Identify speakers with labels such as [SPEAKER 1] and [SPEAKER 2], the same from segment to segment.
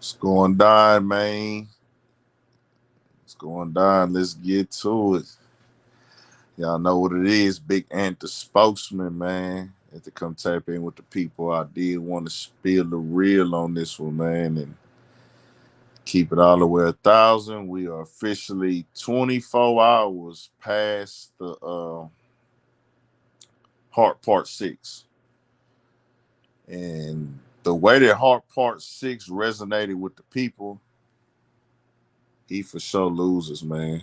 [SPEAKER 1] It's going down, man. It's going down. Let's get to it. Y'all know what it is. Big Ant, the spokesman, man. Had to come tap in with the people. I did want to spill the real on this one, man, and keep it all the way 1,000. We are officially 24 hours past the Heart Part 6. And the way that Heart Part 6 resonated with the people, he for sure loses, man.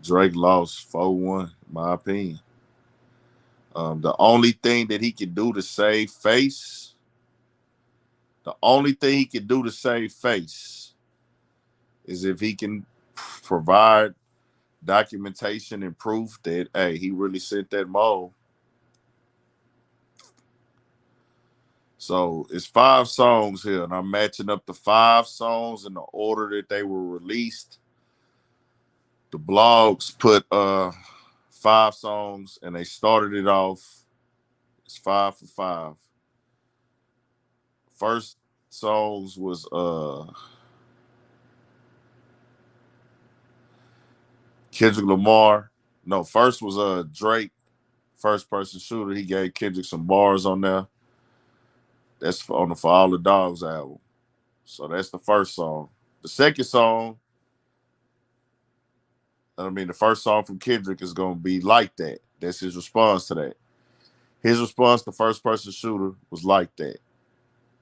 [SPEAKER 1] Drake lost 4-1, in my opinion. The only thing that he can do to save face, the only thing he can do to save face is if he can provide documentation and proof that, hey, he really sent that mold. So it's 5 songs here, and I'm matching up the 5 songs in the order that they were released. The blogs put 5 songs, and they started it off. It's 5 for 5. First songs was Kendrick Lamar. No, first was Drake, first person shooter. He gave Kendrick some bars on there. That's on the For All the Dogs album. So that's the first song. The second song, the first song from Kendrick is gonna be Like That. That's his response to that. His response to first person shooter was Like That.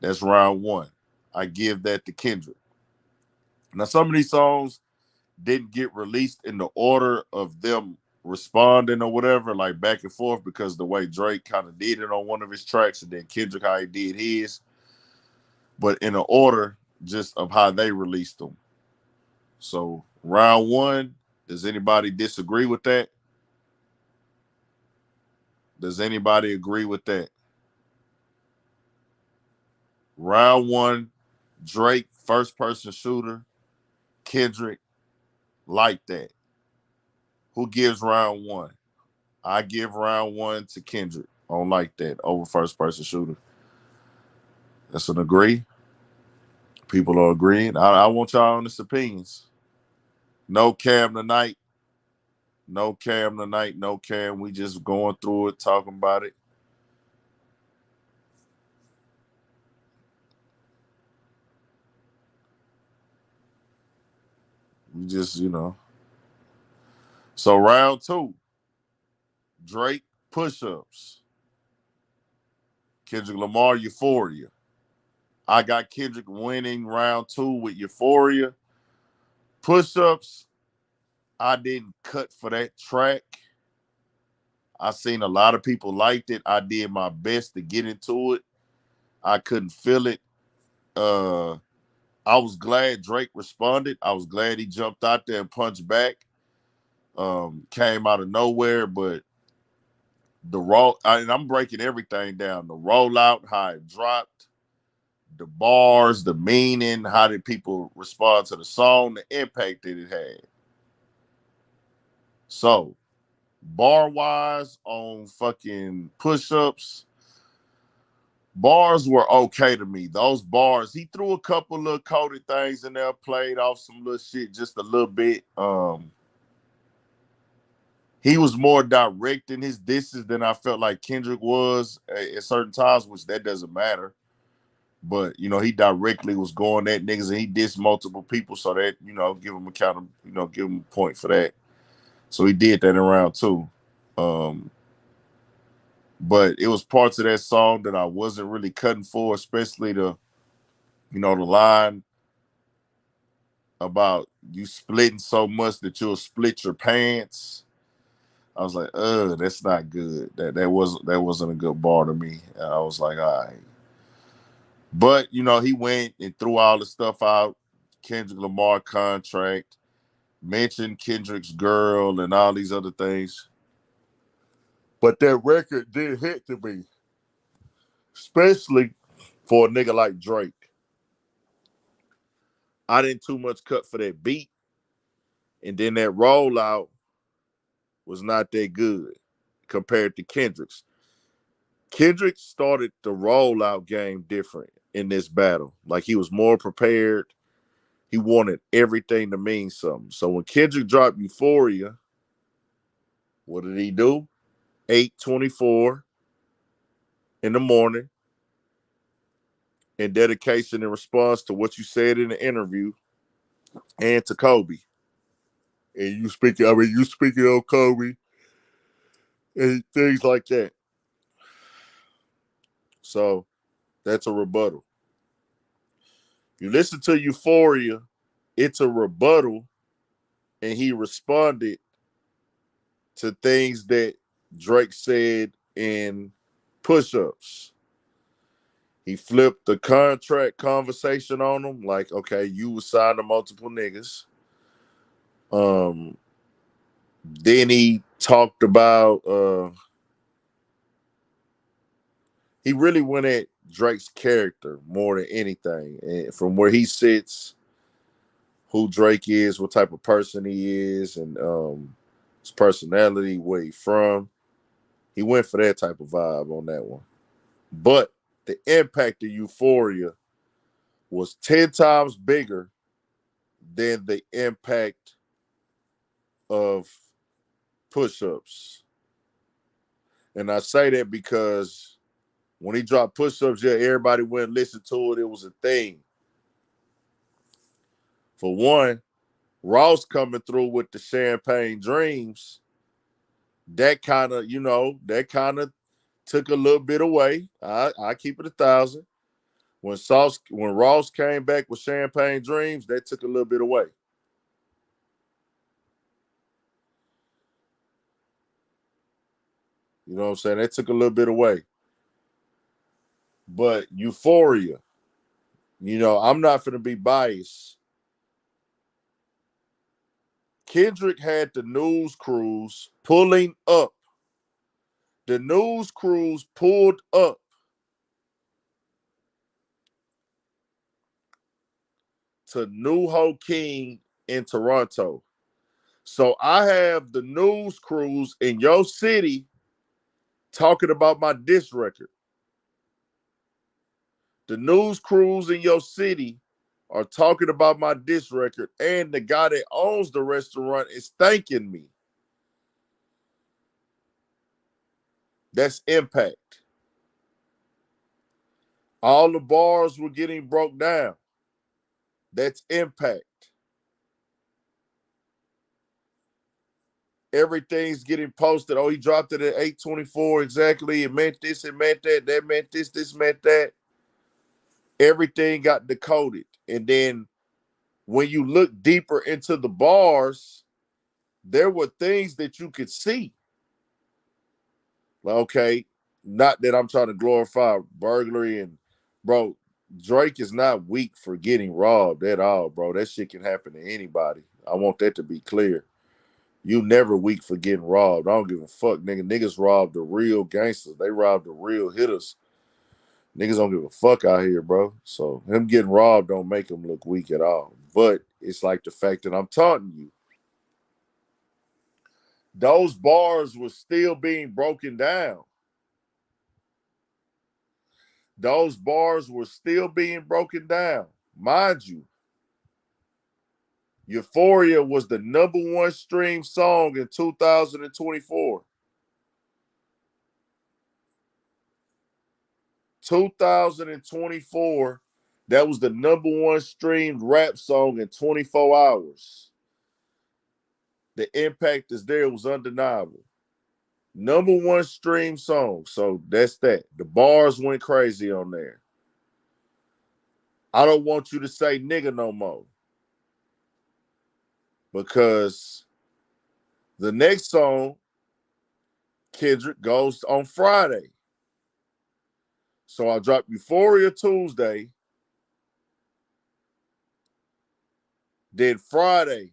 [SPEAKER 1] That's round one. I give that to Kendrick. Now some of these songs didn't get released in the order of them responding or whatever, like back and forth, because the way Drake kind of did it on one of his tracks and then Kendrick how he did his, but in the order just of how they released them. So round one, does anybody disagree with that? Does anybody agree with that? Round one, Drake, first person shooter, Kendrick, Like That. Who gives round one? I give round one to Kendrick on Like That over first person shooter. That's an agree. People are agreeing. I want y'all honest opinions. No Cam tonight. No Cam tonight. No Cam. We just going through it, talking about it. We just. So round two, Drake push ups. Kendrick Lamar Euphoria. I got Kendrick winning round two with Euphoria. Push ups, I didn't cut for that track. I seen a lot of people liked it. I did my best to get into it. I couldn't feel it. Uh, I was glad Drake responded. I was glad he jumped out there and punched back. Came out of nowhere, but and I'm breaking everything down. The rollout, how it dropped, the bars, the meaning, how did people respond to the song, the impact that it had. So, bar wise on fucking push ups, bars were okay to me. Those bars, he threw a couple little coded things in there, played off some little shit just a little bit. He was more direct in his disses than I felt like Kendrick was at certain times, which that doesn't matter. But he directly was going at niggas and he dissed multiple people, so that give him a count of give him a point for that. So he did that in round two. But it was parts of that song that I wasn't really cutting for, especially the line about you splitting so much that you'll split your pants. I was like, that's not good. That wasn't a good bar to me. And I was like, all right. But he went and threw all the stuff out. Kendrick Lamar contract, mentioned Kendrick's girl and all these other things. But that record did hit to me, especially for a nigga like Drake. I didn't too much cut for that beat, and then that rollout was not that good compared to Kendrick's. Kendrick started the rollout game different in this battle. Like he was more prepared. He wanted everything to mean something. So when Kendrick dropped Euphoria, what did he do? 8:24 in the morning, in dedication in response to what you said in the interview and to Kobe. And you speaking on Kobe and things like that. So that's a rebuttal. You listen to Euphoria, it's a rebuttal, and he responded to things that Drake said in push-ups. He flipped the contract conversation on him, like, okay, you was signed to multiple niggas. Then he talked about he really went at Drake's character more than anything. And from where he sits, who Drake is, what type of person he is, and his personality, where he from. He went for that type of vibe on that one. But the impact of Euphoria was 10 times bigger than the impact of push-ups. And I say that because when he dropped push-ups, yeah, everybody went and listened to it. It was a thing. For one, Ross coming through with the Champagne Dreams, that kind of, took a little bit away. I keep it 1,000. When Ross came back with Champagne Dreams, that took a little bit away. You know what I'm saying? That took a little bit away. But Euphoria, I'm not going to be biased. Kendrick had the news crews pulling up. The news crews pulled up to New Ho King in Toronto. So I have the news crews in your city talking about my diss record. The news crews in your city are talking about my diss record, and the guy that owns the restaurant is thanking me. That's impact. All the bars were getting broke down. That's impact. Everything's getting posted. Oh, he dropped it at 8:24 exactly. It meant this, it meant that, that meant this meant that. Everything got decoded. And then when you look deeper into the bars, there were things that you could see. Like, okay, not that I'm trying to glorify burglary and bro, Drake is not weak for getting robbed at all, bro. That shit can happen to anybody. I want that to be clear. You never weak for getting robbed. I don't give a fuck, nigga. Niggas rob the real gangsters. They rob the real hitters. Niggas don't give a fuck out here, bro. So him getting robbed don't make him look weak at all. But it's like the fact that I'm taunting you. Those bars were still being broken down. Those bars were still being broken down. Mind you, Euphoria was the #1 stream song in 2024. 2024, that was the #1 streamed rap song in 24 hours. The impact is there. It was undeniable. #1 stream song. So that's that. The bars went crazy on there. I don't want you to say nigga no more. Because the next song, Kendrick, goes on Friday. So I dropped Euphoria Tuesday. Then Friday,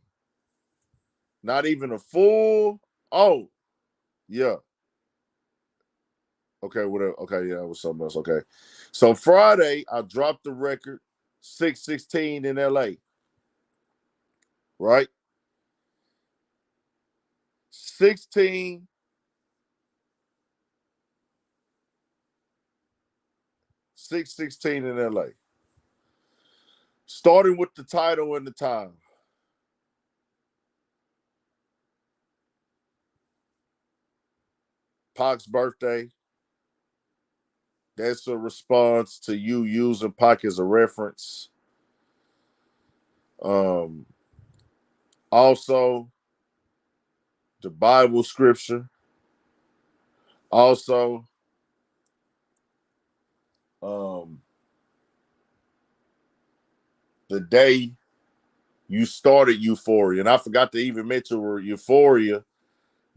[SPEAKER 1] not even a full. Oh, yeah. Okay, whatever. Okay, yeah, it was something else. Okay. So Friday, I dropped the record 616 in LA. Right? 16 616 in LA. Starting with the title and the time. Pac's birthday. That's a response to you using Pac as a reference. Also, the Bible scripture. Also, the day you started Euphoria. And I forgot to even mention Euphoria.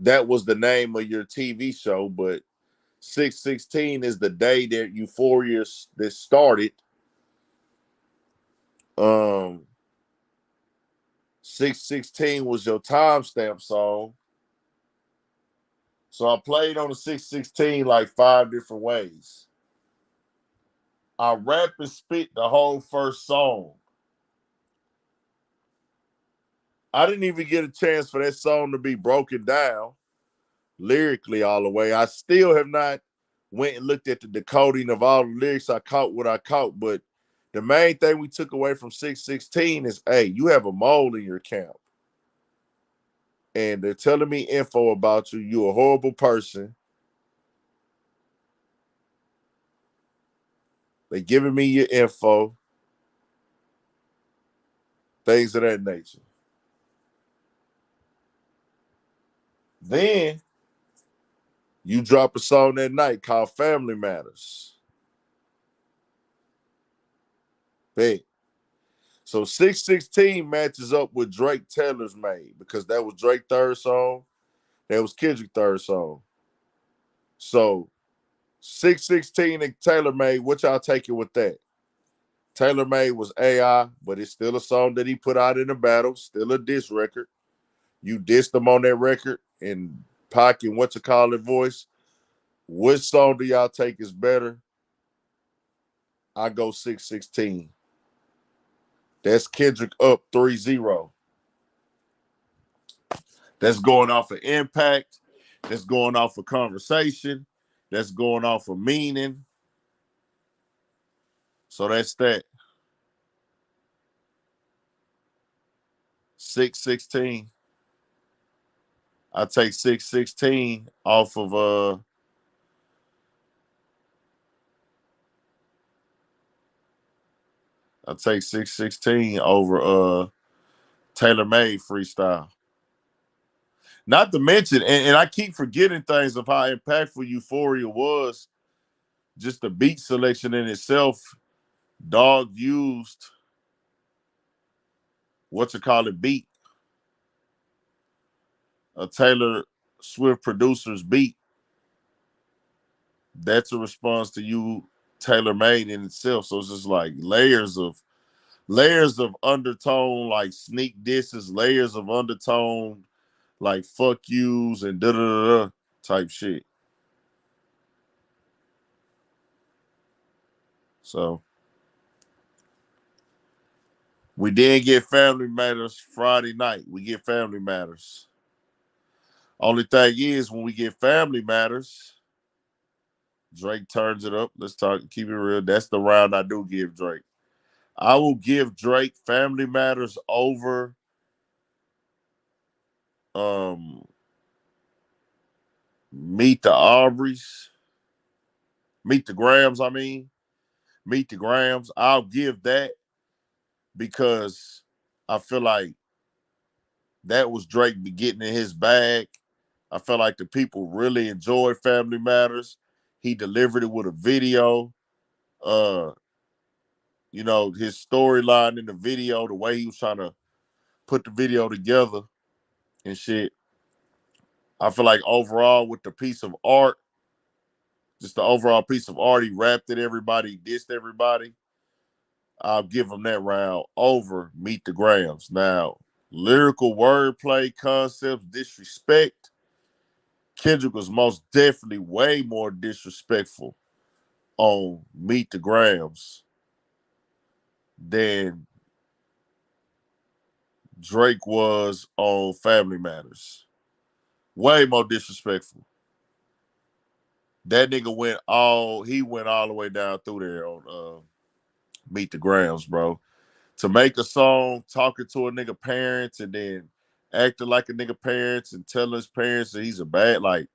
[SPEAKER 1] That was the name of your TV show, but 616 is the day that Euphoria that started. 616 was your timestamp song. So I played on the 616 like 5 different ways. I rap and spit the whole first song. I didn't even get a chance for that song to be broken down lyrically all the way. I still have not went and looked at the decoding of all the lyrics. I caught what I caught, but the main thing we took away from 616 is, hey, you have a mole in your camp. And they're telling me info about you. You're a horrible person. They're giving me your info. Things of that nature. Then you drop a song that night called Family Matters. Big. So 616 matches up with Drake Taylor's Made because that was Drake's third song. That was Kendrick's third song. So 616 and Taylor Made, what y'all taking with that? Taylor Made was AI, but it's still a song that he put out in the battle, still a diss record. You dissed him on that record in Pac and voice. Which song do y'all take is better? I go 616. That's Kendrick up 3-0. That's going off of impact. That's going off of conversation. That's going off of meaning. So that's that. 616. I take 616 off of I take 616 over Taylor Made freestyle. Not to mention, and I keep forgetting things of how impactful Euphoria was. Just the beat selection in itself. Dog used beat. A Taylor Swift producer's beat. That's a response to you Taylor Made in itself. So it's just like layers of undertone, like sneak disses, layers of undertone, like fuck yous and da da da type shit. So we did get Family Matters Friday night. We get Family Matters. Only thing is, when we get Family Matters, Drake turns it up. Let's keep it real. That's the round I do give Drake. I will give Drake Family Matters over Meet the Aubreys. Meet the Grams, I mean. Meet the Grams. I'll give that because I feel like that was Drake getting in his bag. I felt like the people really enjoyed Family Matters. He delivered it with a video. His storyline in the video, the way he was trying to put the video together and shit. I feel like overall with the piece of art, just the overall piece of art, he rapped it, everybody, dissed everybody. I'll give him that round over Meet the Grams. Now, lyrical wordplay, concepts, disrespect. Kendrick was most definitely way more disrespectful on Meet the Grams than Drake was on Family Matters. Way more disrespectful. That nigga went all the way down through there on Meet the Grams, bro. To make a song talking to a nigga parents and then acting like a nigga parents and telling his parents that he's a bad, like,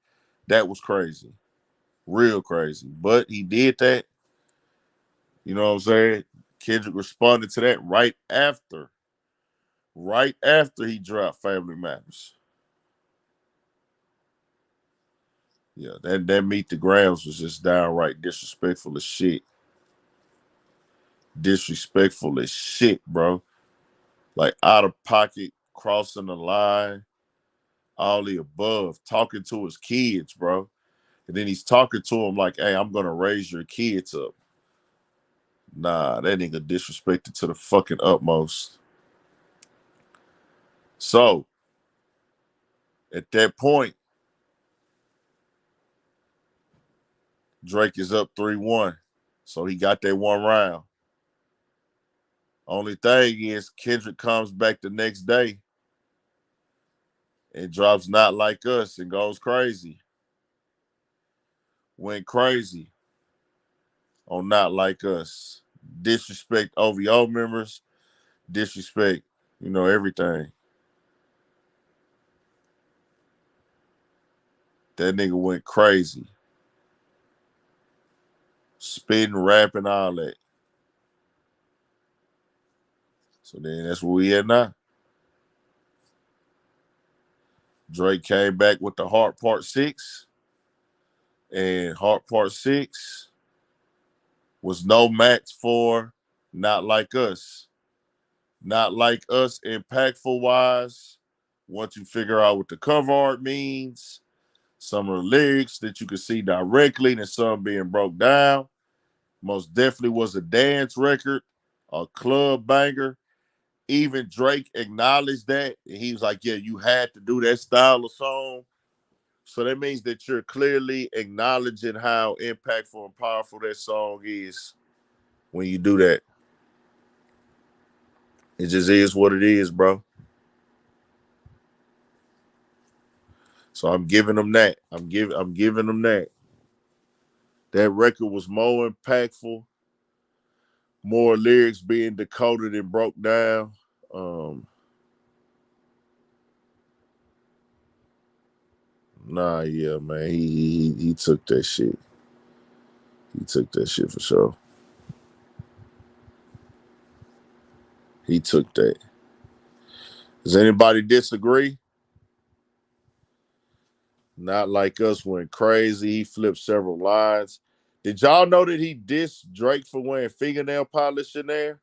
[SPEAKER 1] that was crazy. Real crazy. But he did that. You know what I'm saying? Kendrick responded to that right after he dropped Family Matters. Yeah, that Meet the Grams was just downright disrespectful as shit. Disrespectful as shit, bro. Like out of pocket, crossing the line, all the above, talking to his kids, bro. And then he's talking to him like, hey, I'm gonna raise your kids up. Nah, that nigga disrespected to the fucking utmost. So at that point, Drake is up 3-1. So he got that one round. Only thing is Kendrick comes back the next day and drops Not Like Us and goes crazy. Went crazy on Not Like Us. Disrespect OVO members, disrespect, everything. That nigga went crazy. Spitting, rapping, all that. So then that's where we at now. Drake came back with the Heart Part 6. And Heart Part 6 was no match for Not Like Us. Not Like Us impactful wise. Once you figure out what the cover art means, some of the lyrics that you can see directly and some being broke down. Most definitely was a dance record, a club banger. Even Drake acknowledged that. And he was like, yeah, you had to do that style of song. So that means that you're clearly acknowledging how impactful and powerful that song is when you do that. It just is what it is, bro. So I'm giving them that. I'm giving them that. That record was more impactful, more lyrics being decoded and broke down. Yeah, man. He took that shit. He took that shit for sure. He took that. Does anybody disagree? Not Like Us went crazy. He flipped several lines. Did y'all know that he dissed Drake for wearing fingernail polish in there?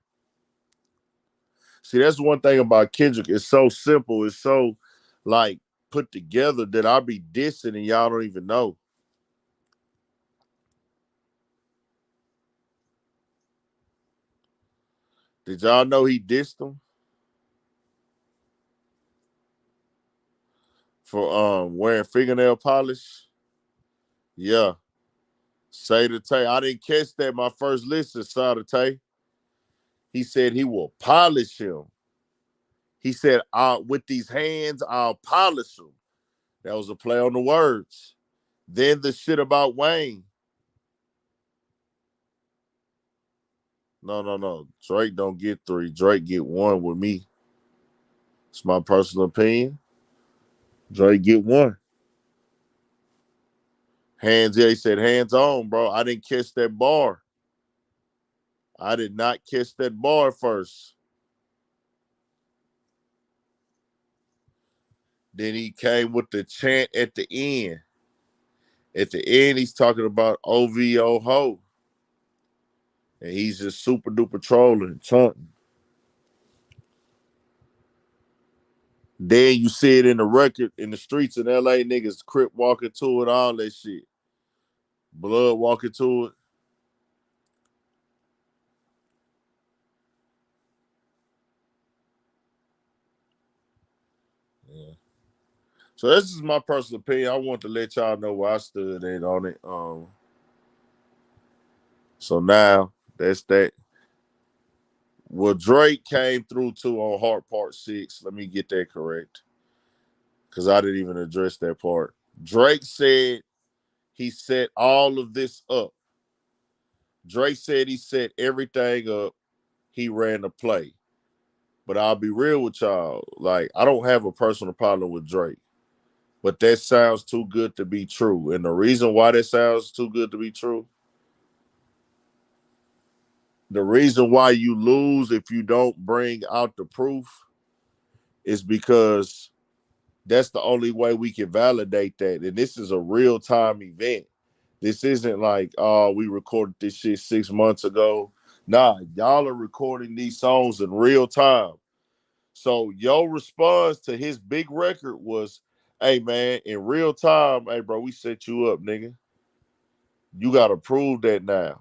[SPEAKER 1] See, that's one thing about Kendrick. It's so simple. It's so like put together that I'll be dissing and y'all don't even know. Did y'all know he dissed him for wearing fingernail polish? Yeah. Say the Tay. I didn't catch that my first listen, Say the Tay. He said he will polish him. He said, with these hands, I'll polish him. That was a play on the words. Then the shit about Wayne. No. Drake don't get 3. Drake get 1 with me. It's my personal opinion. Drake get 1. Hands, yeah, he said hands on, bro. I didn't catch that bar. I did not catch that bar first. Then he came with the chant at the end. At the end, he's talking about OVO ho. And he's just super duper trolling, taunting. Then you see it in the record in the streets in LA, niggas crip walking to it, all that shit. Blood walking to it. Yeah. So this is my personal opinion. I want to let y'all know where I stood at on it. So now that's that. Well, Drake came through too on Heart Part 6. Let me get that correct. Because I didn't even address that part. Drake said he set all of this up. Drake said he set everything up. He ran the play. But I'll be real with y'all. Like, I don't have a personal problem with Drake. But that sounds too good to be true. And the reason why that sounds too good to be true, the reason why you lose if you don't bring out the proof is because that's the only way we can validate that. And this is a real-time event. This isn't like, oh, we recorded this shit 6 months ago. Nah, y'all are recording these songs in real time. So your response to his big record was, hey, man, in real time, hey, bro, we set you up, nigga. You got to prove that now.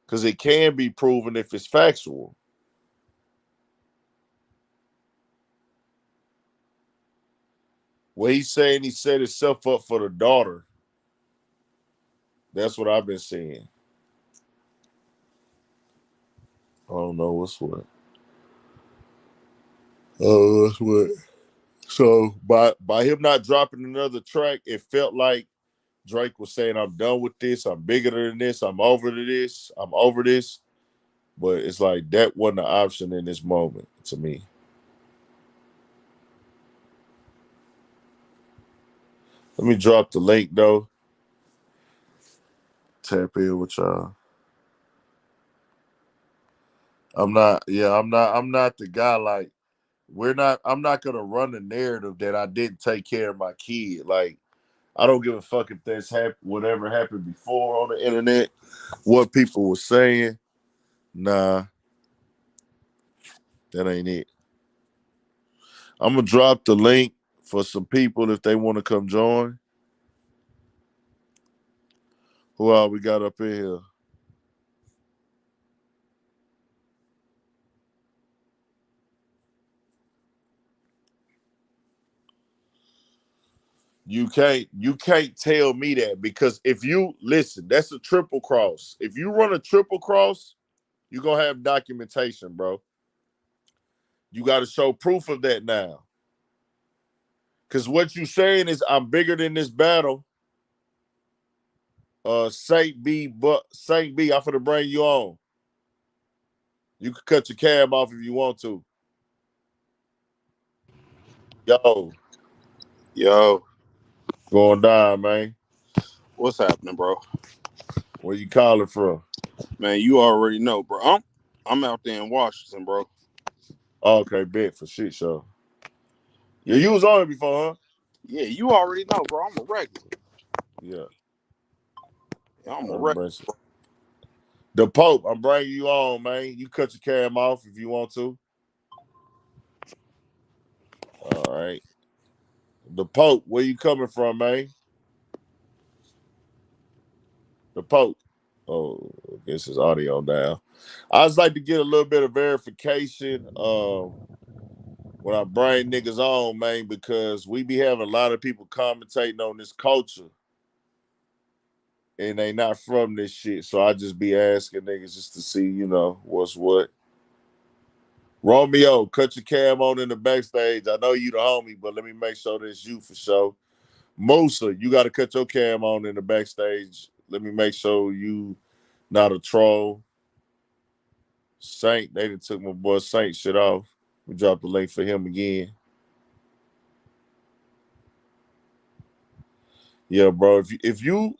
[SPEAKER 1] Because it can be proven if it's factual. What he's saying, he set himself up for the daughter. That's what I've been seeing. I don't know what's what. Oh, that's what. So by him not dropping another track, it felt like Drake was saying, I'm done with this. I'm bigger than this. I'm over this. I'm over this. But it's like that wasn't an option in this moment to me. Let me drop the link though. Tap in with y'all. I'm not the guy like I'm not gonna run the narrative that I didn't take care of my kid. Like, I don't give a fuck if that's whatever happened before on the internet, what people were saying. Nah, that ain't it. I'm gonna drop the link for some people if they want to come join. Who all we got up in here? You can't tell me that, because if you listen, that's a triple cross. If you run a triple cross, you're gonna have documentation, bro. You got to show proof of that now. Because what you saying is, I'm bigger than this battle. Saint B, I'm finna bring you on. You can cut your cab off if you want to. Yo,
[SPEAKER 2] Yo,
[SPEAKER 1] going down, man.
[SPEAKER 2] what's happening, bro?
[SPEAKER 1] Where you calling from?
[SPEAKER 2] Man, you already know, bro. I'm out there in Washington, bro.
[SPEAKER 1] Oh, okay, bet for shit show. Yeah, you was on it before, huh?
[SPEAKER 2] Yeah, you already know, bro. I'm a regular.
[SPEAKER 1] Yeah.
[SPEAKER 2] Yeah, I'm a
[SPEAKER 1] I'm
[SPEAKER 2] regular.
[SPEAKER 1] bringing the Pope. I'm bringing you on, man. You cut your cab off if you want to. All right. The Pope, where you coming from, man? The Pope. Oh, I guess his audio down. I just like to get a little bit of verification when I bring niggas on, man, because we be having a lot of people commentating on this culture and they not from this shit. So I just be asking niggas just to see, what's what. Romeo, cut your cam on in the backstage. I know you the homie, but let me make sure that's you for sure. Musa, you got to cut your cam on in the backstage. Let me make sure you not a troll. Saint, they done took my boy Saint shit off. We dropped the link for him again. Yeah, bro. If you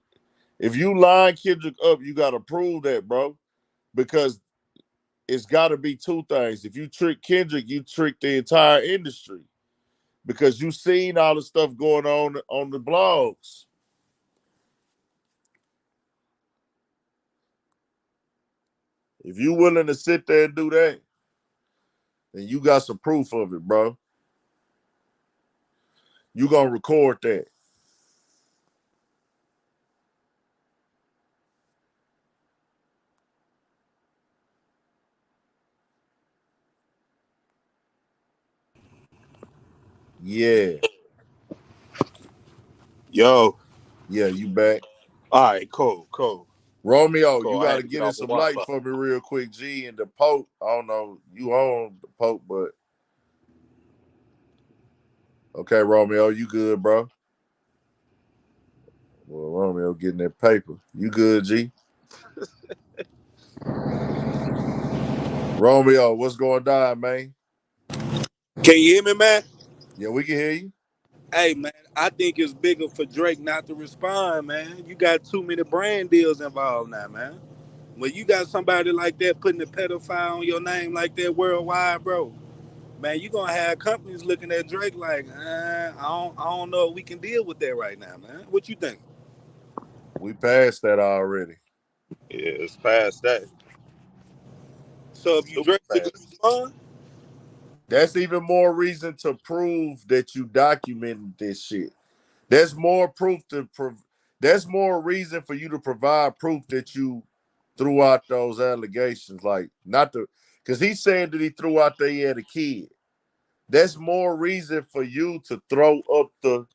[SPEAKER 1] line Kendrick up, you gotta prove that, bro. Because it's gotta be two things. If you trick Kendrick, you trick the entire industry. Because you seen all the stuff going on the blogs. If you willing to sit there and do that, then you got some proof of it, bro. You gonna record that. Yeah.
[SPEAKER 2] Yo,
[SPEAKER 1] Yeah, you back.
[SPEAKER 2] all right, cool.
[SPEAKER 1] Romeo, you
[SPEAKER 2] I
[SPEAKER 1] got
[SPEAKER 2] had
[SPEAKER 1] to
[SPEAKER 2] to get
[SPEAKER 1] get in
[SPEAKER 2] off of
[SPEAKER 1] some light
[SPEAKER 2] Wi-Fi.
[SPEAKER 1] for me real quick, G. And the Pope, I don't know, you on the Pope, but okay, Romeo, you good, bro? Well, Romeo getting that paper. You good, G? Romeo, what's going on, man?
[SPEAKER 3] Can you hear me, man?
[SPEAKER 1] Yeah, we can hear you.
[SPEAKER 3] Hey, man, I think it's bigger for Drake not to respond, man. You got too many brand deals involved now, man. When you got somebody like that putting a pedophile on your name like that worldwide, bro, man, you gonna have companies looking at Drake like, I don't know if we can deal with that right now, man. What you think?
[SPEAKER 1] We passed that already.
[SPEAKER 2] Yeah, it's past that.
[SPEAKER 3] So if you
[SPEAKER 1] Super
[SPEAKER 3] Drake, would you
[SPEAKER 1] fast.
[SPEAKER 3] respond?
[SPEAKER 1] That's even more reason to prove that you documented this shit. There's more proof to There's more reason for you to provide proof that you threw out those allegations. Like not to, because he said that he threw out that he had a kid. That's more reason for you to throw up the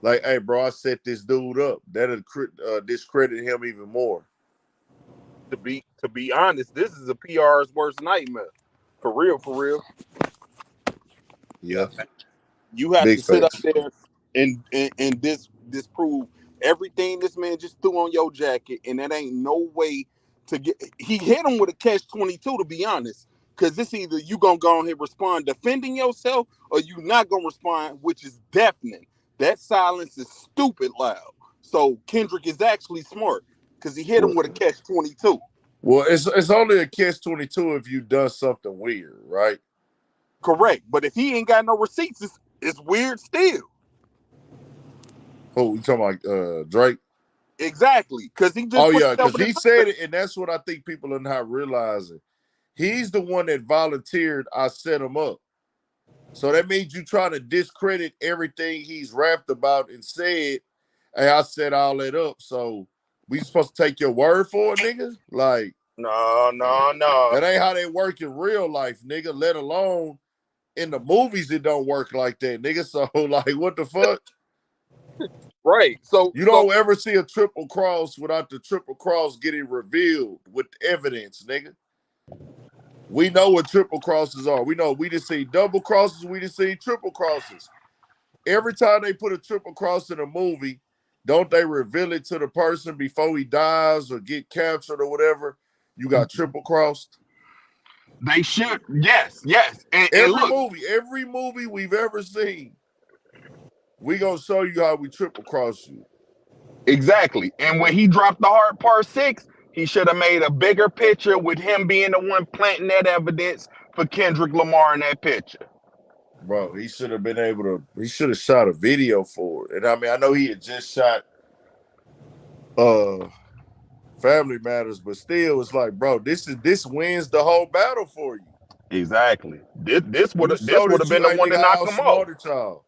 [SPEAKER 1] like, hey, bro, I set this dude up. That'll discredit him even more.
[SPEAKER 2] To be honest, this is a PR's worst nightmare. For real, for real.
[SPEAKER 3] Yeah,
[SPEAKER 1] Yeah,
[SPEAKER 2] You have
[SPEAKER 1] big
[SPEAKER 2] to sit up
[SPEAKER 1] facts.
[SPEAKER 2] there and disprove everything this man just threw on your jacket, and that ain't no way to get. He hit him with a catch-22, to be honest, because it's either you gonna go ahead and respond defending yourself, or you not gonna respond, which is deafening. That silence is stupid loud. So Kendrick is actually smart because he hit him
[SPEAKER 1] Well,
[SPEAKER 2] with a catch-22.
[SPEAKER 1] well, it's only a catch-22 if you done something weird, right?
[SPEAKER 2] Correct, but if he ain't got no receipts, it's weird still.
[SPEAKER 1] Who you talking about? Drake.
[SPEAKER 2] Exactly, because he just
[SPEAKER 1] Oh
[SPEAKER 2] put
[SPEAKER 1] yeah,
[SPEAKER 2] it up
[SPEAKER 1] because
[SPEAKER 2] in his
[SPEAKER 1] he said it, and that's what I think people are not realizing. He's the one that volunteered. I set him up. So that means you trying to discredit everything he's rapped about and said. Hey, I set all that up. So we supposed to take your word for it, nigga? Like
[SPEAKER 2] No, no, no.
[SPEAKER 1] that ain't how they work in real life, nigga. Let alone in the movies, it don't work like that, nigga. So like, what the fuck?
[SPEAKER 2] Right. So
[SPEAKER 1] You
[SPEAKER 2] so
[SPEAKER 1] don't ever see a triple cross without the triple cross getting revealed with evidence, nigga. We know what triple crosses are. We know we just see double crosses, we just see triple crosses. Every time they put a triple cross in a movie, don't they reveal it to the person before he dies or get captured or whatever? You got triple crossed.
[SPEAKER 2] they should, yes, yes. And look,
[SPEAKER 1] Every movie we've ever seen, we gonna show you how we triple cross you.
[SPEAKER 2] exactly. And when he dropped the hard part six, he should have made a bigger picture with him being the one planting that evidence for Kendrick Lamar in that picture.
[SPEAKER 1] Bro, he should have been able to. He should have shot a video for it. And I mean, I know he had just shot uh Family Matters, but still, it's like, bro, this wins the whole battle for you.
[SPEAKER 2] Exactly. This would
[SPEAKER 1] You
[SPEAKER 2] this
[SPEAKER 1] showed
[SPEAKER 2] would
[SPEAKER 1] that
[SPEAKER 2] have
[SPEAKER 1] you,
[SPEAKER 2] been the
[SPEAKER 1] hey
[SPEAKER 2] one
[SPEAKER 1] nigga,
[SPEAKER 2] to
[SPEAKER 1] I
[SPEAKER 2] knock him off.
[SPEAKER 1] outsmarted y'all.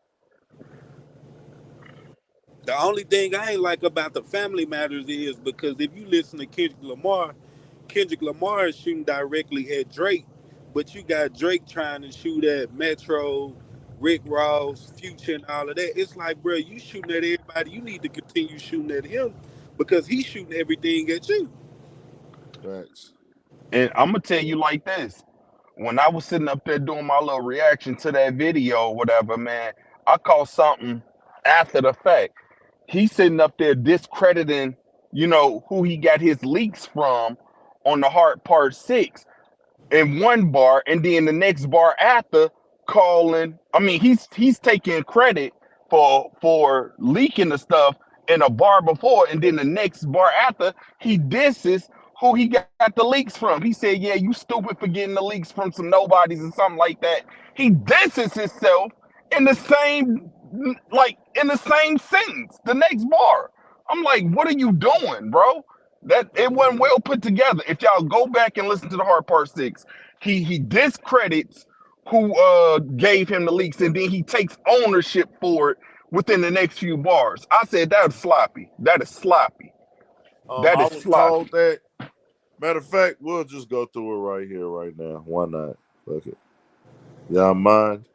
[SPEAKER 3] The only thing I ain't like about the Family Matters is because if you listen to Kendrick Lamar is shooting directly at Drake, but you got Drake trying to shoot at Metro, Rick Ross, Future, and all of that. It's like, bro, you shooting at everybody. You need to continue shooting at him because he's shooting everything at you.
[SPEAKER 1] Facts.
[SPEAKER 2] And I'm gonna tell you like this. When I was sitting up there doing my little reaction to that video or whatever, man, I caught something after the fact. He's sitting up there discrediting, who he got his leaks from on the Heart Part 6 in one bar, and then the next bar after calling. I mean, he's taking credit for leaking the stuff in a bar before, and then the next bar after he disses who he got the leaks from. He said, "Yeah, you stupid for getting the leaks from some nobodies and something like that." He disses himself in the same in the same sentence. The next bar. I'm like, what are you doing, bro? That it wasn't well put together. If y'all go back and listen to the hard part six, he discredits who gave him the leaks, and then he takes ownership for it within the next few bars. I said that's sloppy. That is sloppy. That
[SPEAKER 1] I
[SPEAKER 2] is
[SPEAKER 1] was told
[SPEAKER 2] sloppy.
[SPEAKER 1] that. Matter of fact, we'll just go through it right here, right now. Why not? Fuck it. Y'all mind?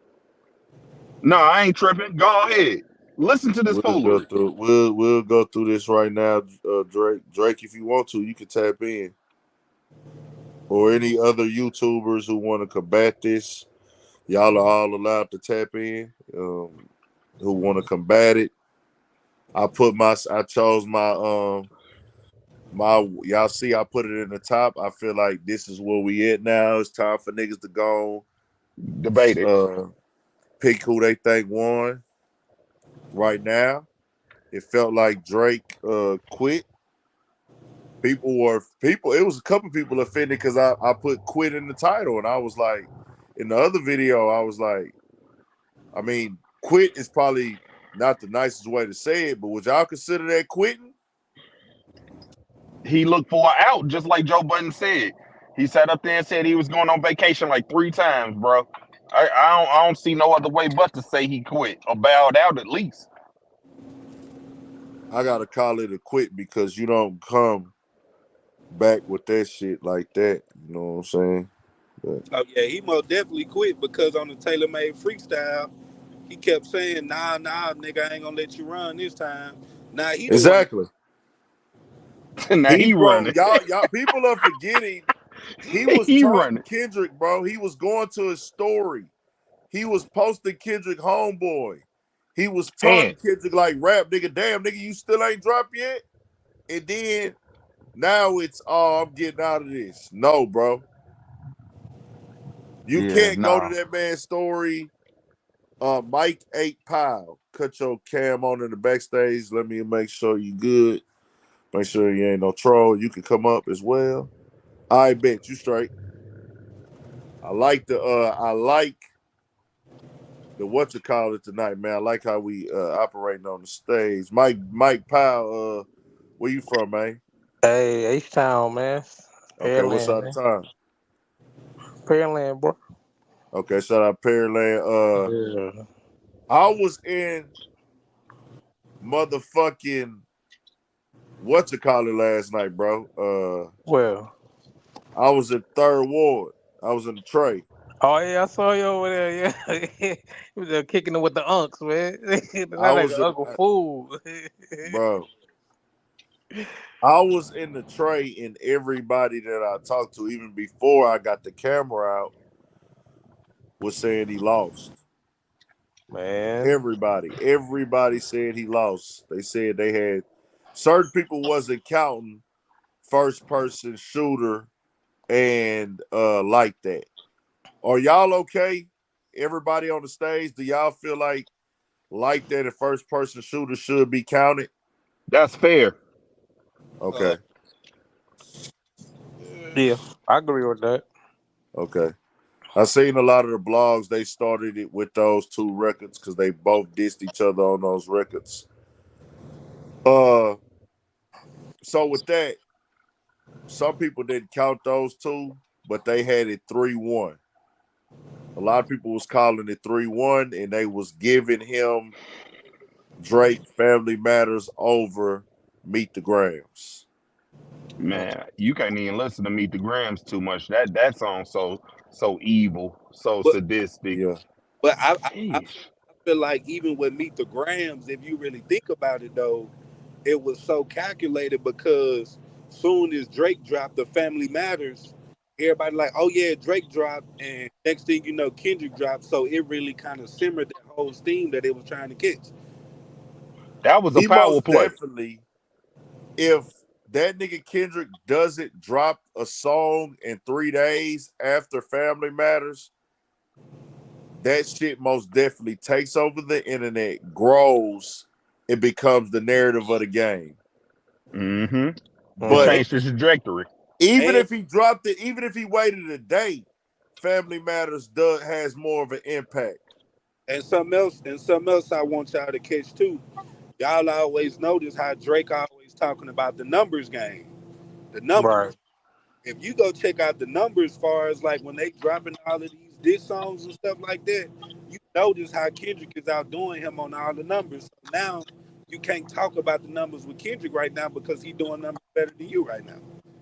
[SPEAKER 2] No, I ain't tripping. Go ahead. Listen to this
[SPEAKER 1] We'll go
[SPEAKER 2] foolery.
[SPEAKER 1] through. We'll go through this right now, Drake. Drake, if you want to, you can tap in, or any other YouTubers who want to combat this. Y'all are all allowed to tap in. Who want to combat it? I chose my y'all see I put it in the top. I feel like this is where we at now. It's time for niggas to go
[SPEAKER 2] Debated.
[SPEAKER 1] pick who they think won right now. It felt like Drake quit. People it was a couple people offended because I put quit in the title and I was like in the other video, I was like, I mean, quit is probably not the nicest way to say it, but would y'all consider that quitting?
[SPEAKER 2] He looked for an out, just like Joe Budden said. He sat up there and said he was going on vacation like 3 times, bro. I don't see no other way but to say he quit or bowed out at least.
[SPEAKER 1] I gotta call it a quit because you don't come back with that shit like that. You know what I'm saying? But
[SPEAKER 3] Oh yeah, he most definitely quit because on the Taylor Made freestyle, he kept saying, "Nah, nah, nigga, I ain't gonna let you run this time." Now he the one.
[SPEAKER 1] exactly.
[SPEAKER 2] Now
[SPEAKER 1] He
[SPEAKER 2] he
[SPEAKER 1] bro,
[SPEAKER 2] running.
[SPEAKER 1] y'all people are forgetting he was
[SPEAKER 2] He
[SPEAKER 1] taunting
[SPEAKER 2] running.
[SPEAKER 1] Kendrick, bro. He was going to his story. He was posting Kendrick homeboy. He was
[SPEAKER 2] And
[SPEAKER 1] taunting Kendrick like rap nigga, damn nigga, you still ain't dropped yet? And then now it's I'm getting out of this. No, bro. You
[SPEAKER 2] yeah,
[SPEAKER 1] can't go to
[SPEAKER 2] nah.
[SPEAKER 1] that man's story. Mike 8 Pile. Cut your cam on in the backstage. Let me make sure you good. Make sure you ain't no troll. You can come up as well. I bet you straight. I like the what you call it tonight, man. I like how we operating on the stage. Mike Powell, where you from, man?
[SPEAKER 4] Hey, H-Town, man.
[SPEAKER 1] Okay, what
[SPEAKER 4] Pearland,
[SPEAKER 1] side of
[SPEAKER 4] man.
[SPEAKER 1] town?
[SPEAKER 4] Pearland, bro.
[SPEAKER 1] Okay, shout out Pearland.
[SPEAKER 4] Yeah.
[SPEAKER 1] I was in motherfucking what you call it last night, bro.
[SPEAKER 4] Well.
[SPEAKER 1] I was in Third Ward. I was in the tray,
[SPEAKER 4] Oh, yeah, I saw you over there, yeah. He was there kicking it with the unks, man. That
[SPEAKER 1] I
[SPEAKER 4] nigga
[SPEAKER 1] was in,
[SPEAKER 4] Uncle Fool.
[SPEAKER 1] bro. I was in the tray, and everybody that I talked to, even before I got the camera out, was saying he lost.
[SPEAKER 4] Man.
[SPEAKER 1] Everybody said he lost. They said they had certain people wasn't counting first person shooter and like that. Are y'all okay? Everybody on the stage, do y'all feel like that a first person shooter should be counted?
[SPEAKER 2] That's fair.
[SPEAKER 3] Uh,
[SPEAKER 1] Okay.
[SPEAKER 4] Yeah, I agree with that.
[SPEAKER 1] Okay. I seen a lot of the blogs, they started it with those two records because they both dissed each other on those records. Uh so with that, some people didn't count those two, but they had it 3-1. A lot of people was calling it 3-1, and they was giving him Drake Family Matters over Meet the Grams.
[SPEAKER 2] Man, you can't even listen to Meet the Grams too much. That song so evil, so
[SPEAKER 3] but
[SPEAKER 2] sadistic.
[SPEAKER 1] Yeah.
[SPEAKER 3] but
[SPEAKER 2] Eesh.
[SPEAKER 3] I feel like even with Meet the Grams, if you really think about it though, it was so calculated because soon as Drake dropped the Family Matters, everybody like, oh yeah, Drake dropped, and next thing you know, Kendrick dropped. So it really kind of simmered that whole steam that it was trying to catch.
[SPEAKER 2] That was a
[SPEAKER 1] He
[SPEAKER 2] power
[SPEAKER 1] most
[SPEAKER 2] play.
[SPEAKER 1] definitely, if that nigga Kendrick doesn't drop a song in 3 days after Family Matters, that shit most definitely takes over the internet, grows, it becomes the narrative of the game.
[SPEAKER 2] Mm-hmm. It
[SPEAKER 1] But
[SPEAKER 3] And,
[SPEAKER 4] Mm.
[SPEAKER 2] changed the trajectory.
[SPEAKER 1] even
[SPEAKER 3] and
[SPEAKER 1] if he dropped it, even if he waited a day, Family Matters does has more of an impact.
[SPEAKER 3] and something else I want y'all to catch too. Y'all always notice how Drake always talking about the numbers game. The
[SPEAKER 4] Right.
[SPEAKER 3] numbers. If you go check out the numbers, as far as like when they dropping all of these diss songs and stuff like that, you notice how Kendrick is outdoing him on all the numbers. So now you can't talk about the numbers with Kendrick right now because he's doing numbers better than you right now.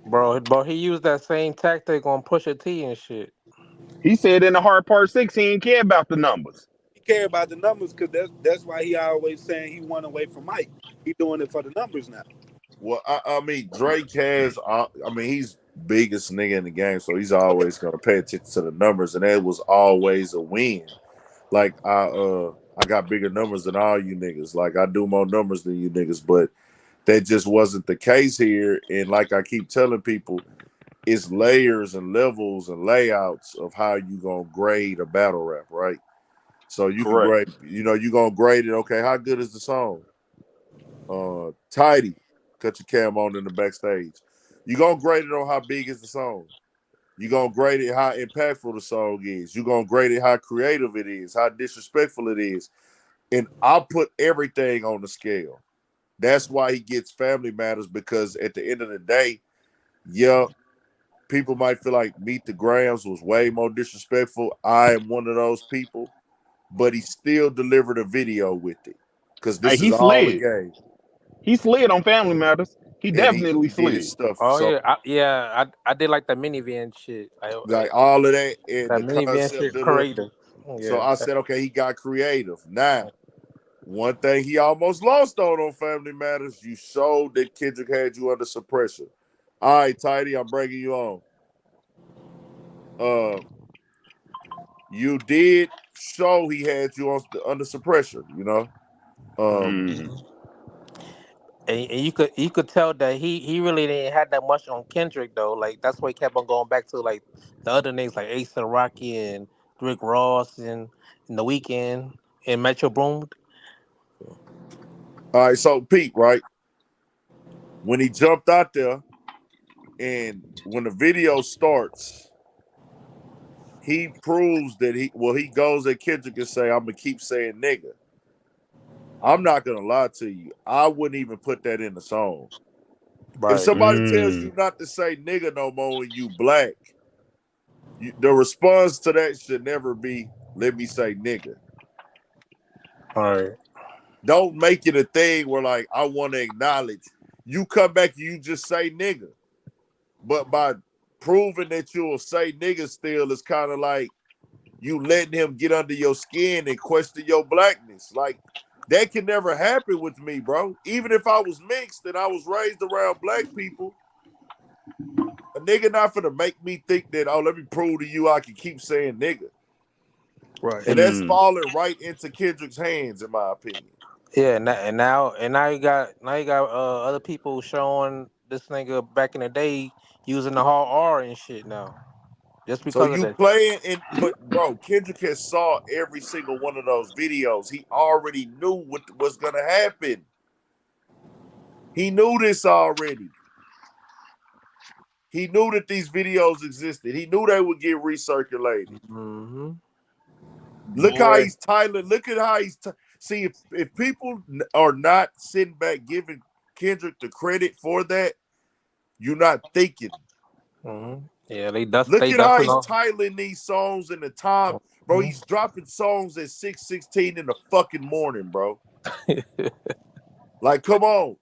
[SPEAKER 4] Bro, he used that same tactic on Pusha T and shit.
[SPEAKER 2] He said in the hard part six, he didn't care about the numbers.
[SPEAKER 3] He care about the numbers because that's why he always saying he won away from Mike. He doing it for the numbers now.
[SPEAKER 1] Well, I mean, Drake has. I mean, he's biggest nigga in the game, so he's always gonna pay attention to the numbers, and that was always a win. Like I got bigger numbers than all you niggas. Like I do more numbers than you niggas, but that just wasn't the case here. And like I keep telling people, it's layers and levels and layouts of how you gonna grade a battle rap, right? So you can
[SPEAKER 2] Correct.
[SPEAKER 1] grade, you gonna grade it. Okay, how good is the song? Tidy, cut your cam on in the backstage. You gonna grade it on how big is the song. You gonna grade it how impactful the song is. You gonna grade it how creative it is, how disrespectful it is, and I put everything on the scale. That's why he gets Family Matters, because at the end of the day, yeah, people might feel like Meet the Grams was way more disrespectful. I am one of those people, but he still delivered a video with it because
[SPEAKER 2] Hey,
[SPEAKER 1] this is
[SPEAKER 2] he
[SPEAKER 1] all a
[SPEAKER 2] slid.
[SPEAKER 1] game,
[SPEAKER 2] He slid on Family Matters. He
[SPEAKER 1] and he
[SPEAKER 2] definitely
[SPEAKER 1] did his
[SPEAKER 2] slid.
[SPEAKER 1] stuff.
[SPEAKER 4] Oh
[SPEAKER 1] So
[SPEAKER 4] yeah, I did like the minivan shit.
[SPEAKER 1] like all of that and
[SPEAKER 4] That
[SPEAKER 1] the
[SPEAKER 4] minivan
[SPEAKER 1] concept.
[SPEAKER 4] shit
[SPEAKER 1] Da, da, da.
[SPEAKER 4] creative.
[SPEAKER 1] So
[SPEAKER 4] Yeah.
[SPEAKER 1] I said, okay, he got creative. Now, one thing he almost lost on Family Matters, you showed that Kendrick had you under some pressure. All right, Tidy, I'm bringing you on. Uh, you did show he had you under some pressure.
[SPEAKER 2] Mm.
[SPEAKER 4] And you could tell that he really didn't have that much on Kendrick though. Like that's why he kept on going back to like the other niggas like Ace and Rocky and Rick Ross and The Weeknd and Metro Boom.
[SPEAKER 1] All right, so Pete, right when he jumped out there, and when the video starts, he proves that he goes at Kendrick and say, "I'm gonna keep saying nigga." I'm not gonna lie to you. I wouldn't even put that in the song. If
[SPEAKER 4] Right.
[SPEAKER 1] somebody tells
[SPEAKER 2] Mm.
[SPEAKER 1] you not to say nigga no more when you black, the response to that should never be, let me say nigga.
[SPEAKER 4] All right.
[SPEAKER 1] Don't make it a thing where like I want to acknowledge. You come back and you just say nigga. But by proving that you'll say nigga still is kind of like you letting him get under your skin and question your blackness. Like that can never happen with me, bro. Even if I was mixed and I was raised around black people, a nigga not finna make me think that, oh, let me prove to you I can keep saying nigga.
[SPEAKER 4] Right.
[SPEAKER 1] And that's
[SPEAKER 2] Mm.
[SPEAKER 1] falling right into Kendrick's hands, in my opinion.
[SPEAKER 4] Yeah, and now you got other people showing this nigga back in the day using the hard R and shit now just
[SPEAKER 1] So
[SPEAKER 4] because of
[SPEAKER 1] you
[SPEAKER 4] that.
[SPEAKER 1] playing but bro, Kendrick has saw every single one of those videos. He already knew what was gonna happen. He knew this already. He knew that these videos existed. He knew they would get recirculated.
[SPEAKER 4] Mm-hmm.
[SPEAKER 1] Look how
[SPEAKER 2] Boy.
[SPEAKER 1] he's tiling. Look at how see if people are not sitting back giving Kendrick the credit for that, you're not thinking.
[SPEAKER 4] Mm-hmm. Yeah, they
[SPEAKER 1] Look at how
[SPEAKER 4] dusting
[SPEAKER 1] he's
[SPEAKER 4] off.
[SPEAKER 1] titling these songs in the time, bro.
[SPEAKER 4] Mhm.
[SPEAKER 1] He's dropping songs at 6:16 in the fucking morning, bro. Like, come on.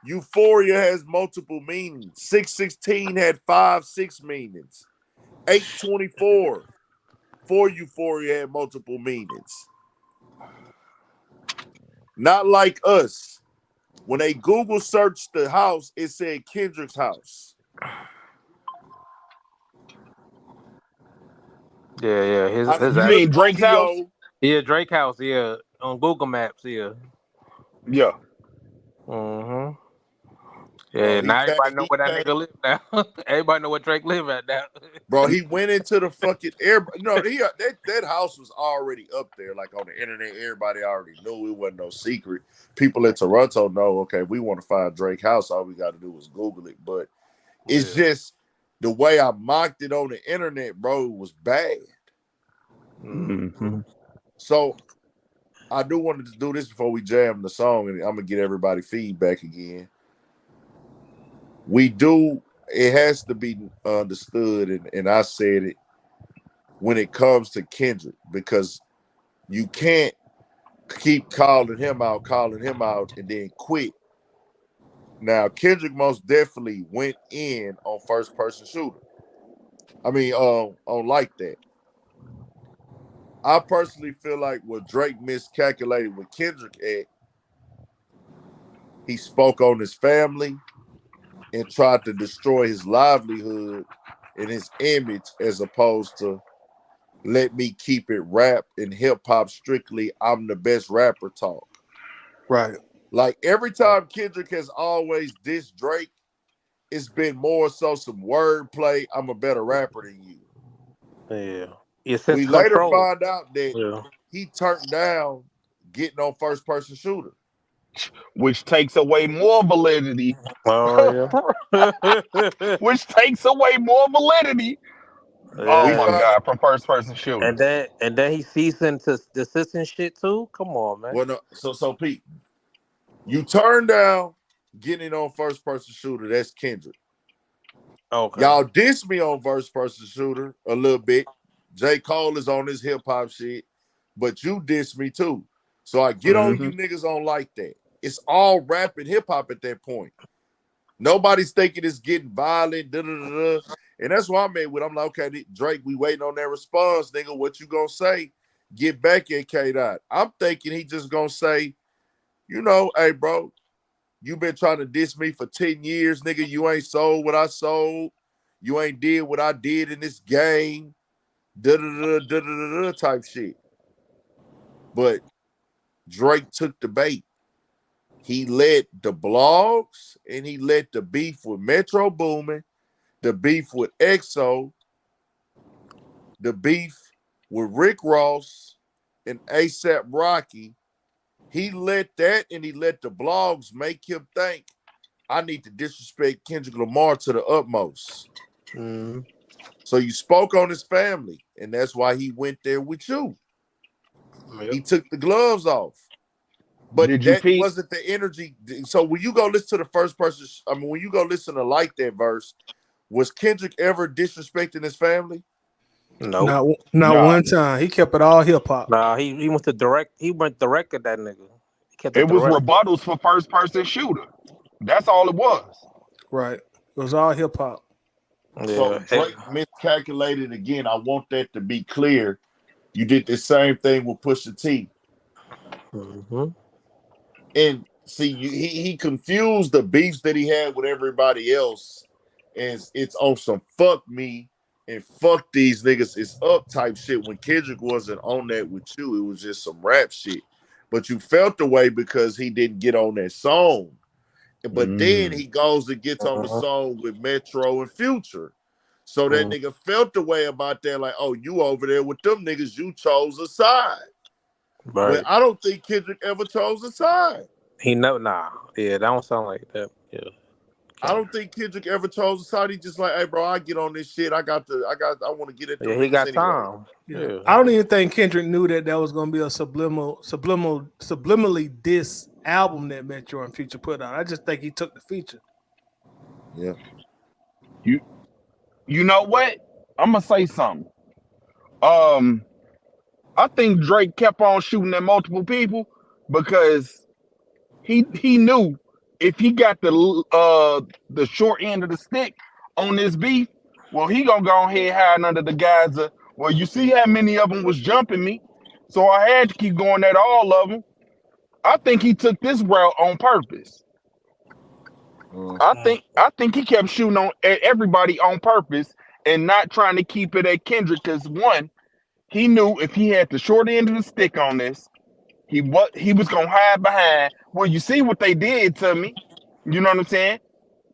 [SPEAKER 1] Euphoria has multiple meanings. 6:16 had 5, 6 meanings. 8:24 for Euphoria had multiple meanings. Not like us. When they Google searched the house, it said Kendrick's house.
[SPEAKER 4] Yeah, his
[SPEAKER 1] I
[SPEAKER 4] his
[SPEAKER 2] You
[SPEAKER 4] act.
[SPEAKER 2] mean
[SPEAKER 1] look on
[SPEAKER 2] Drake's house?
[SPEAKER 1] Heo.
[SPEAKER 4] Yeah, Drake House. Yeah, on Google Maps. Yeah.
[SPEAKER 2] Yeah.
[SPEAKER 4] Mm-hmm.
[SPEAKER 1] Bro,
[SPEAKER 4] Yeah. Now everybody know
[SPEAKER 1] he
[SPEAKER 4] where that
[SPEAKER 1] came,
[SPEAKER 4] nigga live now. Everybody know where Drake live at now.
[SPEAKER 1] bro. He went into the fucking air. No, that house was already up there, like on the internet. Everybody already knew it wasn't no secret. People in Toronto know. Okay, we want to find Drake house. All we got to do is Google it. But it's
[SPEAKER 4] Yeah.
[SPEAKER 1] just the way I mocked it on the internet, bro. It was bad.
[SPEAKER 4] Mm-hmm.
[SPEAKER 2] Mm-hmm.
[SPEAKER 1] So I do wanted to do this before we jam the song, and I'm gonna get everybody feedback again. We do. It has to be understood, and I said it when it comes to Kendrick, because you can't keep calling him out, and then quit. Now Kendrick most definitely went in on first person shooter. I mean, on like that. I personally feel like what Drake miscalculated with Kendrick at, he spoke on his family and tried to destroy his livelihood and his image as opposed to let me keep it rap and hip hop strictly. I'm the best rapper talk.
[SPEAKER 5] Right.
[SPEAKER 1] Like every time Kendrick has always dissed Drake, it's been more so some wordplay. I'm a better rapper than you.
[SPEAKER 4] Yeah. Your sense
[SPEAKER 1] We
[SPEAKER 4] of
[SPEAKER 1] later
[SPEAKER 4] control.
[SPEAKER 1] find out that
[SPEAKER 4] Yeah.
[SPEAKER 1] he turned down getting on first person shooter.
[SPEAKER 2] which takes away more validity.
[SPEAKER 4] Oh yeah.
[SPEAKER 2] Which takes away more validity. Oh
[SPEAKER 1] We
[SPEAKER 2] my
[SPEAKER 4] Yeah.
[SPEAKER 1] found
[SPEAKER 2] God, from first person shooter.
[SPEAKER 4] And then he seasoned to the assistant shit too. Come on, man.
[SPEAKER 1] well, no, so Pete, you turn down getting on first person shooter. That's Kendrick.
[SPEAKER 4] Okay.
[SPEAKER 1] Y'all diss me on first person shooter a little bit. J. Cole is on this hip hop shit, but you diss me too. So I get on
[SPEAKER 2] Hmm.
[SPEAKER 1] you niggas on like that. It's all rap and hip hop at that point. Nobody's thinking it's getting violent, da da da. And that's why I'm at with. I'm like, okay, Drake, we waiting on that response, nigga. What you gonna say? Get back at K Dot. I'm thinking he just gonna say, hey, bro, you been trying to diss me for 10 years, nigga. You ain't sold what I sold. You ain't did what I did in this game. Da da da da da da type shit. But Drake took the bait. He let the blogs and he let the beef with Metro Boomin, the beef with EXO, the beef with Rick Ross and ASAP Rocky. He let that and he let the blogs make him think I need to disrespect Kendrick Lamar to the utmost.
[SPEAKER 4] Mm.
[SPEAKER 1] So you spoke on his family, and that's why he went there with you.
[SPEAKER 4] Yep.
[SPEAKER 1] He took the gloves off. But
[SPEAKER 2] Did you
[SPEAKER 1] that
[SPEAKER 2] peep?
[SPEAKER 1] wasn't the energy. So when you go listen to the first person, when you go listen to like that verse, was Kendrick ever disrespecting his family?
[SPEAKER 4] Nope.
[SPEAKER 5] Not
[SPEAKER 2] Nah.
[SPEAKER 5] one time. He kept it all hip hop.
[SPEAKER 4] Nah, he went to direct. He went direct at that nigga. He kept it
[SPEAKER 2] It was
[SPEAKER 4] direct.
[SPEAKER 2] rebuttals for first person shooter. That's all it was.
[SPEAKER 5] Right. It was all hip hop.
[SPEAKER 1] So
[SPEAKER 4] Yeah.
[SPEAKER 1] Drake miscalculated again. I want that to be clear. You did the same thing with Pusha T.
[SPEAKER 4] Mm-hmm.
[SPEAKER 1] And see, he confused the beefs that he had with everybody else as it's on some fuck me and fuck these niggas is up type shit. When Kendrick wasn't on that with you, it was just some rap shit. But you felt the way because he didn't get on that song. But then
[SPEAKER 2] Mm.
[SPEAKER 1] he goes and gets on the song with Metro and Future. So that
[SPEAKER 4] Mm-hmm.
[SPEAKER 1] nigga felt the way about that, like, oh, you over there with them niggas, you chose a side. When
[SPEAKER 4] Right.
[SPEAKER 1] I don't think Kendrick ever chose a side.
[SPEAKER 4] He know. Nah. Yeah, that don't sound like that. Yeah.
[SPEAKER 1] I don't
[SPEAKER 4] Kendrick.
[SPEAKER 1] think Kendrick ever chose a side. He just like, hey, bro, I get on this shit. I want to get at them
[SPEAKER 4] Yeah, he
[SPEAKER 1] niggas
[SPEAKER 4] got
[SPEAKER 1] anyway.
[SPEAKER 4] time.
[SPEAKER 5] Yeah.
[SPEAKER 4] Yeah.
[SPEAKER 5] I don't even think Kendrick knew that was gonna be a subliminally diss album that Metro and Future put out. I just think he took the feature.
[SPEAKER 1] Yeah.
[SPEAKER 2] You you know what? I'm gonna say something. Um, I think Drake kept on shooting at multiple people because he knew if he got the short end of the stick on this beef, well he gonna go ahead hiding under the guise of well you see how many of them was jumping me, so I had to keep going at all of them. I think he took this route on purpose. I think he kept shooting on at everybody on purpose and not trying to keep it at Kendrick because one, he knew if he had the short end of the stick on this, he was gonna hide behind. Well, you see what they did to me. You know what I'm saying?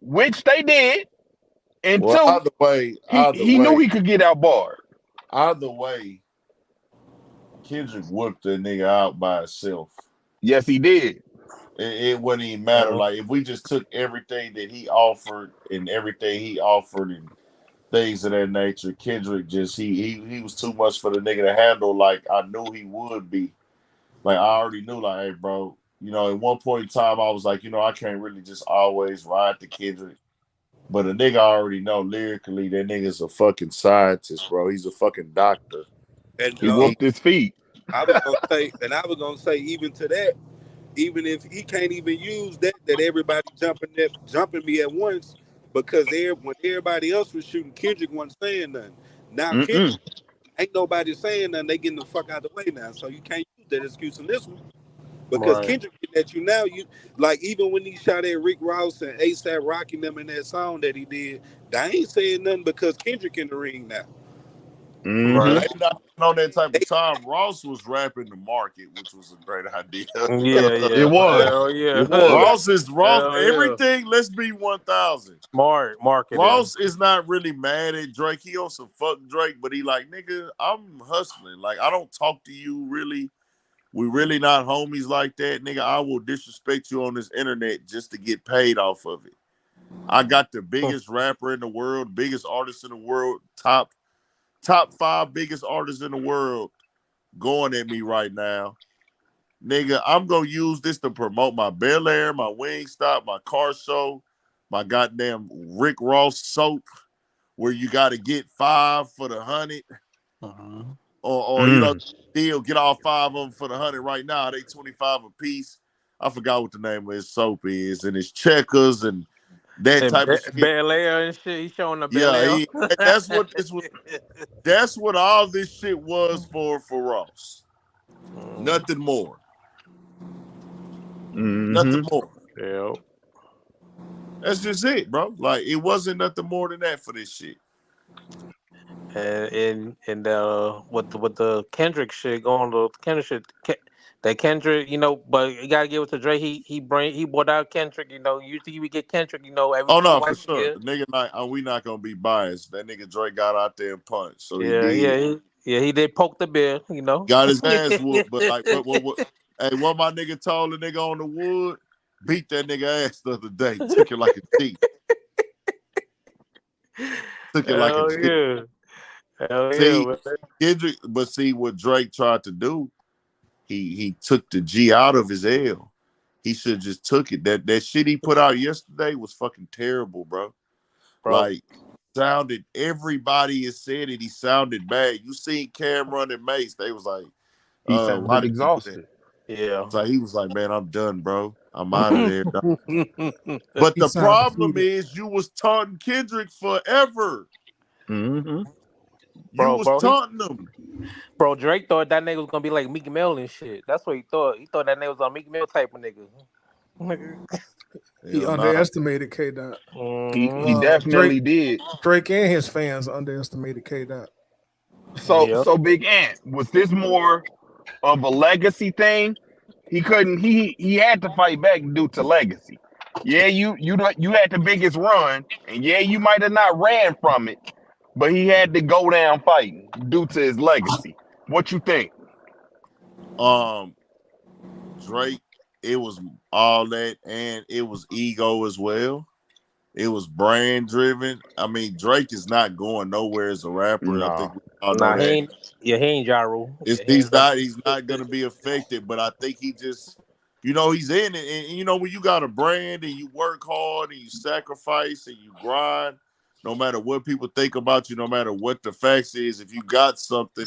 [SPEAKER 2] Which they did. And
[SPEAKER 1] Well,
[SPEAKER 2] two,
[SPEAKER 1] either way,
[SPEAKER 2] he knew he could get out barred.
[SPEAKER 1] either way, Kendrick whooped that nigga out by himself.
[SPEAKER 2] Yes, he did.
[SPEAKER 1] It wouldn't even matter.
[SPEAKER 4] Mhm.
[SPEAKER 1] Like if we just took everything that he offered and everything he offered and things of that nature, Kendrick just he was too much for the nigga to handle. Like I knew he would be. Like I already knew. Like, hey, bro. At one point in time, I was like, I can't really just always ride the Kendrick. But a nigga already know lyrically that nigga's a fucking scientist, bro. He's a fucking doctor.
[SPEAKER 3] And
[SPEAKER 2] He
[SPEAKER 1] He
[SPEAKER 2] whooped his feet.
[SPEAKER 3] I was gonna say even to that, even if he can't even use that everybody jumping me at once because when everybody else was shooting, Kendrick wasn't saying nothing. Now Kendrick
[SPEAKER 2] Mm-mm.
[SPEAKER 3] ain't nobody saying nothing. They getting the fuck out of the way now, so you can't use that excuse in this one because
[SPEAKER 4] Right.
[SPEAKER 3] Kendrick getting at you now. You like even when he shot at Rick Ross and ASAP Rocky them in that song that he did, they ain't saying nothing because Kendrick in the ring now.
[SPEAKER 2] Mm-hmm.
[SPEAKER 4] Right.
[SPEAKER 1] They not on that type of time. Ross was rapping the market, which was a great idea.
[SPEAKER 4] Yeah,
[SPEAKER 2] It
[SPEAKER 4] yeah.
[SPEAKER 2] was.
[SPEAKER 4] Hell
[SPEAKER 2] It
[SPEAKER 4] yeah.
[SPEAKER 2] was.
[SPEAKER 1] Ross
[SPEAKER 4] Hell yeah.
[SPEAKER 1] everything. Let's be 1,000.
[SPEAKER 4] Smart marketing.
[SPEAKER 1] Ross is not really mad at Drake. He on some fuck Drake, but he like, nigga, I'm hustling. Like, I don't talk to you really. We really not homies like that, nigga. I will disrespect you on this internet just to get paid off of it. I got the biggest rapper in the world, biggest artist in the world, top 5 biggest artists in the world going at me right now. Nigga, I'm gonna use this to promote my Bel Air, my Wingstop, my car show, my goddamn Rick Ross soap, where you gotta get 5 for the 100,
[SPEAKER 4] Mhm.
[SPEAKER 1] or
[SPEAKER 2] Mm.
[SPEAKER 1] deal, get all 5 of them for the 100 right now. They 25 a piece. I forgot what the name of his soap is, and it's checkers and that
[SPEAKER 4] And
[SPEAKER 1] type of shit.
[SPEAKER 4] Bel Air and shit. He's showing the Bel
[SPEAKER 1] Yeah,
[SPEAKER 4] Air.
[SPEAKER 1] that's what this was. That's what all this shit was for Ross.
[SPEAKER 4] Mm,
[SPEAKER 1] Nothing more. Nothing
[SPEAKER 2] Mm-hmm.
[SPEAKER 1] more.
[SPEAKER 4] yeah.
[SPEAKER 1] That's just it, bro. Like, it wasn't nothing more than that for this shit.
[SPEAKER 4] And with the Kendrick shit going to Kendrick shit, that Kendrick, but you gotta give it to Dre. He brought out Kendrick. Usually we get Kendrick. Every
[SPEAKER 1] Oh no, for
[SPEAKER 4] twice a
[SPEAKER 1] sure.
[SPEAKER 4] year.
[SPEAKER 1] The nigga not. We not gonna be biased. That nigga Drake got out there and punched, so he
[SPEAKER 4] Yeah,
[SPEAKER 1] did.
[SPEAKER 4] yeah, he did poke the bear.
[SPEAKER 1] Got his ass whooped, but like, what? Hey, what my nigga told the nigga on the wood, beat that nigga ass the other day. Took it like a G. Took it like a
[SPEAKER 4] Hell
[SPEAKER 1] G.
[SPEAKER 4] yeah, hell yeah,
[SPEAKER 1] See,
[SPEAKER 4] man.
[SPEAKER 1] Kendrick, but see what Drake tried to do. He took the G out of his L. He should just took it. That shit he put out yesterday was fucking terrible, bro.
[SPEAKER 4] Bro.
[SPEAKER 1] Like, sounded, everybody has said it. He sounded bad. You seen Cameron and Mace? They was like,
[SPEAKER 2] He
[SPEAKER 1] why
[SPEAKER 2] sounded
[SPEAKER 1] did you do that?
[SPEAKER 2] exhausted.
[SPEAKER 4] Yeah.
[SPEAKER 1] It's like he was like, man, I'm done, bro. I'm out of there. Dog.
[SPEAKER 4] bro,
[SPEAKER 1] But
[SPEAKER 5] He
[SPEAKER 1] the
[SPEAKER 5] sound
[SPEAKER 1] problem
[SPEAKER 5] defeated.
[SPEAKER 1] is you was taunting Kendrick forever.
[SPEAKER 2] Mm-hmm.
[SPEAKER 1] You was
[SPEAKER 4] bro, he,
[SPEAKER 1] taunting him.
[SPEAKER 4] bro, Drake thought that nigga was gonna be like Meek Mill and shit. That's what he thought. He thought that nigga was a Meek Mill type of nigga.
[SPEAKER 5] He
[SPEAKER 1] Hell nah.
[SPEAKER 5] underestimated K Dot.
[SPEAKER 2] He
[SPEAKER 4] Mhm.
[SPEAKER 5] Drake
[SPEAKER 2] definitely did.
[SPEAKER 5] Drake and his fans underestimated K Dot.
[SPEAKER 2] So
[SPEAKER 4] Yep.
[SPEAKER 2] so Big Ant, was this more of a legacy thing? He couldn't. He had to fight back due to legacy. Yeah, you had the biggest run, and yeah, you might have not ran from it, but he had to go down fighting due to his legacy. What you think?
[SPEAKER 1] Um, Drake, it was all that, and it was ego as well. It was brand driven. I mean, Drake is not going nowhere as a rapper. I think
[SPEAKER 2] No.
[SPEAKER 1] we all know
[SPEAKER 4] Nah, he
[SPEAKER 1] that.
[SPEAKER 4] ain't. Yeah, he ain't Ja Rule.
[SPEAKER 1] It's,
[SPEAKER 4] Yeah, he ain't gonna.
[SPEAKER 1] he's not gonna be affected, but I think he just, he's in it. And when you got a brand and you work hard and you sacrifice and you grind, no matter what people think about you, no matter what the facts is, if you got something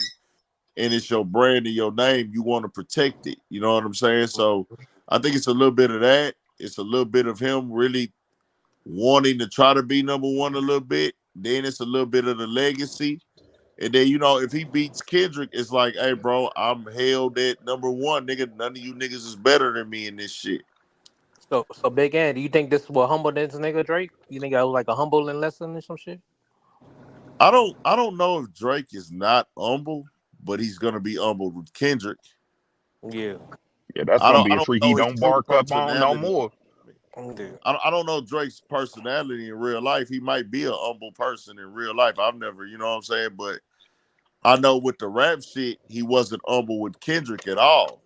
[SPEAKER 1] and it's your brand and your name, you want to protect it. You know what I'm saying? So I think it's a little bit of that. It's a little bit of him really wanting to try to be number one a little bit. Then it's a little bit of the legacy. And then, if he beats Kendrick, it's like, hey, bro, I'm held at number one, nigga. None of you niggas is better than me in this shit.
[SPEAKER 4] So Big Ant, do you think this will humble this nigga Drake? You think that was like a humbling lesson or some shit?
[SPEAKER 1] I don't know if Drake is not humble, but he's gonna be humbled with Kendrick.
[SPEAKER 4] Yeah.
[SPEAKER 2] Yeah, that's
[SPEAKER 1] I
[SPEAKER 2] gonna
[SPEAKER 1] don't
[SPEAKER 2] be
[SPEAKER 1] I
[SPEAKER 2] a
[SPEAKER 1] don't
[SPEAKER 2] tree he
[SPEAKER 1] know his
[SPEAKER 2] don't
[SPEAKER 1] true
[SPEAKER 2] bark up on no
[SPEAKER 1] personality.
[SPEAKER 2] more.
[SPEAKER 4] Yeah.
[SPEAKER 1] I don't know Drake's personality in real life. He might be a humble person in real life. I've never, you know what I'm saying? But I know with the rap shit, he wasn't humble with Kendrick at all.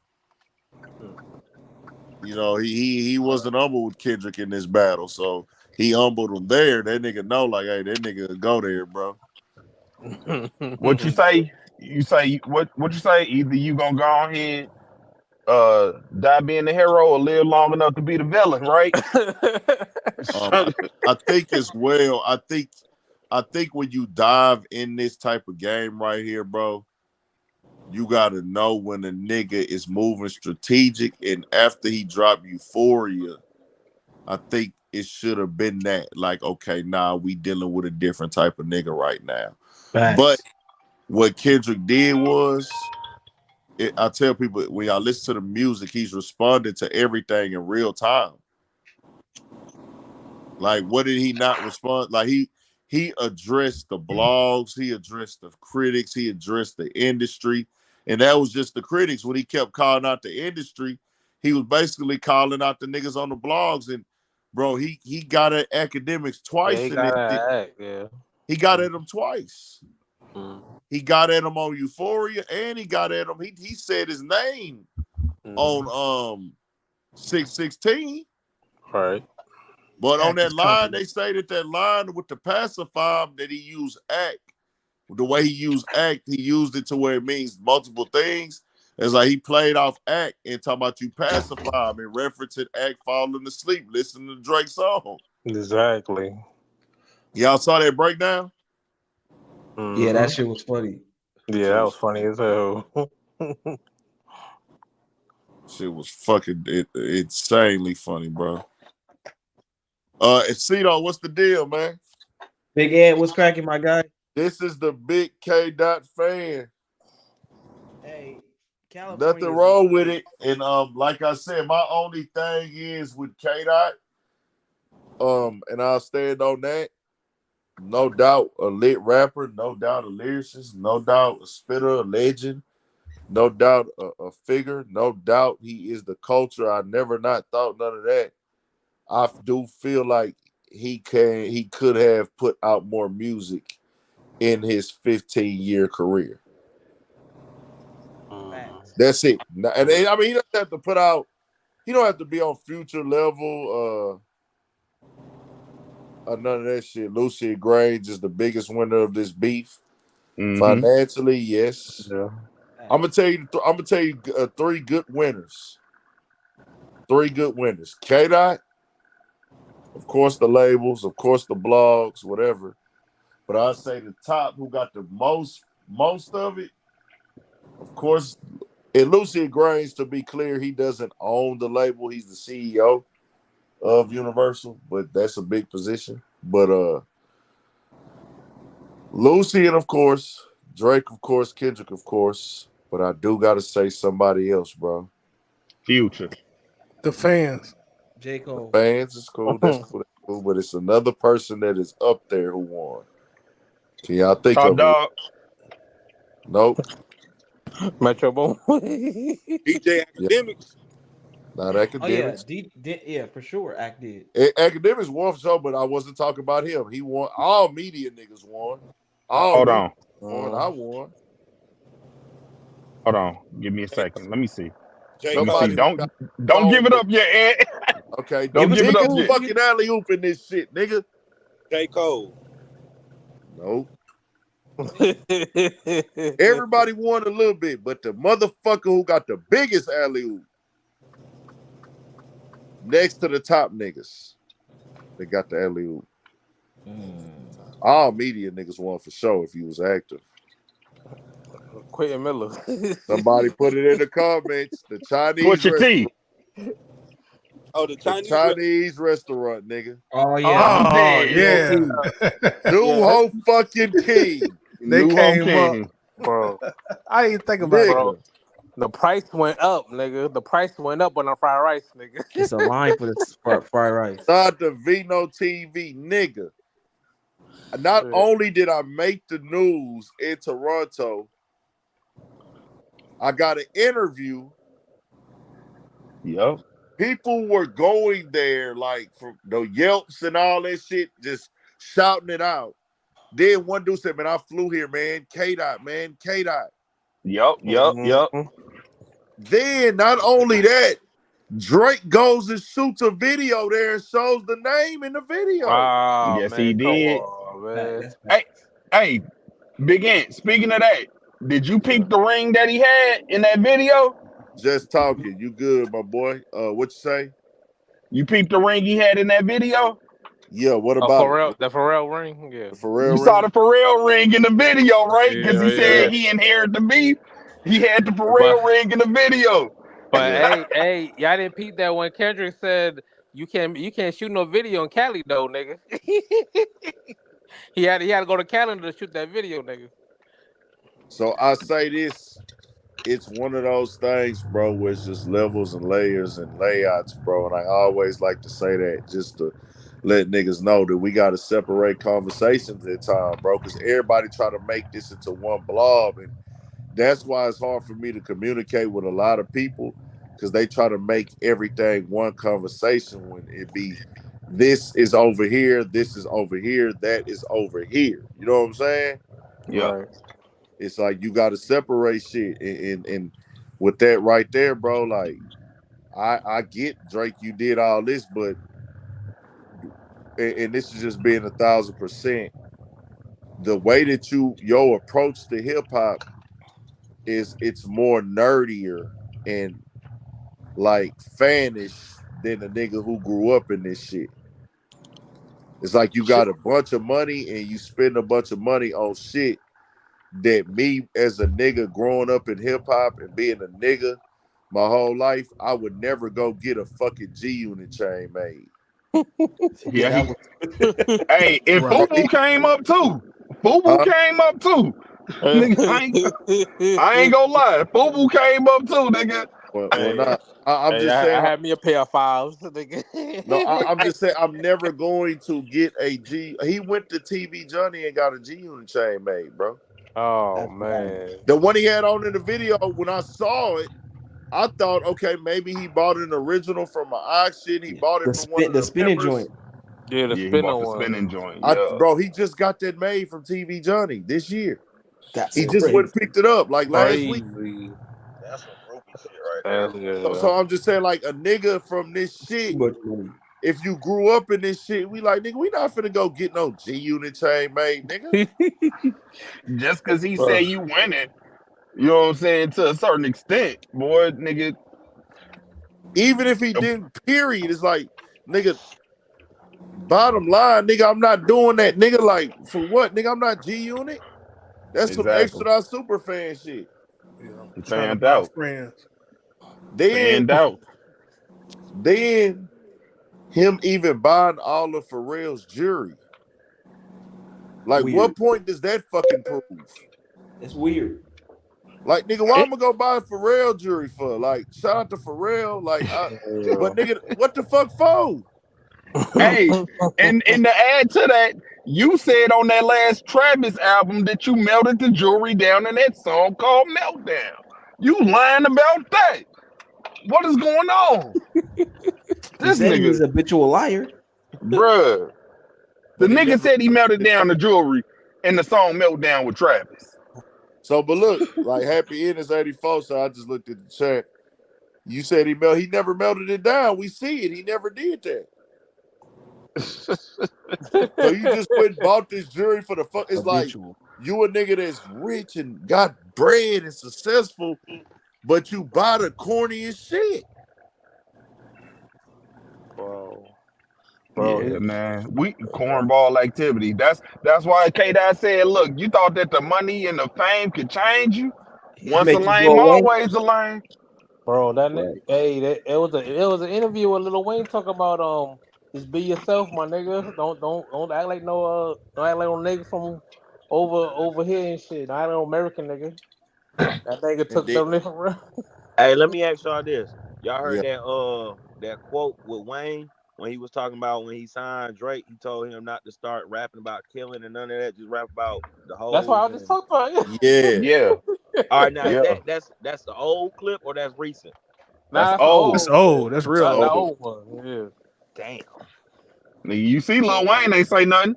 [SPEAKER 1] He wasn't humble with Kendrick in this battle, so he humbled him there. That nigga know, like, hey, that nigga go there, bro.
[SPEAKER 2] What you say? You say what you say? Either you gonna go ahead, die being the hero, or live long enough to be the villain, right?
[SPEAKER 1] I, I think as well. I think when you dive in this type of game right here, bro, you gotta know when a nigga is moving strategic, and after he dropped Euphoria, I think it should have been that. Like, okay, nah, we dealing with a different type of nigga right now. But
[SPEAKER 5] Facts.
[SPEAKER 1] what Kendrick did was, I tell people when y'all listen to the music, he's responding to everything in real time. Like, what did he not respond? Like, he addressed the blogs, he addressed the critics, he addressed the industry. And that was just the critics. When he kept calling out the industry, he was basically calling out the niggas on the blogs. And bro, he got at academics
[SPEAKER 4] Yeah,
[SPEAKER 1] twice
[SPEAKER 4] he
[SPEAKER 1] in this
[SPEAKER 4] got
[SPEAKER 1] shit.
[SPEAKER 4] that act. Yeah.
[SPEAKER 1] He got at him twice.
[SPEAKER 4] Mm.
[SPEAKER 1] He got at him on Euphoria, and he got at him. He said his name on 616.
[SPEAKER 4] Right.
[SPEAKER 1] But on
[SPEAKER 5] Act
[SPEAKER 1] that
[SPEAKER 5] is
[SPEAKER 1] line,
[SPEAKER 5] company.
[SPEAKER 1] they say that line with the pacifier that he used act, the way he used act, he used it to where it means multiple things. It's like he played off act and talking about you pacify him and referencing act falling asleep, listening to Drake's song.
[SPEAKER 4] Exactly.
[SPEAKER 1] Y'all saw that breakdown?
[SPEAKER 6] Yeah, that
[SPEAKER 4] Mm-hmm.
[SPEAKER 6] shit was funny.
[SPEAKER 4] Yeah,
[SPEAKER 1] Shit
[SPEAKER 4] that
[SPEAKER 1] was
[SPEAKER 4] was funny as hell.
[SPEAKER 1] fucking insanely funny, bro. Cito, what's the deal, man?
[SPEAKER 6] Big Ed, what's cracking, my guy?
[SPEAKER 1] This is the big K Dot fan.
[SPEAKER 6] Hey,
[SPEAKER 1] Nothing
[SPEAKER 6] California is
[SPEAKER 1] wrong with it. And like I said, my only thing is with K Dot, and I'll stand on that. No doubt a lit rapper, no doubt a lyricist, no doubt a spitter, a legend, no doubt a figure, no doubt he is the culture. I never not thought none of that. I do feel like he could have put out more music in his 15-year career.
[SPEAKER 6] facts.
[SPEAKER 1] That's it. And I mean, he doesn't have to put out. He don't have to be on Future level. None of that shit. Lucy Grange is the biggest winner of this beef. Financially, yes.
[SPEAKER 4] Yeah.
[SPEAKER 1] I'm gonna tell you. I'm gonna tell you three good winners. Three good winners. K Dot, of course, the labels, of course, the blogs, whatever. But I'd say the top who got the most of it, of course, and Lucy Grange, to be clear, he doesn't own the label. He's the CEO of Universal, but that's a big position. But Lucy and of course, Drake, of course, Kendrick, of course. But I do gotta say somebody else, bro.
[SPEAKER 2] Future.
[SPEAKER 5] The fans.
[SPEAKER 6] J. Cole.
[SPEAKER 1] Fans is cool, that's cool, that's cool. But it's another person that is up there who won. Can y'all think
[SPEAKER 2] Top
[SPEAKER 1] of it?
[SPEAKER 2] dog.
[SPEAKER 1] Nope.
[SPEAKER 4] Metro Boom.
[SPEAKER 3] DJ
[SPEAKER 1] Yeah,
[SPEAKER 3] Academics.
[SPEAKER 1] not
[SPEAKER 6] Oh yeah,
[SPEAKER 1] academics.
[SPEAKER 6] yeah, for sure. Act did.
[SPEAKER 1] Academics won for sure, but I wasn't talking about him. He won. All media niggas won. All
[SPEAKER 2] Hold
[SPEAKER 1] news
[SPEAKER 2] on.
[SPEAKER 1] won. I won.
[SPEAKER 2] Hold on. Give me a second. Let me see.
[SPEAKER 3] J.
[SPEAKER 2] Let me see.
[SPEAKER 1] Somebody
[SPEAKER 3] Cole.
[SPEAKER 1] who got
[SPEAKER 2] Don't give
[SPEAKER 1] songs
[SPEAKER 2] it
[SPEAKER 1] with
[SPEAKER 2] up yet, Ed.
[SPEAKER 1] okay, the
[SPEAKER 2] Don't
[SPEAKER 6] Give us
[SPEAKER 2] give
[SPEAKER 6] a
[SPEAKER 2] it up
[SPEAKER 1] biggest
[SPEAKER 6] clue,
[SPEAKER 2] yet.
[SPEAKER 1] fucking
[SPEAKER 6] nigga.
[SPEAKER 1] alley oop in this shit, nigga.
[SPEAKER 3] J. Cole.
[SPEAKER 1] Nope. Everybody won a little bit, but the motherfucker who got the biggest alley oop next to the top niggas, they got the alley oop. All media niggas won for sure if he was active.
[SPEAKER 4] Quentin Miller.
[SPEAKER 1] Somebody put it in the comments. The Chinese
[SPEAKER 2] Push your
[SPEAKER 1] restaurant.
[SPEAKER 2] T.
[SPEAKER 3] Oh, the
[SPEAKER 1] The
[SPEAKER 3] Chinese.
[SPEAKER 1] Chinese restaurant, nigga.
[SPEAKER 6] Oh yeah,
[SPEAKER 2] I'm
[SPEAKER 5] Oh
[SPEAKER 2] dead.
[SPEAKER 5] yeah.
[SPEAKER 1] New
[SPEAKER 4] Yeah,
[SPEAKER 1] Ho fucking King.
[SPEAKER 5] They
[SPEAKER 2] New Ho
[SPEAKER 5] came up.
[SPEAKER 2] King.
[SPEAKER 4] bro.
[SPEAKER 5] I didn't think about that.
[SPEAKER 4] Bro,
[SPEAKER 1] Nigga.
[SPEAKER 4] the price went up, nigga. The price went up on the fried rice, nigga.
[SPEAKER 6] it's a line for the fried rice.
[SPEAKER 1] Start the Vino TV, nigga. Not
[SPEAKER 4] Shit.
[SPEAKER 1] only did I make the news in Toronto, I got an interview.
[SPEAKER 2] Yup.
[SPEAKER 1] People were going there like from the Yelps and all that shit, just shouting it out. Then one dude said, man, I flew here, man. K-Dot, man. K-Dot.
[SPEAKER 2] Yup.
[SPEAKER 4] Mhm.
[SPEAKER 1] Then not only that, Drake goes and shoots a video there and shows the name in the video.
[SPEAKER 4] Oh
[SPEAKER 2] Yes, he
[SPEAKER 4] man, come
[SPEAKER 2] did.
[SPEAKER 4] on,
[SPEAKER 6] Fact,
[SPEAKER 4] man.
[SPEAKER 6] that's
[SPEAKER 2] Hey,
[SPEAKER 6] facts.
[SPEAKER 2] hey, Big Ant, speaking of that, did you
[SPEAKER 1] Yeah.
[SPEAKER 2] peep the ring that he had in that video?
[SPEAKER 1] Just talking. You good, my boy? What you say?
[SPEAKER 2] You peeped the ring he had in that video?
[SPEAKER 1] Yeah, what
[SPEAKER 4] Oh,
[SPEAKER 1] about it?
[SPEAKER 4] Pharrell, the Pharrell ring, yeah,
[SPEAKER 1] The
[SPEAKER 2] You
[SPEAKER 1] Pharrell
[SPEAKER 2] saw
[SPEAKER 1] ring?
[SPEAKER 2] the Pharrell ring in the video, right? Because
[SPEAKER 4] yeah,
[SPEAKER 2] he
[SPEAKER 4] yeah.
[SPEAKER 2] said he inherited the beef. He had the
[SPEAKER 4] But
[SPEAKER 2] Pharrell ring in the video.
[SPEAKER 4] but
[SPEAKER 1] Yeah.
[SPEAKER 4] hey, y'all didn't peep that when Kendrick said you can't shoot no video in Cali though, nigga. he had to go to Cali to shoot that video, nigga.
[SPEAKER 1] So I say this. It's one of those things, bro, where it's just levels and layers and layouts, bro. And I always like to say that just to let niggas know that we got to separate conversations at time, bro. Because everybody try to make this into one blob, and that's why it's hard for me to communicate with a lot of people because they try to make everything one conversation when it be this is over here, this is over here, that is over here. You know what I'm saying?
[SPEAKER 2] Yeah.
[SPEAKER 4] Right.
[SPEAKER 1] It's like you got to separate shit, and with that right there, bro. Like I get Drake, you did all this, but and this is just being 1,000%. The way that your approach to hip hop is it's more nerdier and like fanish than a nigga who grew up in this shit. It's like you got a bunch of money and you spend a bunch of money on shit that me as a nigga growing up in hip hop and being a nigga my whole life, I would never go get a fucking G Unit chain made.
[SPEAKER 6] Yeah,
[SPEAKER 2] Yeah,
[SPEAKER 6] that
[SPEAKER 2] he.
[SPEAKER 6] was
[SPEAKER 2] Hey, and
[SPEAKER 5] Right.
[SPEAKER 1] Bro,
[SPEAKER 2] Fubu came up too. Fubu
[SPEAKER 1] huh?
[SPEAKER 2] came up too. Nigga, I ain't gonna lie. Fubu came up too, nigga.
[SPEAKER 1] Well,
[SPEAKER 4] Hey,
[SPEAKER 1] not. I'm
[SPEAKER 4] hey,
[SPEAKER 1] just
[SPEAKER 4] I
[SPEAKER 1] saying.
[SPEAKER 4] had me a pair of fives.
[SPEAKER 1] No,
[SPEAKER 4] Nigga.
[SPEAKER 1] I'm just saying. I'm never going to get a G. He went to TV Johnny and got a G Unit chain made, bro.
[SPEAKER 4] Oh
[SPEAKER 6] that's wild.
[SPEAKER 4] man.
[SPEAKER 1] The one he had on in the video, when I saw it, I thought, okay, maybe he bought an original from an auction. He
[SPEAKER 6] Yeah.
[SPEAKER 1] bought it
[SPEAKER 6] The
[SPEAKER 1] from one
[SPEAKER 6] spin
[SPEAKER 1] of
[SPEAKER 6] the
[SPEAKER 1] the
[SPEAKER 6] spinning
[SPEAKER 1] members.
[SPEAKER 6] joint.
[SPEAKER 4] Yeah, the
[SPEAKER 2] Yeah, he
[SPEAKER 4] spinner
[SPEAKER 2] bought the
[SPEAKER 4] one.
[SPEAKER 2] spinning joint. Yeah.
[SPEAKER 1] Bro, he just got that made from TV Johnny this year.
[SPEAKER 6] That's
[SPEAKER 1] He
[SPEAKER 4] Yeah,
[SPEAKER 1] just went
[SPEAKER 6] crazy.
[SPEAKER 1] and picked it up like last week.
[SPEAKER 4] crazy.
[SPEAKER 2] That's some groupie shit right there.
[SPEAKER 4] That's
[SPEAKER 1] So
[SPEAKER 4] good.
[SPEAKER 1] I'm just saying, like a nigga from this
[SPEAKER 6] It's too
[SPEAKER 1] shit.
[SPEAKER 6] much money.
[SPEAKER 1] If you grew up in this shit, we like nigga, we not finna go get no G Unit chain made, nigga.
[SPEAKER 2] Just cause he
[SPEAKER 4] Bro,
[SPEAKER 2] said you win it, you know what I'm saying, to a certain extent, boy, nigga.
[SPEAKER 1] Even if he didn't, period, it's like, nigga, bottom line, nigga, I'm not doing that, nigga. Like, for what, nigga? I'm not G Unit. That's some
[SPEAKER 2] Exactly.
[SPEAKER 1] extra super fan shit.
[SPEAKER 5] Yeah.
[SPEAKER 2] He
[SPEAKER 5] Trying to
[SPEAKER 2] fanned
[SPEAKER 5] buy
[SPEAKER 2] out.
[SPEAKER 5] friends.
[SPEAKER 1] Then,
[SPEAKER 2] Fanned out.
[SPEAKER 1] then him even buying all of Pharrell's jewelry. Like,
[SPEAKER 6] Weird.
[SPEAKER 1] what point does that fucking prove?
[SPEAKER 6] It's weird.
[SPEAKER 1] Like, nigga, why
[SPEAKER 2] It,
[SPEAKER 1] I'm gonna go buy Pharrell jewelry for? Like, shout out to Pharrell. Like, but nigga, what the fuck for?
[SPEAKER 2] hey, and to add to that, you said on that last Travis album that you melted the jewelry down in that song called Meltdown. You lying about that. What is going on?
[SPEAKER 6] He
[SPEAKER 2] This
[SPEAKER 6] said he was
[SPEAKER 2] nigga,
[SPEAKER 6] a habitual liar.
[SPEAKER 2] bruh. The
[SPEAKER 1] But he
[SPEAKER 2] nigga
[SPEAKER 1] never.
[SPEAKER 2] said he melted down the jewelry in the song Meltdown with Travis.
[SPEAKER 1] So, but look, like Happy Endings 84. So I just looked at the chat. You said he never melted it down. We see it. He never did that. So you just went and bought this jewelry for the fuck. It's like
[SPEAKER 6] Habitual.
[SPEAKER 1] you a nigga that's rich and got bread and successful, but you buy the corniest shit.
[SPEAKER 4] bro, bro,
[SPEAKER 2] Yeah, man. We cornball activity. That's why K Dot said, look, you thought that the money and the fame could change you?
[SPEAKER 6] It
[SPEAKER 2] Once a
[SPEAKER 6] make you go
[SPEAKER 2] lame,
[SPEAKER 6] away.
[SPEAKER 2] always a lame.
[SPEAKER 4] bro.
[SPEAKER 6] Right.
[SPEAKER 4] Hey, it was an interview with Lil Wayne talking about just be yourself, my nigga. Don't act like no don't act like no nigga from over here and shit. I ain't no American nigga. That nigga
[SPEAKER 1] And
[SPEAKER 4] took
[SPEAKER 1] then,
[SPEAKER 4] them different route.
[SPEAKER 7] Hey, let me ask y'all this. Y'all heard
[SPEAKER 1] yeah,
[SPEAKER 7] that quote with Wayne when he was talking about when he signed Drake, he told him not to start rapping about killing and none of that, just rap about the
[SPEAKER 4] That's why I
[SPEAKER 7] hoes
[SPEAKER 4] just
[SPEAKER 7] and
[SPEAKER 4] talked about
[SPEAKER 1] yeah.
[SPEAKER 2] Yeah,
[SPEAKER 4] it.
[SPEAKER 7] all right now is
[SPEAKER 2] yeah.
[SPEAKER 7] that's the old clip or that's recent?
[SPEAKER 4] Nah,
[SPEAKER 2] That's
[SPEAKER 4] that's the
[SPEAKER 2] old.
[SPEAKER 5] That's
[SPEAKER 4] old clip.
[SPEAKER 5] old. That's
[SPEAKER 1] It's
[SPEAKER 5] real
[SPEAKER 4] The
[SPEAKER 5] old.
[SPEAKER 1] old.
[SPEAKER 4] old one. Yeah.
[SPEAKER 7] Damn.
[SPEAKER 2] You see Lil Wayne ain't say nothing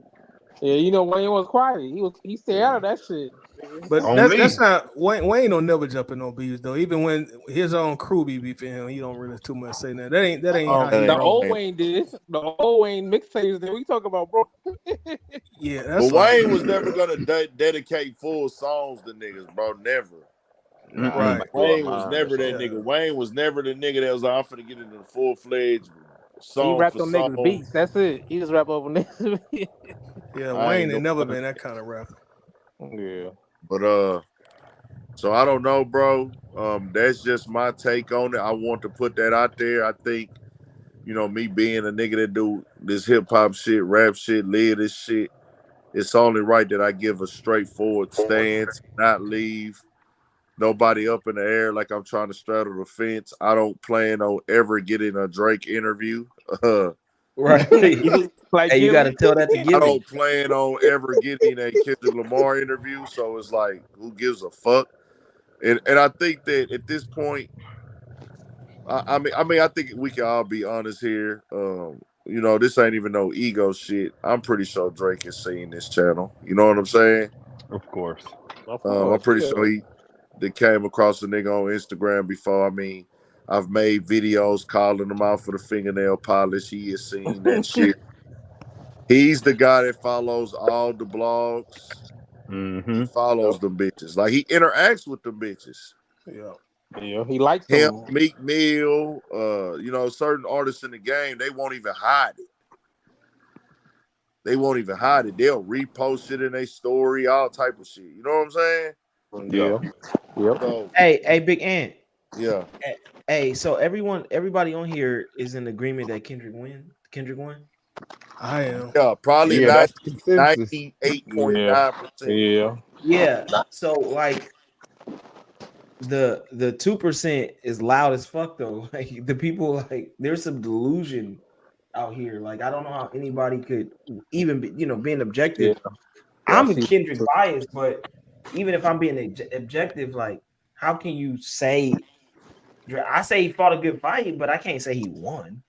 [SPEAKER 4] Yeah, you know Wayne was quiet. He stayed out of that shit. Nigga.
[SPEAKER 5] But
[SPEAKER 2] on
[SPEAKER 5] that's
[SPEAKER 2] me.
[SPEAKER 5] not Wayne. Wayne don't never jump in no beefs though. Even when his own crew be beefing him, he don't really too much say that. That ain't how
[SPEAKER 1] That
[SPEAKER 5] he
[SPEAKER 1] ain't,
[SPEAKER 4] The
[SPEAKER 5] roll.
[SPEAKER 4] old
[SPEAKER 1] ain't-
[SPEAKER 4] Wayne did. The old Wayne mixtapes that we talk about, bro.
[SPEAKER 5] Yeah,
[SPEAKER 1] But
[SPEAKER 5] that's like
[SPEAKER 1] Wayne was never gonna dedicate full songs to niggas, bro. Never.
[SPEAKER 7] Nah, he
[SPEAKER 2] Mm-mm.
[SPEAKER 5] right.
[SPEAKER 7] might do a
[SPEAKER 1] Wayne was
[SPEAKER 7] mine or
[SPEAKER 1] never that
[SPEAKER 7] something.
[SPEAKER 5] Yeah,
[SPEAKER 1] nigga. Wayne was never the nigga that was like, I'm finna get into the full fledged
[SPEAKER 4] He
[SPEAKER 1] song
[SPEAKER 4] rapped
[SPEAKER 1] for
[SPEAKER 4] on niggas
[SPEAKER 1] song.
[SPEAKER 4] beats. That's it. He just rap over niggas.
[SPEAKER 5] yeah.
[SPEAKER 1] I
[SPEAKER 5] Wayne
[SPEAKER 1] ain't
[SPEAKER 5] ain't
[SPEAKER 1] doing
[SPEAKER 5] never
[SPEAKER 1] none of
[SPEAKER 5] been that
[SPEAKER 1] that.
[SPEAKER 5] kind of rapper.
[SPEAKER 4] Yeah.
[SPEAKER 1] But so I don't know, bro. That's just my take on it. I want to put that out there. I think, me being a nigga that do this hip hop shit, rap shit, live this shit, it's only right that I give a straightforward stance, not leave nobody up in the air like I'm trying to straddle the fence. I don't plan on ever getting a Drake interview.
[SPEAKER 6] Right.
[SPEAKER 4] Like
[SPEAKER 6] Hey, you got to
[SPEAKER 4] Gilly.
[SPEAKER 6] tell that to
[SPEAKER 1] I
[SPEAKER 6] Gilly.
[SPEAKER 1] don't plan on ever getting a Kendrick Lamar interview, so it's like, who gives a fuck? And I think that at this point, I think we can all be honest here. This ain't even no ego shit. I'm pretty sure Drake has seen this channel. You know what I'm saying?
[SPEAKER 2] Of course.
[SPEAKER 4] Of
[SPEAKER 1] I'm
[SPEAKER 4] course,
[SPEAKER 1] pretty
[SPEAKER 4] yeah.
[SPEAKER 1] sure they came across a nigga on Instagram before. I mean, I've made videos calling him out for the fingernail polish. He has seen that shit. He's the guy that follows all the blogs. He
[SPEAKER 2] Mm-hmm.
[SPEAKER 1] follows
[SPEAKER 4] Yep.
[SPEAKER 1] them bitches. Like he interacts with them bitches.
[SPEAKER 5] Yeah.
[SPEAKER 4] Yeah, he likes
[SPEAKER 1] Him,
[SPEAKER 4] them.
[SPEAKER 1] Meek Mill, certain artists in the game, they won't even hide it. They won't even hide it. They'll repost it in their story, all type of shit. You know what I'm saying?
[SPEAKER 2] Yeah.
[SPEAKER 4] Yeah. Yep.
[SPEAKER 1] So
[SPEAKER 6] Hey, Big Ant.
[SPEAKER 1] yeah.
[SPEAKER 6] Hey, so everybody on here is in agreement that Kendrick win. Kendrick won.
[SPEAKER 5] I am.
[SPEAKER 1] Yeah, probably
[SPEAKER 2] Yeah, that's the consensus.
[SPEAKER 1] 98.9%.
[SPEAKER 4] Yeah.
[SPEAKER 6] Yeah. So like the 2% is loud as fuck though. Like the people, like there's some delusion out here. Like I don't know how anybody could even be, being
[SPEAKER 4] Yeah.
[SPEAKER 6] objective.
[SPEAKER 4] Yeah. I
[SPEAKER 6] I'm a
[SPEAKER 4] see.
[SPEAKER 6] Kendrick biased, but even if I'm being objective, like how can you say? I say he fought a good fight, but I can't say he won.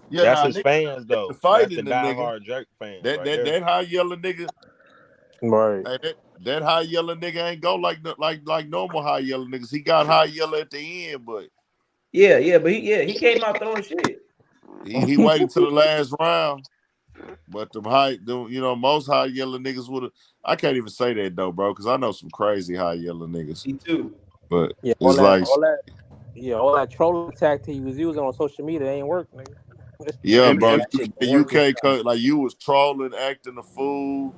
[SPEAKER 1] Yeah,
[SPEAKER 7] That's
[SPEAKER 1] nah,
[SPEAKER 7] his
[SPEAKER 1] nigga
[SPEAKER 7] fans
[SPEAKER 1] the
[SPEAKER 7] though. That's the
[SPEAKER 1] fighting the nigga.
[SPEAKER 7] diehard Drake fans
[SPEAKER 1] That
[SPEAKER 7] right
[SPEAKER 1] that
[SPEAKER 7] there.
[SPEAKER 1] that high yellow nigga.
[SPEAKER 4] Right.
[SPEAKER 1] Hey, that high yellow nigga ain't go like normal high yellow niggas. He got high yellow at the end, but
[SPEAKER 6] Yeah, but he came out throwing shit.
[SPEAKER 1] he waited to the last round. But most high yellow niggas would have. I can't even say that though, bro, because I know some crazy high yellow niggas.
[SPEAKER 6] Me too.
[SPEAKER 1] But
[SPEAKER 4] Yeah.
[SPEAKER 1] it's like,
[SPEAKER 4] All that trolling tactic he was using on social media ain't work, nigga.
[SPEAKER 1] yeah,
[SPEAKER 6] Yeah,
[SPEAKER 1] bro,
[SPEAKER 6] that shit didn't
[SPEAKER 1] you
[SPEAKER 6] work this
[SPEAKER 1] can't
[SPEAKER 6] time.
[SPEAKER 1] cut like you was trolling, acting a fool.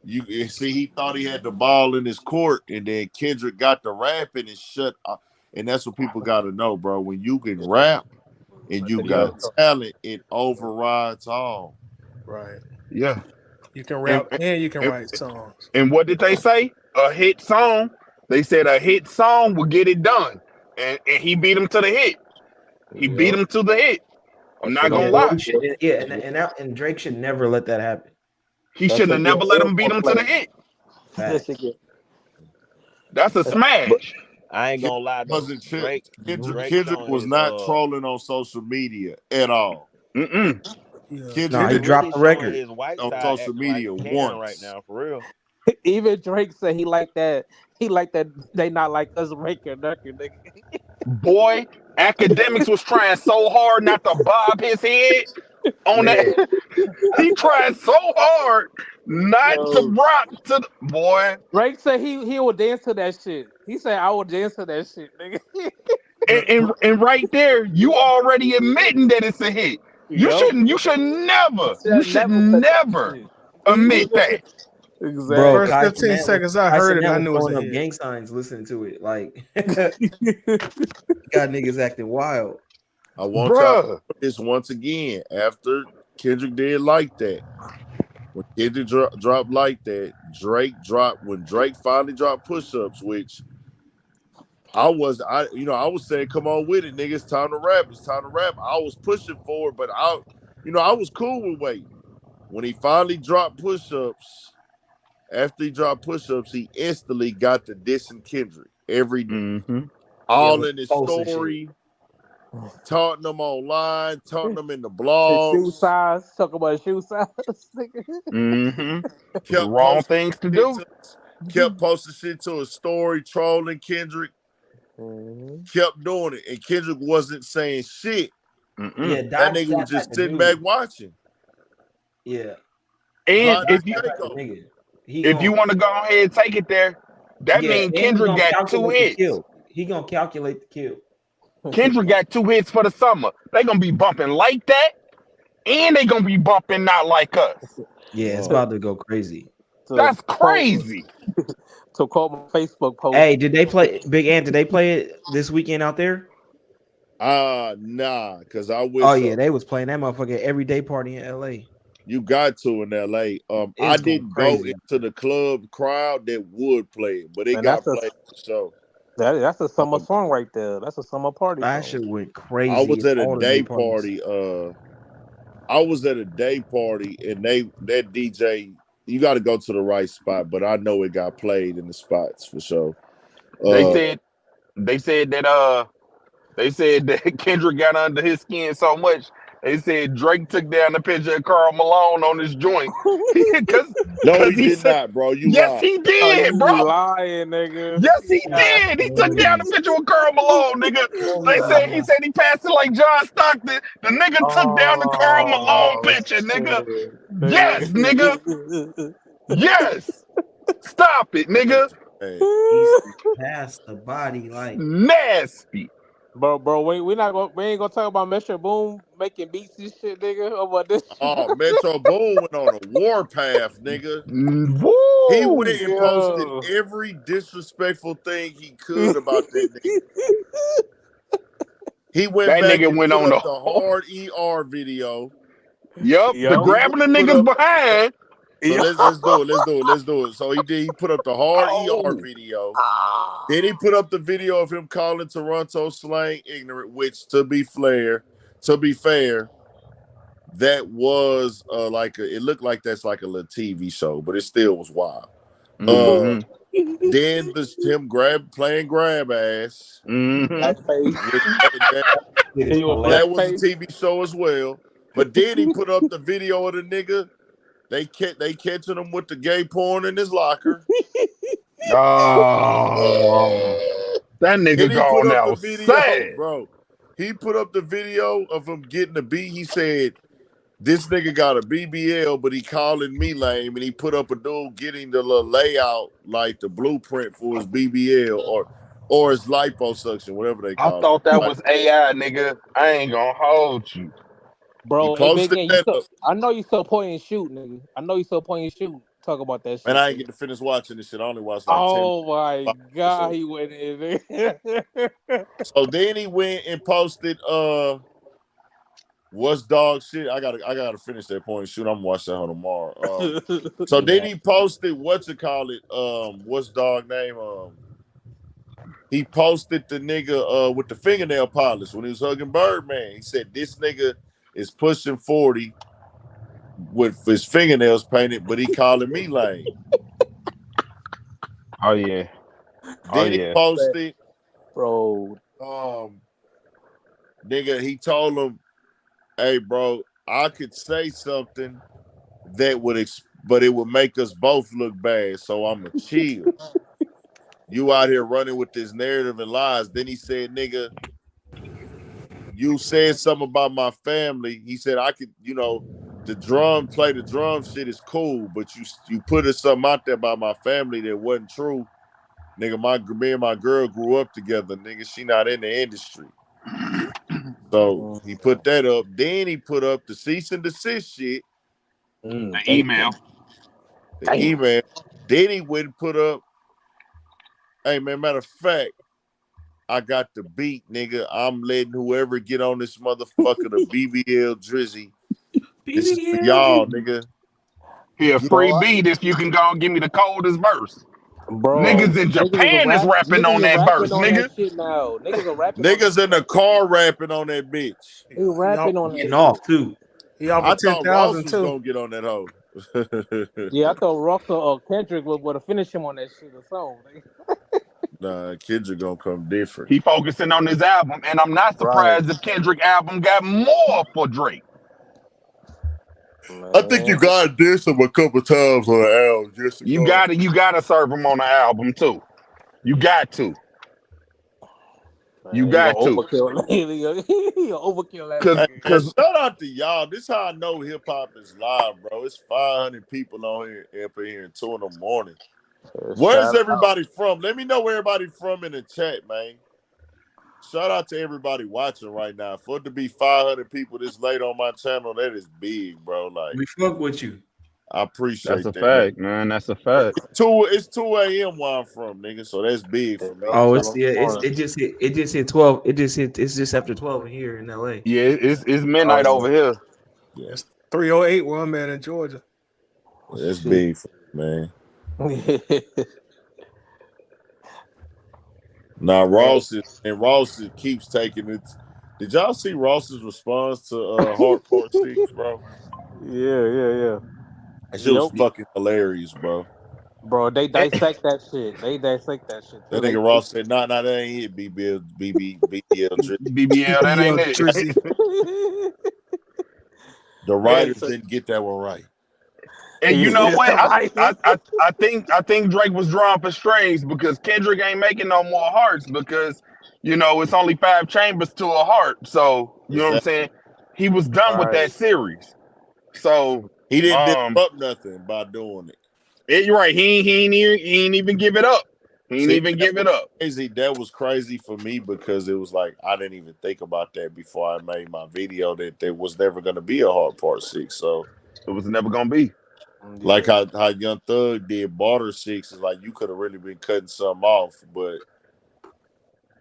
[SPEAKER 1] You see, he thought he had the ball in his court, and then Kendrick got the rapping and shut up. And that's what people got to know, bro. When you can rap and you
[SPEAKER 2] Yeah.
[SPEAKER 1] got talent, it overrides all.
[SPEAKER 5] Right.
[SPEAKER 2] Yeah.
[SPEAKER 5] You can
[SPEAKER 2] And
[SPEAKER 5] rap and you can
[SPEAKER 2] and,
[SPEAKER 5] write songs.
[SPEAKER 2] and what did they say? A hit song. They said a hit song will get it done. And he beat him to the hit. He beat
[SPEAKER 4] Yep.
[SPEAKER 2] him to the hit. I'm
[SPEAKER 4] That's
[SPEAKER 2] not
[SPEAKER 4] what
[SPEAKER 2] gonna
[SPEAKER 6] Yeah,
[SPEAKER 4] they
[SPEAKER 2] lie.
[SPEAKER 6] he should. Yeah, and Drake should never let that happen.
[SPEAKER 2] He
[SPEAKER 4] That
[SPEAKER 2] shouldn't have
[SPEAKER 4] should get
[SPEAKER 2] never let
[SPEAKER 4] way
[SPEAKER 2] him beat
[SPEAKER 4] more
[SPEAKER 2] him to
[SPEAKER 4] play.
[SPEAKER 2] the hit.
[SPEAKER 4] That should
[SPEAKER 6] Facts.
[SPEAKER 4] get.
[SPEAKER 2] That's a
[SPEAKER 7] But
[SPEAKER 2] smash.
[SPEAKER 7] I ain't
[SPEAKER 1] Kendrick
[SPEAKER 7] gonna lie though.
[SPEAKER 1] wasn't
[SPEAKER 7] Drake Drake
[SPEAKER 1] Kendrick
[SPEAKER 7] showing
[SPEAKER 1] was
[SPEAKER 7] his
[SPEAKER 1] not trolling on social media at all.
[SPEAKER 2] Mm-mm.
[SPEAKER 5] Yeah.
[SPEAKER 6] No,
[SPEAKER 1] Kendrick
[SPEAKER 6] he
[SPEAKER 7] Kendrick
[SPEAKER 1] didn't
[SPEAKER 6] dropped
[SPEAKER 7] really
[SPEAKER 6] the
[SPEAKER 7] showing
[SPEAKER 6] record.
[SPEAKER 7] his white
[SPEAKER 1] on
[SPEAKER 7] side
[SPEAKER 1] social
[SPEAKER 7] acting like
[SPEAKER 1] media
[SPEAKER 7] he can right
[SPEAKER 1] once.
[SPEAKER 7] now for real.
[SPEAKER 4] Even Drake said he like that. He like that. They not like us record, nigga.
[SPEAKER 2] Boy, academics was trying so hard not to bob his head on
[SPEAKER 6] Yeah,
[SPEAKER 2] that. He tried so hard not to
[SPEAKER 4] Yo,
[SPEAKER 2] rock to the boy.
[SPEAKER 4] Drake said he will dance to that shit. He said I will dance to that shit, nigga.
[SPEAKER 2] And,
[SPEAKER 5] The,
[SPEAKER 2] and, and right there, you already admitting that it's a hit.
[SPEAKER 4] Yep.
[SPEAKER 2] You should never,
[SPEAKER 4] He said never cut that shit.
[SPEAKER 2] admit that.
[SPEAKER 6] bro.
[SPEAKER 5] first
[SPEAKER 4] Exactly.
[SPEAKER 6] Kai
[SPEAKER 5] 15
[SPEAKER 6] Cenat was
[SPEAKER 5] seconds I
[SPEAKER 6] Kai
[SPEAKER 5] heard it,
[SPEAKER 6] Cenat
[SPEAKER 5] I
[SPEAKER 6] was
[SPEAKER 5] knew it was a
[SPEAKER 6] throwing up
[SPEAKER 5] hit.
[SPEAKER 6] gang signs listening to it. Like got niggas acting wild.
[SPEAKER 1] I want y'all to
[SPEAKER 2] Bruh.
[SPEAKER 1] know this once again. After Kendrick did like that, when Kendrick dropped like that, Drake dropped when Drake finally dropped push-ups, which I was saying, come on with it, nigga. It's time to rap. It's time to rap. I was pushing forward, but I was cool with waiting. When he finally dropped push-ups, after he dropped push-ups, he instantly got the dissing Kendrick.
[SPEAKER 2] Mm-hmm.
[SPEAKER 6] Yeah,
[SPEAKER 1] All
[SPEAKER 6] with
[SPEAKER 1] in his
[SPEAKER 6] posts and shit.
[SPEAKER 1] story, taunting them online, taunting them in the
[SPEAKER 4] His shoe
[SPEAKER 1] blogs,
[SPEAKER 4] size. Talk about his shoe size, nigga.
[SPEAKER 2] Mm-hmm. The
[SPEAKER 1] kept
[SPEAKER 2] wrong
[SPEAKER 1] posting
[SPEAKER 2] things to
[SPEAKER 1] shit
[SPEAKER 2] do.
[SPEAKER 1] to kept posting shit to his story, trolling Kendrick,
[SPEAKER 4] Mhm.
[SPEAKER 1] kept doing it. And Kendrick wasn't saying shit.
[SPEAKER 6] Yeah,
[SPEAKER 2] Mm-mm.
[SPEAKER 1] That
[SPEAKER 6] Dice
[SPEAKER 1] nigga was
[SPEAKER 6] got that
[SPEAKER 1] just
[SPEAKER 6] to
[SPEAKER 1] sitting
[SPEAKER 6] do.
[SPEAKER 1] back watching.
[SPEAKER 6] Yeah,
[SPEAKER 2] And
[SPEAKER 1] Hot
[SPEAKER 6] Dice
[SPEAKER 2] if you
[SPEAKER 6] got that to
[SPEAKER 1] takeover.
[SPEAKER 6] nigga. He
[SPEAKER 2] if you
[SPEAKER 6] going
[SPEAKER 2] want to go ahead and take it there, that
[SPEAKER 6] yeah,
[SPEAKER 2] means
[SPEAKER 6] and he
[SPEAKER 2] Kendrick
[SPEAKER 6] gonna
[SPEAKER 2] got two
[SPEAKER 6] calculate the
[SPEAKER 2] hits.
[SPEAKER 6] kill. He gonna calculate the kill.
[SPEAKER 2] Kendrick got two hits for the summer. They gonna be bumping like that, and they gonna be bumping not like us.
[SPEAKER 6] Yeah, it's
[SPEAKER 1] Oh.
[SPEAKER 6] about to go crazy.
[SPEAKER 4] to
[SPEAKER 2] That's
[SPEAKER 4] quote
[SPEAKER 2] crazy.
[SPEAKER 4] to quote my Facebook post.
[SPEAKER 6] Hey, did they play Big Ant? Did they play it this weekend out there?
[SPEAKER 1] Nah, because I
[SPEAKER 6] Oh
[SPEAKER 1] wish
[SPEAKER 6] yeah,
[SPEAKER 1] so.
[SPEAKER 6] they was playing that motherfucker every day party in LA.
[SPEAKER 1] You got to in LA. I
[SPEAKER 6] It's going
[SPEAKER 1] didn't go
[SPEAKER 6] crazy.
[SPEAKER 1] into the club crowd that would play it, but it
[SPEAKER 4] And that's
[SPEAKER 1] got
[SPEAKER 4] a
[SPEAKER 1] played for sure.
[SPEAKER 4] that's a summer
[SPEAKER 1] Um,
[SPEAKER 4] song right there. That's a summer party
[SPEAKER 6] That
[SPEAKER 4] song.
[SPEAKER 6] shit went
[SPEAKER 1] I
[SPEAKER 6] crazy
[SPEAKER 1] was
[SPEAKER 6] at
[SPEAKER 1] at a
[SPEAKER 6] all the day
[SPEAKER 1] day
[SPEAKER 6] parties.
[SPEAKER 1] party I was at a day party and that DJ, you got to go to the right spot, but I know it got played in the spots for sure.
[SPEAKER 2] They
[SPEAKER 1] Uh,
[SPEAKER 2] said they said that they said that Kendrick got under his skin so much. They said Drake took down the picture of Karl Malone on his joint because
[SPEAKER 1] no, he
[SPEAKER 2] he
[SPEAKER 1] did
[SPEAKER 2] said
[SPEAKER 1] not, bro. You
[SPEAKER 2] yes
[SPEAKER 1] lied.
[SPEAKER 2] he
[SPEAKER 4] Oh,
[SPEAKER 2] did, bro.
[SPEAKER 4] you lying, nigga?
[SPEAKER 2] Yes, he
[SPEAKER 4] Yeah.
[SPEAKER 2] did. He took down the picture with Karl Malone, nigga. He said he passed it like John Stockton. The nigga took down the Karl Malone
[SPEAKER 4] Oh
[SPEAKER 2] picture, nigga.
[SPEAKER 4] shit,
[SPEAKER 2] Yes, nigga.
[SPEAKER 4] nigga.
[SPEAKER 2] Yes. Stop it, nigga.
[SPEAKER 1] Hey,
[SPEAKER 6] He said pass the body like
[SPEAKER 2] Nasty.
[SPEAKER 4] Bro, we ain't gonna talk about Metro Boom making beats and shit, nigga. About this shit.
[SPEAKER 1] oh, Metro Boom went on a warpath, nigga. He went
[SPEAKER 2] Woo.
[SPEAKER 1] and posted
[SPEAKER 4] Yo.
[SPEAKER 1] every disrespectful thing he could about that nigga. He went
[SPEAKER 2] That
[SPEAKER 1] back
[SPEAKER 2] nigga
[SPEAKER 1] and
[SPEAKER 2] went
[SPEAKER 1] put
[SPEAKER 2] on
[SPEAKER 1] up
[SPEAKER 2] the
[SPEAKER 1] the
[SPEAKER 2] whole.
[SPEAKER 1] hard ER video.
[SPEAKER 2] Yup, the
[SPEAKER 4] Yo.
[SPEAKER 1] He went
[SPEAKER 2] grabbing the
[SPEAKER 1] and put
[SPEAKER 2] niggas
[SPEAKER 1] up.
[SPEAKER 2] behind.
[SPEAKER 1] So
[SPEAKER 4] Yo.
[SPEAKER 1] let's do it. Let's do it. So he put up the hard ER
[SPEAKER 2] Oh.
[SPEAKER 1] video. Then he put up the video of him calling Toronto slang ignorant, which to be fair, that was it looked like that's like a little TV show, but it still was wild.
[SPEAKER 2] Mm-hmm.
[SPEAKER 1] Then him playing grab ass,
[SPEAKER 2] Mm-hmm.
[SPEAKER 4] Blackface.
[SPEAKER 1] which that
[SPEAKER 4] He was
[SPEAKER 1] that was a
[SPEAKER 4] blackface.
[SPEAKER 1] TV show as well. But then he put up the video of the nigga. They catching him with the gay porn in his locker.
[SPEAKER 2] Oh, that
[SPEAKER 1] Then
[SPEAKER 2] nigga
[SPEAKER 1] he put
[SPEAKER 2] gone
[SPEAKER 1] up the
[SPEAKER 2] out
[SPEAKER 1] video,
[SPEAKER 2] sad.
[SPEAKER 1] bro. He put up the video of him getting the beat. He said, this nigga got a BBL, but he calling me lame. And he put up a dude getting the little layout, like the blueprint for his BBL or his liposuction, whatever they
[SPEAKER 2] I
[SPEAKER 1] call it.
[SPEAKER 2] thought that
[SPEAKER 1] Like,
[SPEAKER 2] was AI, nigga. I ain't gonna hold you.
[SPEAKER 1] he
[SPEAKER 4] Bro, hey Big
[SPEAKER 1] posted
[SPEAKER 4] Gang,
[SPEAKER 1] that up.
[SPEAKER 4] I know you still point and shoot, nigga. I know you still point and shoot. Talk about that
[SPEAKER 1] And
[SPEAKER 4] shit,
[SPEAKER 1] I ain't
[SPEAKER 4] nigga.
[SPEAKER 1] get to finish watching this shit. I only watched like 10
[SPEAKER 4] Oh my god,
[SPEAKER 1] episodes.
[SPEAKER 4] he went in there.
[SPEAKER 1] So then he went and posted what's dog shit. I gotta finish that point and shoot. I'm watching that tomorrow. So then
[SPEAKER 6] yeah.
[SPEAKER 1] he posted what's dog name? He posted the nigga with the fingernail polish when he was hugging Birdman. He said this nigga is pushing 40 with his fingernails painted, but he calling me lame.
[SPEAKER 2] Oh yeah. Oh
[SPEAKER 1] Then he
[SPEAKER 2] yeah.
[SPEAKER 1] posted,
[SPEAKER 4] Bro,
[SPEAKER 1] nigga, he told him, hey bro, I could say something that but it would make us both look bad. So I'ma chill. You out here running with this narrative and lies. Then he said, nigga, you said something about my family. He said, I could, the drum shit is cool, but you put something out there about my family that wasn't true. Nigga, me and my girl grew up together. Nigga, she not in the industry. So he put that up. Then he put up the cease and desist shit,
[SPEAKER 2] The
[SPEAKER 4] damn.
[SPEAKER 2] email.
[SPEAKER 1] the
[SPEAKER 4] Damn.
[SPEAKER 1] email. Then he went and put up, hey man, matter of fact, I got the beat, nigga. I'm letting whoever get on this motherfucker the BBL Drizzy. This is for y'all, nigga.
[SPEAKER 2] Here, free
[SPEAKER 4] Bro,
[SPEAKER 2] beat if you can go and give me the coldest verse.
[SPEAKER 4] bro,
[SPEAKER 2] Niggas in Japan is rapping on
[SPEAKER 4] niggas are
[SPEAKER 2] that verse,
[SPEAKER 4] rapping on that
[SPEAKER 2] nigga.
[SPEAKER 4] shit now. Niggas are rapping on that
[SPEAKER 1] Niggas
[SPEAKER 4] shit
[SPEAKER 1] in the
[SPEAKER 4] right
[SPEAKER 1] car rapping on that bitch.
[SPEAKER 5] He,
[SPEAKER 4] now. They
[SPEAKER 5] he,
[SPEAKER 4] rapping on that
[SPEAKER 6] Getting
[SPEAKER 4] shit.
[SPEAKER 6] off too.
[SPEAKER 5] he offered
[SPEAKER 1] I thought Ross
[SPEAKER 5] 10,000
[SPEAKER 1] was
[SPEAKER 5] too.
[SPEAKER 1] gonna get on that hoe.
[SPEAKER 4] Yeah, I thought Russell or Kendrick would have finished him on that shit or something.
[SPEAKER 1] Nah, kids are gonna come different.
[SPEAKER 2] He focusing on his album, and I'm not
[SPEAKER 4] Right.
[SPEAKER 2] surprised if Kendrick album got more for Drake.
[SPEAKER 1] I think you
[SPEAKER 4] Man.
[SPEAKER 1] gotta diss him a couple times on the album just to go.
[SPEAKER 2] You gotta serve him on the album too. You got to. You
[SPEAKER 4] Man, he gonna
[SPEAKER 2] got to.
[SPEAKER 4] overkill. He gonna overkill that
[SPEAKER 2] Cause
[SPEAKER 1] Hey
[SPEAKER 4] nigga.
[SPEAKER 1] man,
[SPEAKER 2] cause
[SPEAKER 1] shout out to y'all. This is how I know hip hop is live, bro. It's 500 people on here up in here at 2 in the morning. Where's
[SPEAKER 4] Shout out.
[SPEAKER 1] everybody from? Let me know where everybody from in the chat, man. Shout out to everybody watching right now. For it to be 500 people this late on my channel, that is big, bro. Like,
[SPEAKER 6] We fuck with you.
[SPEAKER 1] I
[SPEAKER 2] that's
[SPEAKER 1] appreciate
[SPEAKER 2] a
[SPEAKER 1] that, man.
[SPEAKER 2] fact, man. That's a fact.
[SPEAKER 1] It's 2 a.m. where I'm from, nigga. So that's big for me.
[SPEAKER 6] Oh,
[SPEAKER 4] California.
[SPEAKER 6] it just hit 12. It's just after 12 here in LA.
[SPEAKER 2] Yeah, it's
[SPEAKER 1] Oh,
[SPEAKER 2] midnight
[SPEAKER 1] yeah.
[SPEAKER 2] over here.
[SPEAKER 1] Yeah,
[SPEAKER 5] It's 308 where I'm at in Georgia.
[SPEAKER 1] that's
[SPEAKER 4] Shit.
[SPEAKER 1] big for me, man. Now Ross keeps taking it. Did y'all see Ross's response to Hard Part 6, bro?
[SPEAKER 4] Yeah.
[SPEAKER 1] That shit was
[SPEAKER 4] Yep.
[SPEAKER 1] fucking hilarious, bro.
[SPEAKER 4] Bro, they
[SPEAKER 2] It,
[SPEAKER 4] dissect that shit. They dissect that shit too.
[SPEAKER 1] That
[SPEAKER 4] They,
[SPEAKER 1] nigga Ross said, nah, that ain't it, BBL Drizzy.
[SPEAKER 2] BBL, that
[SPEAKER 5] BBL
[SPEAKER 2] ain't it.
[SPEAKER 5] Drizzy.
[SPEAKER 1] The
[SPEAKER 4] hey,
[SPEAKER 1] writers
[SPEAKER 4] so,
[SPEAKER 1] didn't get that one right.
[SPEAKER 2] And you know
[SPEAKER 4] yeah,
[SPEAKER 2] what?
[SPEAKER 4] right.
[SPEAKER 2] I think Drake was drawing for strings because Kendrick ain't making no more hearts because it's only 5 chambers to a heart. So you know what I'm
[SPEAKER 1] Exactly.
[SPEAKER 2] saying? He was done with
[SPEAKER 4] Right.
[SPEAKER 2] that series. So
[SPEAKER 1] He didn't
[SPEAKER 2] um,
[SPEAKER 1] disrupt nothing by doing it.
[SPEAKER 2] you're right. He ain't even give it up. He ain't
[SPEAKER 1] See,
[SPEAKER 2] even
[SPEAKER 1] that
[SPEAKER 2] give
[SPEAKER 1] was
[SPEAKER 2] it up.
[SPEAKER 1] crazy. That was crazy for me because it was like I didn't even think about that before I made my video that there was never gonna be a Hard Part 6. So
[SPEAKER 2] It was never gonna be.
[SPEAKER 1] like
[SPEAKER 4] Yeah.
[SPEAKER 1] how Young Thug did Barter 6 is like you could have really been cutting something off, but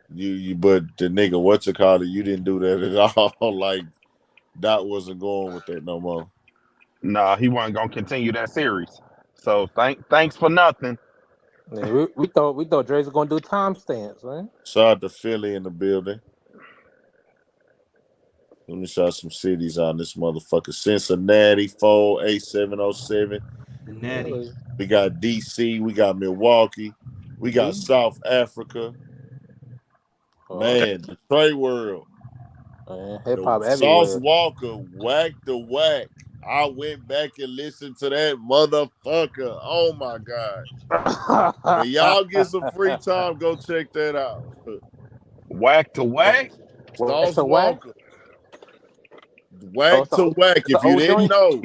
[SPEAKER 1] but the nigga what you call it, you didn't do that at all. Like Dot wasn't going with that no more.
[SPEAKER 2] Nah, he wasn't gonna continue that series. So thanks for nothing.
[SPEAKER 4] Yeah, we thought Dre's was gonna do timestamps, man.
[SPEAKER 1] Shout out to Philly in the building. Let me shout some cities on this motherfucker. Cincinnati, 48707.
[SPEAKER 6] The Natty.
[SPEAKER 4] Really?
[SPEAKER 1] We got DC. We got Milwaukee. We got
[SPEAKER 4] D.
[SPEAKER 1] South Africa.
[SPEAKER 4] Oh,
[SPEAKER 1] Man, the Trey World.
[SPEAKER 4] man, hip
[SPEAKER 1] The
[SPEAKER 4] hop
[SPEAKER 1] Sauce
[SPEAKER 4] everywhere.
[SPEAKER 1] Walker, Whack the Whack. I went back and listened to that motherfucker. Oh my God. When y'all get some free time, go check that out.
[SPEAKER 2] Whack to whack.
[SPEAKER 4] What's
[SPEAKER 1] Sauce
[SPEAKER 4] the whack?
[SPEAKER 1] Walker,
[SPEAKER 4] Oh,
[SPEAKER 1] Whack to Whack.
[SPEAKER 4] it's an
[SPEAKER 1] If you
[SPEAKER 4] old
[SPEAKER 1] didn't
[SPEAKER 4] joint.
[SPEAKER 1] know,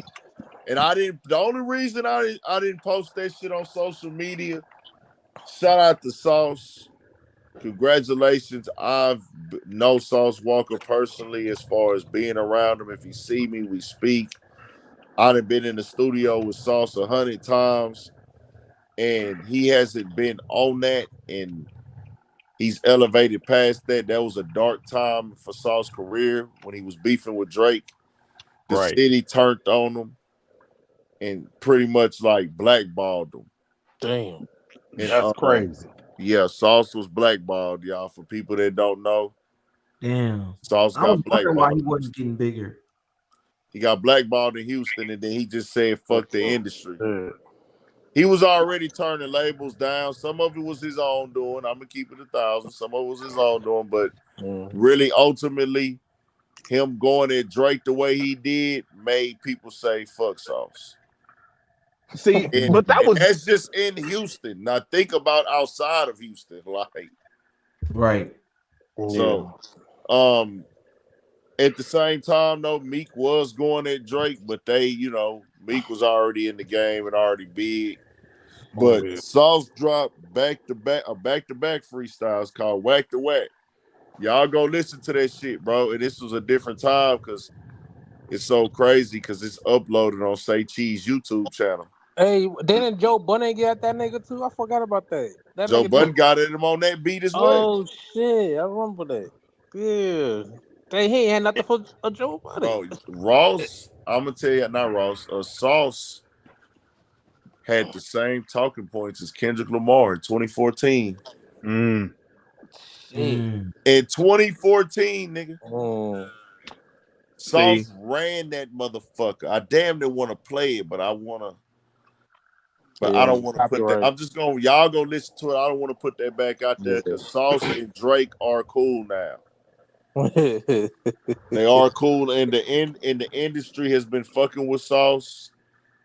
[SPEAKER 1] and I didn't. The only reason I didn't post that shit on social media. Shout out to Sauce. Congratulations. I've know Sauce Walker personally as far as being around him. If he see me, we speak. I've been in the studio with Sauce 100 times, and he hasn't been on that, and he's elevated past that. That was a dark time for Sauce's career when he was beefing with Drake. The
[SPEAKER 2] Right.
[SPEAKER 1] city turned on him and pretty much like blackballed him.
[SPEAKER 4] Damn.
[SPEAKER 1] And
[SPEAKER 2] That's crazy.
[SPEAKER 1] yeah, Sauce was blackballed, y'all. For people that don't know,
[SPEAKER 6] Damn.
[SPEAKER 1] Sauce
[SPEAKER 6] I was
[SPEAKER 1] got
[SPEAKER 6] wondering why
[SPEAKER 1] blackballed.
[SPEAKER 6] he wasn't getting bigger.
[SPEAKER 1] He got blackballed in Houston, and then he just said, "Fuck the
[SPEAKER 4] Oh,
[SPEAKER 1] industry."
[SPEAKER 4] shit.
[SPEAKER 1] He was already turning labels down. Some of it was his own doing. I'm gonna keep it 1,000. Some of it was his own doing, but
[SPEAKER 4] Mm.
[SPEAKER 1] really, ultimately, him going at Drake the way he did made people say, "Fuck Sauce."
[SPEAKER 2] See,
[SPEAKER 1] And,
[SPEAKER 2] but that
[SPEAKER 1] and
[SPEAKER 2] was
[SPEAKER 1] that's just in Houston. Now think about outside of Houston, like
[SPEAKER 6] Right.
[SPEAKER 1] so.
[SPEAKER 4] Yeah.
[SPEAKER 1] Um, At the same time, though, Meek was going at Drake, but Meek was already in the game and already big.
[SPEAKER 4] Oh,
[SPEAKER 1] But
[SPEAKER 4] yeah.
[SPEAKER 1] Sauce dropped back to back freestyles called Whack the Whack. Y'all go listen to that shit, bro. And this was a different time because it's so crazy because it's uploaded on Say Cheese YouTube channel.
[SPEAKER 4] Hey, didn't Joe Budden get that nigga too? I forgot about that. That
[SPEAKER 1] Joe
[SPEAKER 4] nigga did.
[SPEAKER 1] Budden got him on that beat as well.
[SPEAKER 4] Oh shit, I remember that. Yeah. They he ain't had nothing for a Joe Budden.
[SPEAKER 1] Bro, Ross, I'm gonna tell you, not Ross, Sauce had the same talking points as Kendrick Lamar in 2014.
[SPEAKER 2] mm,
[SPEAKER 4] Shit.
[SPEAKER 6] Mm.
[SPEAKER 1] In 2014, nigga,
[SPEAKER 4] Mm.
[SPEAKER 2] see,
[SPEAKER 1] Sauce ran that motherfucker. I damn near want to play it, but I
[SPEAKER 4] Yeah,
[SPEAKER 1] don't want to put that.
[SPEAKER 4] copyright.
[SPEAKER 1] I'm just gonna y'all go listen to it. I don't want to put that back out there
[SPEAKER 4] Yeah.
[SPEAKER 1] because Sauce and Drake are cool now. They are cool, and the industry has been fucking with Sauce.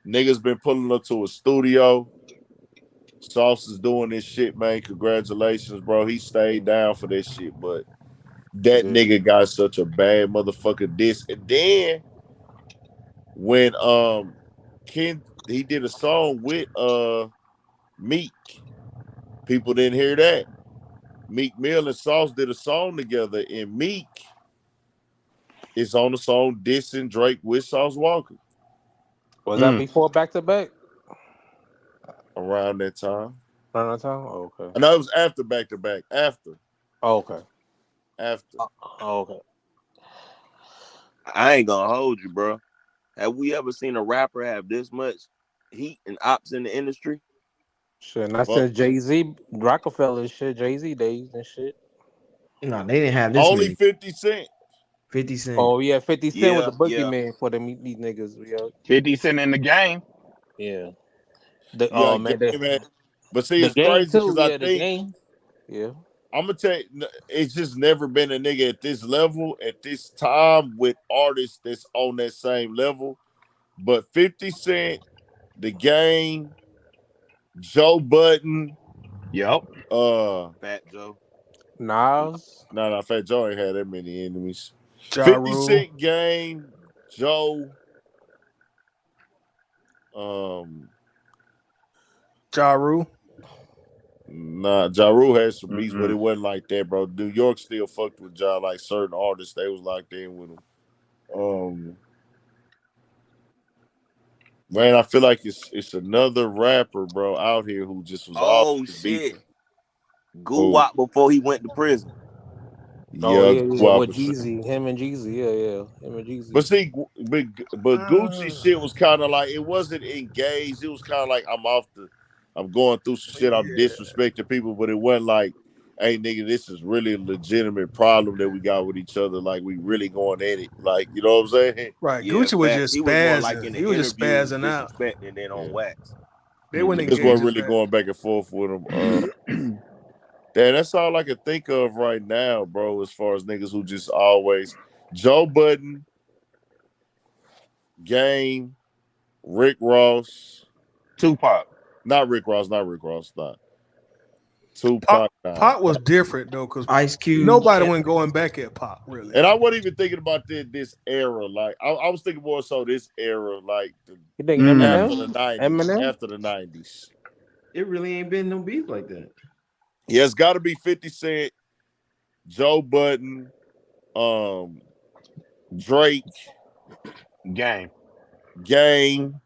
[SPEAKER 1] Niggas been pulling up to a studio. Sauce is doing this shit, man. Congratulations, bro. He stayed down for this shit, but that
[SPEAKER 4] Yeah.
[SPEAKER 1] nigga got such a bad motherfucker diss. And then when Ken he did a song with Meek, people didn't hear that. Meek Mill and Sauce did a song together, and Meek is on the song dissing Drake with Sauce Walker
[SPEAKER 4] Was that
[SPEAKER 2] mm,
[SPEAKER 4] before back to back?
[SPEAKER 1] around that time.
[SPEAKER 4] Around that time? Oh, okay.
[SPEAKER 1] I know it was after back to back.
[SPEAKER 4] Oh, okay.
[SPEAKER 1] After.
[SPEAKER 4] Oh, okay.
[SPEAKER 7] I ain't gonna hold you, bro. Have we ever seen a rapper have this much heat and ops in the industry?
[SPEAKER 4] Shit, not
[SPEAKER 1] Fuck.
[SPEAKER 4] since Jay Z, Rockefeller shit, Jay Z days and shit.
[SPEAKER 6] No, they didn't have this
[SPEAKER 1] Only
[SPEAKER 6] many.
[SPEAKER 1] 50 Cent.
[SPEAKER 6] 50 Cent.
[SPEAKER 4] Oh yeah, 50 Cent was
[SPEAKER 7] Yeah,
[SPEAKER 4] the
[SPEAKER 7] yeah.
[SPEAKER 4] boogeyman for them these niggas. Yeah,
[SPEAKER 2] 50 Cent in the game.
[SPEAKER 4] yeah. The
[SPEAKER 1] Yeah,
[SPEAKER 4] man,
[SPEAKER 1] game had, but see,
[SPEAKER 4] the
[SPEAKER 1] it's
[SPEAKER 4] game
[SPEAKER 1] crazy
[SPEAKER 4] too.
[SPEAKER 1] because I
[SPEAKER 4] Yeah, the
[SPEAKER 1] think
[SPEAKER 4] game. Yeah.
[SPEAKER 1] I'm gonna tell you, it's just never been a nigga at this level at this time with artists that's on that same level. But 50 Cent, the game, Joe Budden,
[SPEAKER 2] Yep.
[SPEAKER 7] Fat Joe.
[SPEAKER 4] Nas,
[SPEAKER 1] no, Fat Joe ain't had that many enemies.
[SPEAKER 5] Ja
[SPEAKER 1] 50
[SPEAKER 5] Rule.
[SPEAKER 1] Cent game, Joe, um,
[SPEAKER 5] Ja Rule.
[SPEAKER 1] nah, Ja Rule had some beats, but it
[SPEAKER 2] Mm-mm.
[SPEAKER 1] wasn't like that, bro. New York still fucked with Ja, like certain artists, they was locked in with him. Um, Man, I feel like it's another rapper, bro, out here who just was always
[SPEAKER 7] Oh shit.
[SPEAKER 1] beefing.
[SPEAKER 7] Goo
[SPEAKER 1] Who?
[SPEAKER 7] Wop before he went to prison.
[SPEAKER 4] oh
[SPEAKER 1] Yeah,
[SPEAKER 4] yeah, yeah,
[SPEAKER 1] Guap
[SPEAKER 4] with
[SPEAKER 1] and shit.
[SPEAKER 4] Jeezy, him and Jeezy, yeah, him and
[SPEAKER 1] But
[SPEAKER 4] Jeezy.
[SPEAKER 1] see, but Gucci shit was kind of like it wasn't engaged. It was kind of like I'm going through some shit. I'm
[SPEAKER 5] Yeah.
[SPEAKER 1] disrespecting people, but it wasn't like, hey nigga, this is really a legitimate problem that we got with each other. Like we really going at it. Like you know what I'm saying?
[SPEAKER 5] Right.
[SPEAKER 7] Yeah,
[SPEAKER 5] Gucci was
[SPEAKER 7] facts.
[SPEAKER 5] just
[SPEAKER 7] He was more like
[SPEAKER 5] spazzing.
[SPEAKER 7] in
[SPEAKER 5] He
[SPEAKER 7] the
[SPEAKER 5] was just
[SPEAKER 7] interviews
[SPEAKER 5] spazzing out.
[SPEAKER 7] disrespecting than on
[SPEAKER 1] Yeah,
[SPEAKER 7] wax.
[SPEAKER 5] They wouldn't
[SPEAKER 1] he
[SPEAKER 2] Mm-mm.
[SPEAKER 1] just
[SPEAKER 5] engage
[SPEAKER 1] wasn't
[SPEAKER 5] as
[SPEAKER 1] really
[SPEAKER 5] that.
[SPEAKER 1] going back and forth with him. Damn, that's all I can think of right now, bro. As far as niggas who just always Joe Budden, Game, Rick Ross,
[SPEAKER 2] Tupac.
[SPEAKER 1] not Rick Ross, not Tupac,
[SPEAKER 5] Pop
[SPEAKER 1] nah.
[SPEAKER 5] Pop was different though, because
[SPEAKER 6] Ice Cube.
[SPEAKER 5] nobody went going back at Pop really.
[SPEAKER 1] And I wasn't even thinking about this era. Like I was thinking more so this era, like
[SPEAKER 4] You think
[SPEAKER 2] Mm.
[SPEAKER 1] after the
[SPEAKER 4] Eminem?
[SPEAKER 1] '90s.
[SPEAKER 4] Eminem?
[SPEAKER 1] After the '90s,
[SPEAKER 6] It really ain't been no beef like that.
[SPEAKER 1] yeah, it's got to be 50 Cent, Joe Budden, um, Drake,
[SPEAKER 2] Game.
[SPEAKER 1] Game.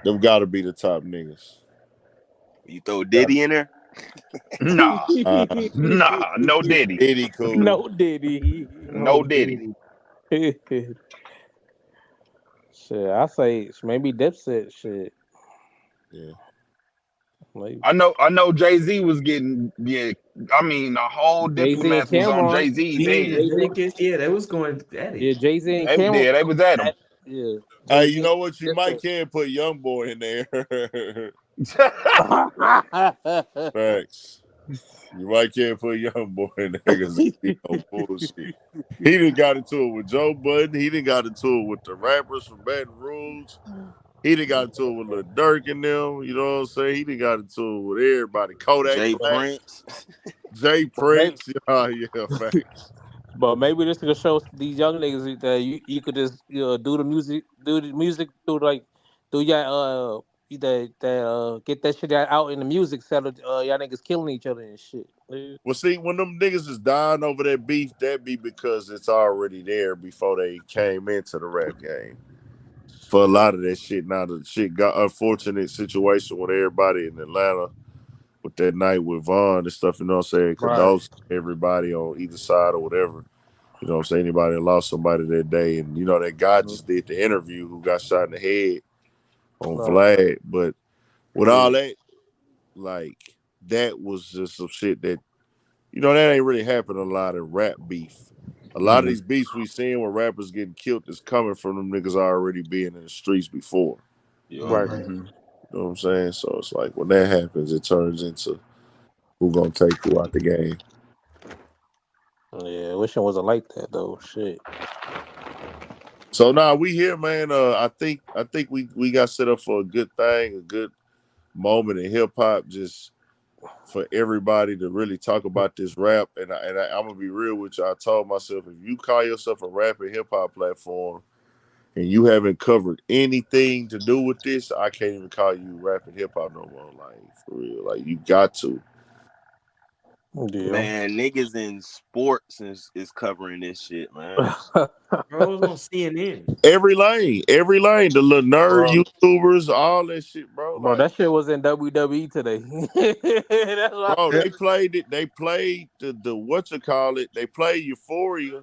[SPEAKER 1] Them got to be the top niggas.
[SPEAKER 7] You throw
[SPEAKER 1] Gotta
[SPEAKER 7] Diddy in there?
[SPEAKER 2] Nah.
[SPEAKER 1] be.
[SPEAKER 2] Nah. No Diddy.
[SPEAKER 1] Diddy cool.
[SPEAKER 4] No Diddy.
[SPEAKER 2] No
[SPEAKER 6] Oh,
[SPEAKER 2] Diddy.
[SPEAKER 4] Shit, I say maybe Dipset. Shit,
[SPEAKER 1] Yeah.
[SPEAKER 4] like
[SPEAKER 2] I know Jay-Z was getting, yeah. I mean, the whole
[SPEAKER 4] Jay Z and
[SPEAKER 2] diplomats was on
[SPEAKER 4] Cameron.
[SPEAKER 2] Jay-Z's
[SPEAKER 6] me and
[SPEAKER 2] head.
[SPEAKER 4] Jay Z,
[SPEAKER 6] Jadakiss, yeah, they was going at
[SPEAKER 4] yeah,
[SPEAKER 6] it.
[SPEAKER 4] Jay Z and
[SPEAKER 2] They
[SPEAKER 4] Cameron.
[SPEAKER 2] did. They was at him.
[SPEAKER 4] Yeah,
[SPEAKER 1] Hey,
[SPEAKER 4] Jay
[SPEAKER 1] you
[SPEAKER 4] Z.
[SPEAKER 1] know what? You might
[SPEAKER 4] Dipset.
[SPEAKER 1] can put Young Boy in there. Facts. You might can put Young Boy in there because he no bullshit. He done got into it with Joe Budden. He done got into it with the rappers from Baton Rouge. He done got into it with Lil Durk and them. You know what I'm saying? He done got into it with everybody. Kodak
[SPEAKER 7] Jay
[SPEAKER 1] Black,
[SPEAKER 7] Prince.
[SPEAKER 1] Jay
[SPEAKER 4] but maybe,
[SPEAKER 1] Prince. Yeah, facts.
[SPEAKER 4] but maybe this could show these young niggas that you could just do the music through like do your get that shit out in the music instead of y'all niggas killing each other and shit. Yeah.
[SPEAKER 1] Well, see, when them niggas is dying over that beef, that be because it's already there before they came into the rap game. For a lot of that shit, now the shit got unfortunate situation with everybody in Atlanta with that night with Vaughn and stuff, you know what I'm saying?
[SPEAKER 4] Right.
[SPEAKER 1] Condolence to everybody on either side or whatever. You know what I'm saying? Anybody that lost somebody that day. And you know that guy just did the interview who got shot in the head on
[SPEAKER 4] Right.
[SPEAKER 1] Vlad. But with all
[SPEAKER 4] Yeah.
[SPEAKER 1] that, like that was just some shit that that ain't really happened a lot in rap beef. A lot of
[SPEAKER 2] Mm.
[SPEAKER 1] these beefs we seeing where rappers getting killed is coming from them niggas already being in the streets before.
[SPEAKER 7] Yup.
[SPEAKER 4] Right.
[SPEAKER 2] Mm-hmm.
[SPEAKER 1] You know what I'm saying? So it's like when that happens, it turns into who gonna take who out the game.
[SPEAKER 4] Yeah. Wish it wasn't like that though. Shit.
[SPEAKER 1] So now we here, man. I think we got set up for a good thing, a good moment in hip hop, just for everybody to really talk about this rap. I'm gonna be real with you. I told myself if you call yourself a rap and hip hop platform and you haven't covered anything to do with this, I can't even call you rap and hip hop no more. Like for real, like you got to.
[SPEAKER 4] Yeah.
[SPEAKER 7] Man, niggas in sports is covering this shit, man.
[SPEAKER 6] Bro, it was on CNN.
[SPEAKER 1] Every lane, the little nerd
[SPEAKER 4] Bro,
[SPEAKER 1] YouTubers, all that shit, bro.
[SPEAKER 4] bro,
[SPEAKER 1] Like,
[SPEAKER 4] that shit was in WWE today. That's why.
[SPEAKER 1] bro, they played it. They played the what you call it. They played Euphoria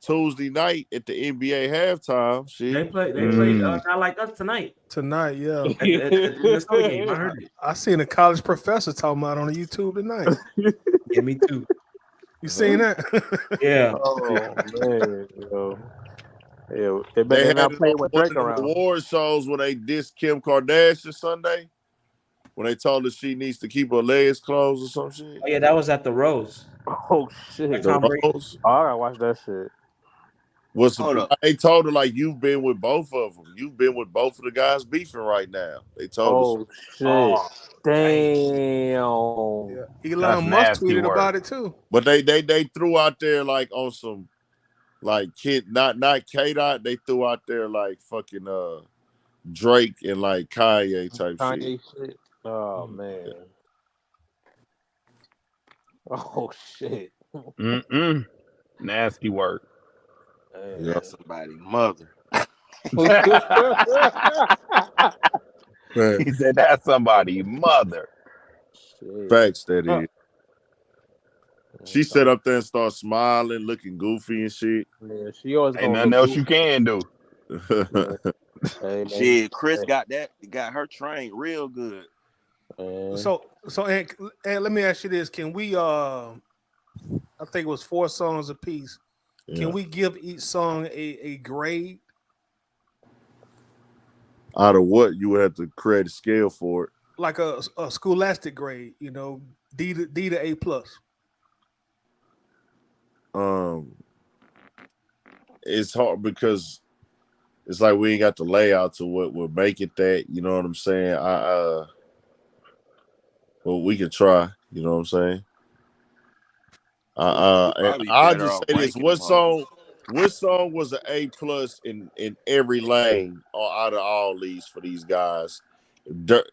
[SPEAKER 1] Tuesday night at the NBA halftime. Shit,
[SPEAKER 6] They played
[SPEAKER 2] Mm.
[SPEAKER 6] Not Like Us tonight
[SPEAKER 5] Tonight, yeah.
[SPEAKER 6] at the Minnesota game. I heard it.
[SPEAKER 5] I seen a college professor talking about it on YouTube tonight.
[SPEAKER 6] Yeah, me too.
[SPEAKER 5] You seen that?
[SPEAKER 6] Yeah.
[SPEAKER 4] Oh man, yeah. They
[SPEAKER 1] They
[SPEAKER 4] better
[SPEAKER 1] had
[SPEAKER 4] not
[SPEAKER 1] it
[SPEAKER 4] play
[SPEAKER 1] on
[SPEAKER 4] with
[SPEAKER 1] one
[SPEAKER 4] Drake
[SPEAKER 1] of them
[SPEAKER 4] around.
[SPEAKER 1] award shows when they dissed Kim Kardashian Sunday. When they told her she needs to keep her legs closed or some shit.
[SPEAKER 6] Oh yeah, that was at the Rose.
[SPEAKER 4] Oh
[SPEAKER 6] Like
[SPEAKER 4] shit!
[SPEAKER 1] The
[SPEAKER 6] Tom Brady.
[SPEAKER 1] Rose
[SPEAKER 4] Oh, I gotta watch that shit.
[SPEAKER 1] was
[SPEAKER 7] Hold up.
[SPEAKER 1] they told her like you've been with both of them. You've been with both of the guys beefing right now. They told us,
[SPEAKER 4] Oh shit!
[SPEAKER 6] Oh, dang.
[SPEAKER 4] Damn.
[SPEAKER 5] Yeah.
[SPEAKER 2] That's
[SPEAKER 5] Elon Musk
[SPEAKER 2] nasty
[SPEAKER 5] tweeted
[SPEAKER 2] work.
[SPEAKER 5] about it too.
[SPEAKER 1] but they threw out there like on some like kid not K Dot. They threw out there like fucking Drake and like Kanye type shit.
[SPEAKER 4] Kanye shit. Oh
[SPEAKER 5] Mm.
[SPEAKER 4] man. Oh shit.
[SPEAKER 2] Nasty work.
[SPEAKER 1] Yeah.
[SPEAKER 7] That's somebody's mother.
[SPEAKER 1] Man,
[SPEAKER 2] He said that's somebody mother.
[SPEAKER 4] Shit.
[SPEAKER 1] facts that
[SPEAKER 6] Oh,
[SPEAKER 1] is. She sat up there and started smiling, looking goofy and shit.
[SPEAKER 4] Yeah, she always
[SPEAKER 2] Ain't
[SPEAKER 4] gonna
[SPEAKER 2] nothing
[SPEAKER 4] look
[SPEAKER 2] else you
[SPEAKER 4] goofy.
[SPEAKER 2] can do.
[SPEAKER 4] Man. Hey man.
[SPEAKER 7] Shit, Chris
[SPEAKER 4] Hey,
[SPEAKER 7] got her trained real good.
[SPEAKER 4] man.
[SPEAKER 5] So and let me ask you this: Can we? I think it was 4 songs apiece. Can
[SPEAKER 1] Yeah.
[SPEAKER 5] we give each song a grade?
[SPEAKER 1] Out of what you would have to create a scale for it.
[SPEAKER 5] Like a scholastic grade, D to A plus.
[SPEAKER 1] Um, it's hard because it's like we ain't got the layout to what would make it that. You know what I'm saying? Well, we can try. You know what I'm saying?
[SPEAKER 7] We
[SPEAKER 1] And
[SPEAKER 7] probably
[SPEAKER 1] I'll
[SPEAKER 7] better
[SPEAKER 1] just
[SPEAKER 7] off
[SPEAKER 1] say this:
[SPEAKER 7] ranking them hoes.
[SPEAKER 1] what song was an A plus in every lane or out of all these for these guys,